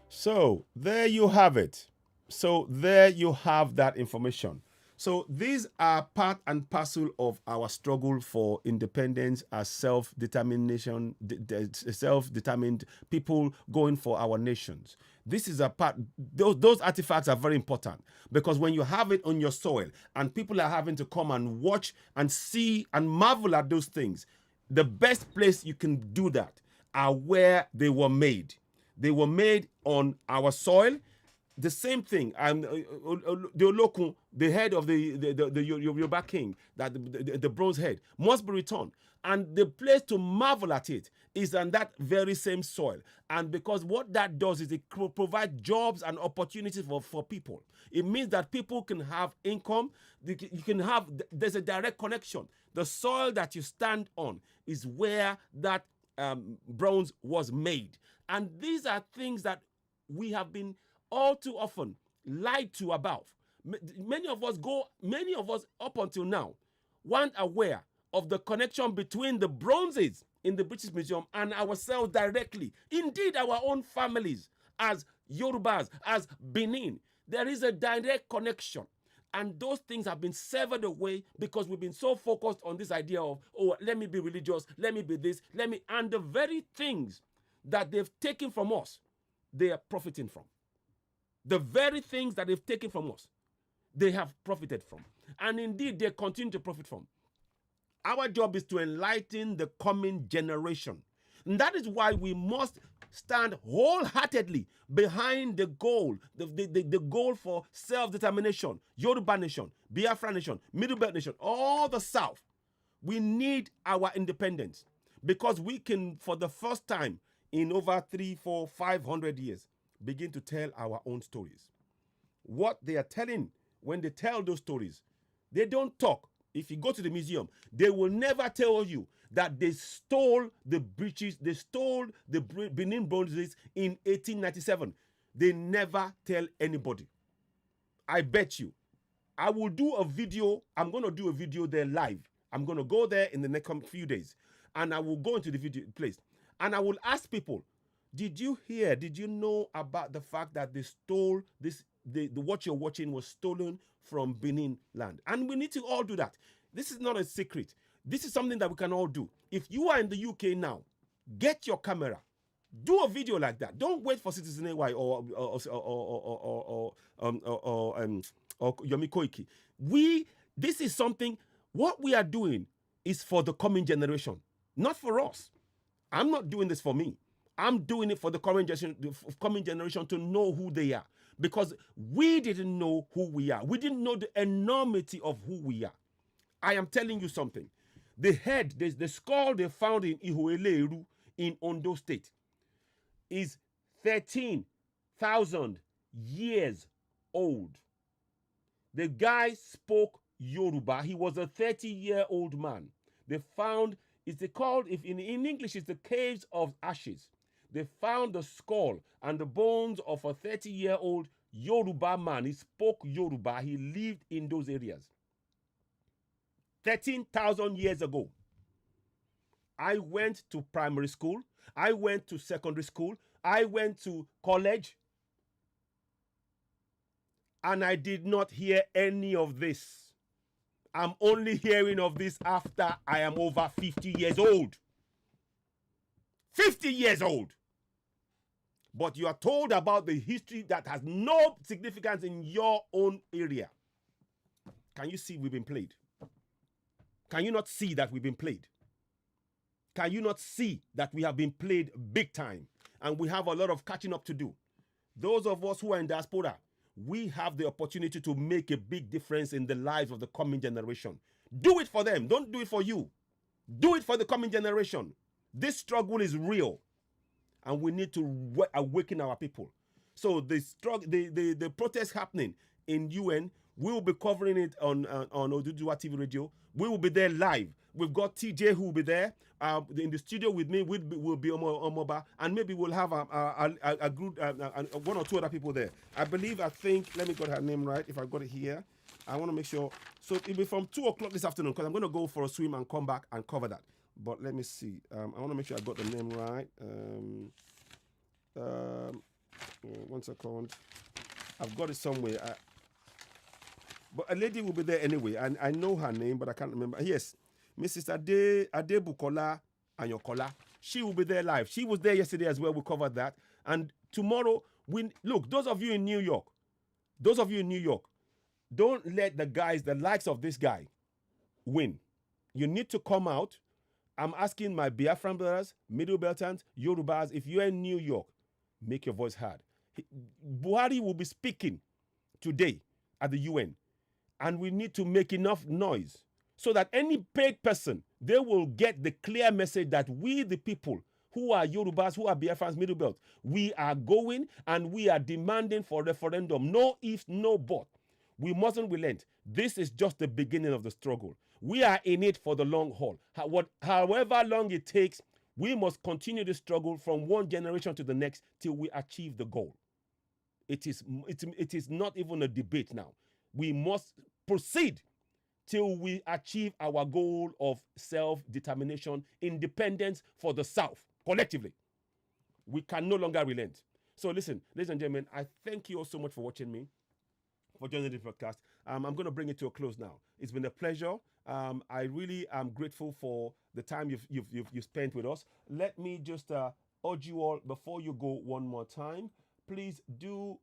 So there you have it. So there you have that information. So these are part and parcel of our struggle for independence as self-determined people going for our nations. This is a part, those artifacts are very important, because when you have it on your soil and people are having to come and watch and see and marvel at those things, the best place you can do that are where they were made. They were made on our soil. The same thing, the Olokun, the head of the Yoruba king, that the bronze head, must be returned. And the place to marvel at it is on that very same soil. And because what that does is it provides jobs and opportunities for people. It means that people can have income. There's a direct connection. The soil that you stand on is where that bronze was made. And these are things that we have been all too often lied to about. Many of us up until now weren't aware of the connection between the bronzes in the British Museum and ourselves directly. Indeed, our own families as Yorubas, as Benin. There is a direct connection. And those things have been severed away because we've been so focused on this idea of, oh, let me be religious, let me be this, and the very things that they've taken from us, they are profiting from. The very things that they've taken from us, they have profited from. And indeed, they continue to profit from. Our job is to enlighten the coming generation. And that is why we must stand wholeheartedly behind the goal, the goal for self-determination, Yoruba nation, Biafra nation, Middle Belt nation, all the South. We need our independence because we can, for the first time in over 300, 400, 500 years, begin to tell our own stories. What they are telling when they tell those stories, they don't talk. If you go to the museum, they will never tell you that they stole the breeches, they stole the Benin bronzes in 1897. They never tell anybody. I bet you. I will do a video. I'm going to do a video there live. I'm going to go there in the next few days. And I will go into the video place. And I will ask people, did you know about the fact that they stole this, what you're watching was stolen from Benin land? And we need to all do that. This is not a secret. This is something that we can all do. If you are in the UK now, get your camera. Do a video like that. Don't wait for CitizenAY or Yomi Koiki. This is something, what we are doing is for the coming generation, not for us. I'm not doing this for me. I'm doing it for the coming generation to know who they are. Because we didn't know who we are. We didn't know the enormity of who we are. I am telling you something. The head, the skull they found in Ihoeleru in Ondo State is 13,000 years old. The guy spoke Yoruba. He was a 30-year-old man. They found, if in English, it's the Caves of Ashes. They found the skull and the bones of a 30-year-old Yoruba man. He spoke Yoruba. He lived in those areas. 13,000 years ago. I went to primary school. I went to secondary school. I went to college. And I did not hear any of this. I'm only hearing of this after I am over 50 years old. 50 years old. But you are told about the history that has no significance in your own area. Can you see we've been played? Can you not see that we've been played? Can you not see that we have been played big time? And we have a lot of catching up to do. Those of us who are in diaspora, we have the opportunity to make a big difference in the lives of the coming generation. Do it for them. Don't do it for you. Do it for the coming generation. This struggle is real. And we need to awaken our people. So the struggle, the protest happening in UN, we will be covering it on Oduduwa TV Radio. We will be there live. We've got TJ who will be there. In the studio with me will be Omoba, and maybe we'll have a group, one or two other people there. I think, let me get her name right, if I got it here. I want to make sure. So it'll be from 2 o'clock this afternoon, because I'm going to go for a swim and come back and cover that. But let me see. I want to make sure I got the name right. 1 second. I've got it somewhere. But a lady will be there anyway. And I know her name, but I can't remember. Yes. Mrs. Adebukola Anyokola. She will be there live. She was there yesterday as well. We covered that. And tomorrow, look, those of you in New York, don't let the likes of this guy win. You need to come out. I'm asking my Biafran brothers, Middle Beltans, Yorubas, if you're in New York, make your voice heard. Buhari will be speaking today at the UN, and we need to make enough noise so that any paid person, they will get the clear message that we, the people who are Yorubas, who are Biafrans, Middle Belt, we are going and we are demanding for referendum. No if, no but. We mustn't relent. This is just the beginning of the struggle. We are in it for the long haul. However long it takes, we must continue the struggle from one generation to the next till we achieve the goal. It is not even a debate now. We must proceed till we achieve our goal of self-determination, independence for the South, collectively. We can no longer relent. So listen, ladies and gentlemen, I thank you all so much for watching me, for joining this podcast. I'm going to bring it to a close now. It's been a pleasure. I really am grateful for the time you've spent with us. Let me just urge you all, before you go one more time, please do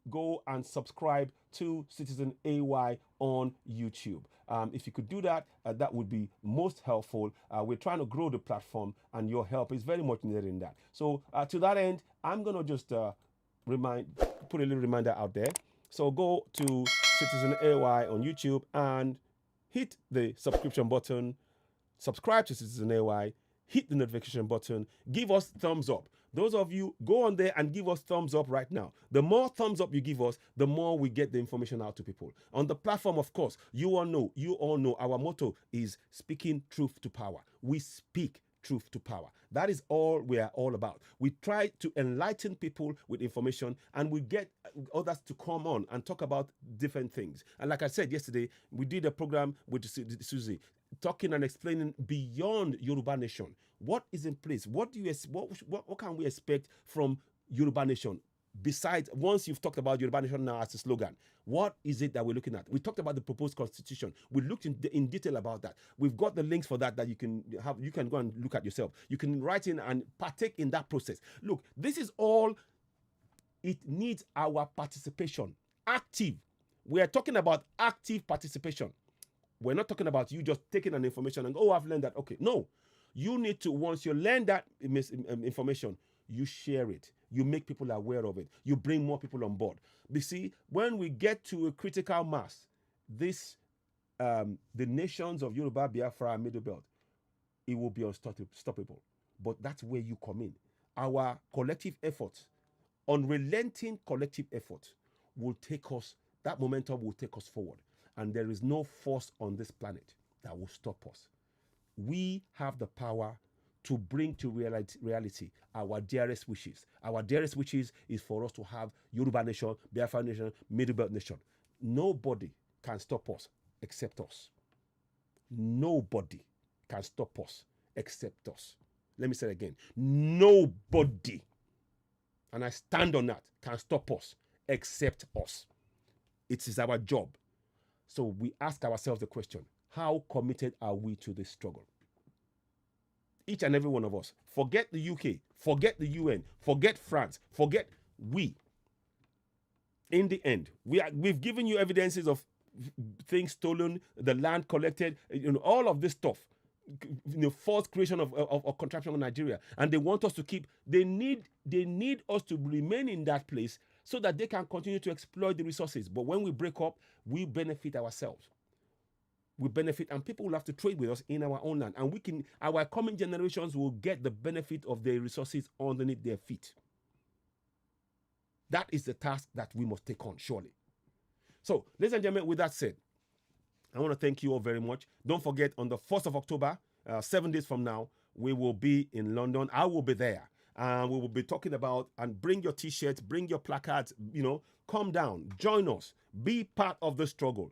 go and subscribe to CitizenAY on YouTube. If you could do that, that would be most helpful. We're trying to grow the platform, and your help is very much needed in that. So to that end, I'm going to just put a little reminder out there. So go to CitizenAY on YouTube and hit the subscription button, subscribe to CitizenAY, hit the notification button, give us thumbs up. Those of you, go on there and give us thumbs up right now. The more thumbs up you give us, the more we get the information out to people. On the platform, of course, you all know our motto is speaking truth to power. We speak truth to power. That is all we are all about. We try to enlighten people with information, and we get others to come on and talk about different things. And like I said yesterday, we did a program with Susie, talking and explaining beyond Yoruba Nation. What is in place? What can we expect from Yoruba Nation? Besides, once you've talked about Yoruba Nation now as a slogan, what is it that we're looking at? We talked about the proposed constitution. We looked in detail about that. We've got the links for that you can have. You can go and look at yourself. You can write in and partake in that process. Look, this is all. It needs our participation. Active. We are talking about active participation. We're not talking about you just taking an information and I've learned that. Okay, no. You need to, once you learn that information, you share it. You make people aware of it. You bring more people on board. You see, when we get to a critical mass, the nations of Yoruba, Biafra, and Middle Belt, it will be unstoppable. But that's where you come in. Our collective effort, unrelenting collective effort, will take us, that momentum will take us forward. And there is no force on this planet that will stop us. We have the power to bring to reality our dearest wishes. Our dearest wishes is for us to have Yoruba Nation, Biafra Nation, Middle Belt Nation. Nobody can stop us except us. Nobody can stop us except us. Let me say it again. Nobody, and I stand on that, can stop us except us. It is our job. So we ask ourselves the question, how committed are we to this struggle? Each and every one of us. Forget the UK, forget the UN, forget France, forget we. In the end, we've given you evidences of things stolen, the land collected, all of this stuff. False creation of contraption in Nigeria, and they want us to keep. They need us to remain in that place so that they can continue to exploit the resources. But when we break up, we benefit ourselves. We benefit, and people will have to trade with us in our own land, and our coming generations will get the benefit of the resources underneath their feet. That is the task that we must take on, surely. So, ladies and gentlemen, with that said, I want to thank you all very much. Don't forget, on the 1st of October, 7 days from now, we will be in London. I will be there. And we will be talking about, and bring your T-shirts, bring your placards, come down, join us, be part of the struggle.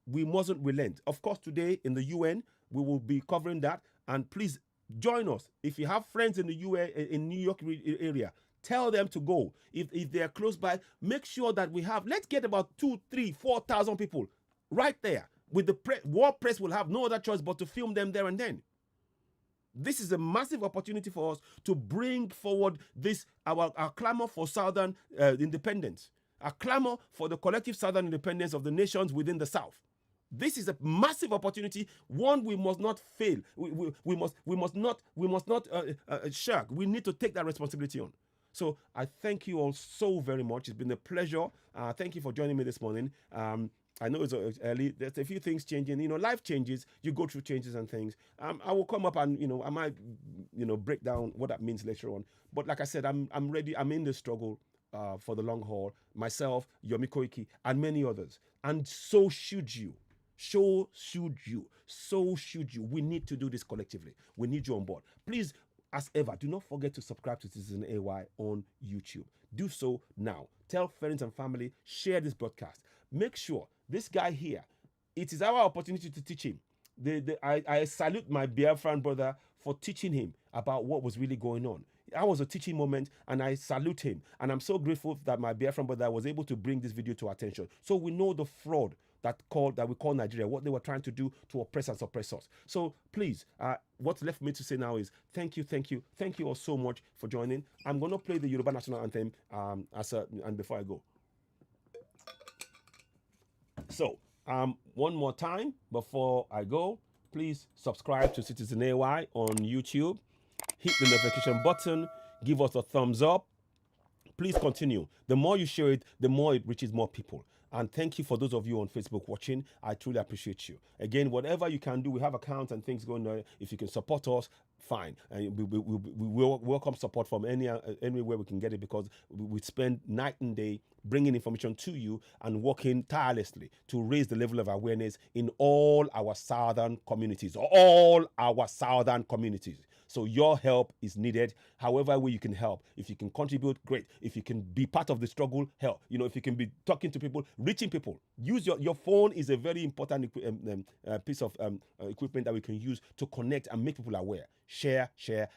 We mustn't relent. Of course, today in the UN, we will be covering that. And please join us. If you have friends in the UN, in New York area, tell them to go. If they're close by, make sure that let's get about 2,000, 3,000, 4,000 people right there. With the war press will have no other choice but to film them there and then. This is a massive opportunity for us to bring forward our clamor for Southern independence, a clamor for the collective Southern independence of the nations within the South. This is a massive opportunity, one we must not fail. We must not shirk. We need to take that responsibility on. So I thank you all so very much. It's been a pleasure. Thank you for joining me this morning. I know it's early. There's a few things changing. Life changes. You go through changes and things. I will come up and I might break down what that means later on. But like I said, I'm ready. I'm in the struggle for the long haul. Myself, Yomi Koiki, and many others. And so should you. So should you. So should you. We need to do this collectively. We need you on board. Please, as ever, do not forget to subscribe to CitizenAY on YouTube. Do so now. Tell friends and family. Share this broadcast. Make sure this guy here, it is our opportunity to teach him. I salute my Biafran brother for teaching him about what was really going on. That was a teaching moment, and I salute him. And I'm so grateful that my Biafran brother was able to bring this video to our attention. So we know the fraud that we call Nigeria, what they were trying to do to oppress and suppress us. So please, what's left for me to say now is thank you all so much for joining. I'm going to play the Yoruba National Anthem and before I go. So, one more time before I go, please subscribe to CitizenAY on YouTube. Hit the notification button. Give us a thumbs up. Please continue. The more you share it, the more it reaches more people. And thank you for those of you on Facebook watching. I truly appreciate you. Again, whatever you can do, we have accounts and things going on. If you can support us, fine. And we will welcome support from anywhere we can get it, because we spend night and day bringing information to you and working tirelessly to raise the level of awareness in all our southern communities. So your help is needed. However way you can help. If you can contribute, great. If you can be part of the struggle, help. If you can be talking to people, reaching people. Use your phone is a very important piece of equipment that we can use to connect and make people aware. Share,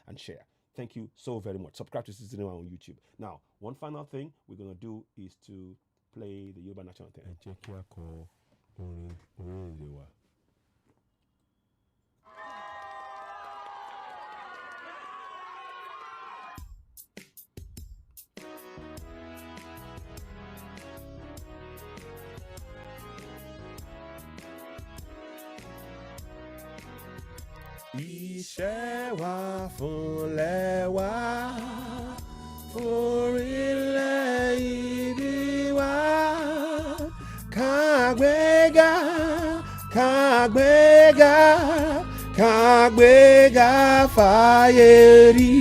and share. Thank you so very much. Subscribe to CitizenAY on YouTube. Now, one final thing we're going to do is to play the Yoruba National Anthem. Iṣẹ́ wa fúnlẹ̀ wa, orílẹ̀ ìbí wa, kàgbéga, kàgbéga, kàgbéga fáyé rí.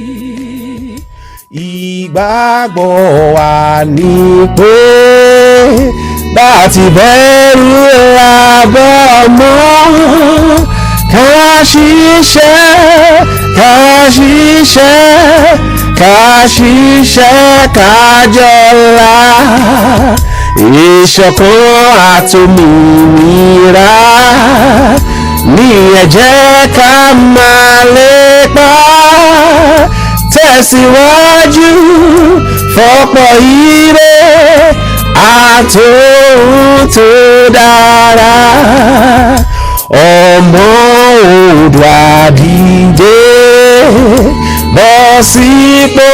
Ìgbàgbọ́ wa ni pé láti bẹ̀rù lábẹ́ mọ́. Ká ṣiṣẹ́, ká jọlá, ìṣọ̀kan àtòmìnira ní ẹ jẹ́ ká máa lépa, tẹ̀síwájú fọ́pọ̀ ire àtúntò dára ọmọ Oòduà dìde bọ́ sípò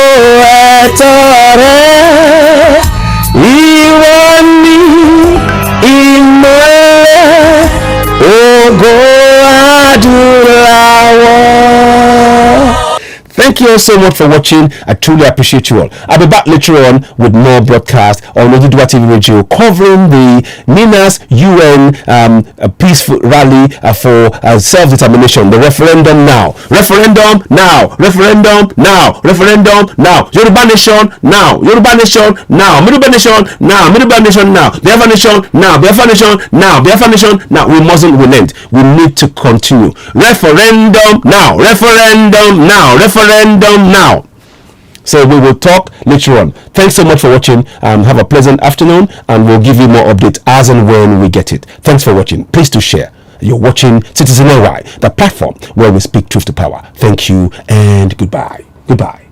ẹ̀tọ́ rẹ ìwọ ni ìmọ́lẹ̀ ògo adúláwọ̀. Thank you all so much for watching. I truly appreciate you all. I'll be back later on with more broadcasts on Oduduwa TV Radio covering the NINA's UN peaceful rally for self-determination. The referendum now. Referendum now. Referendum now. Referendum now. Yoruba Nation now. Yoruba Nation now. Middle Nation now. Middle Nation now. Biafra Nation now. Biafra Nation now. Biafra Nation now. We mustn't relent. We need to continue. Referendum now. Referendum now. Referendum now. So we will talk later on. Thanks so much for watching. Have a pleasant afternoon, and we'll give you more updates as and when we get it. Thanks for watching. Please do share. You're watching CitizenAY, the platform where we speak truth to power. Thank you and goodbye. Goodbye.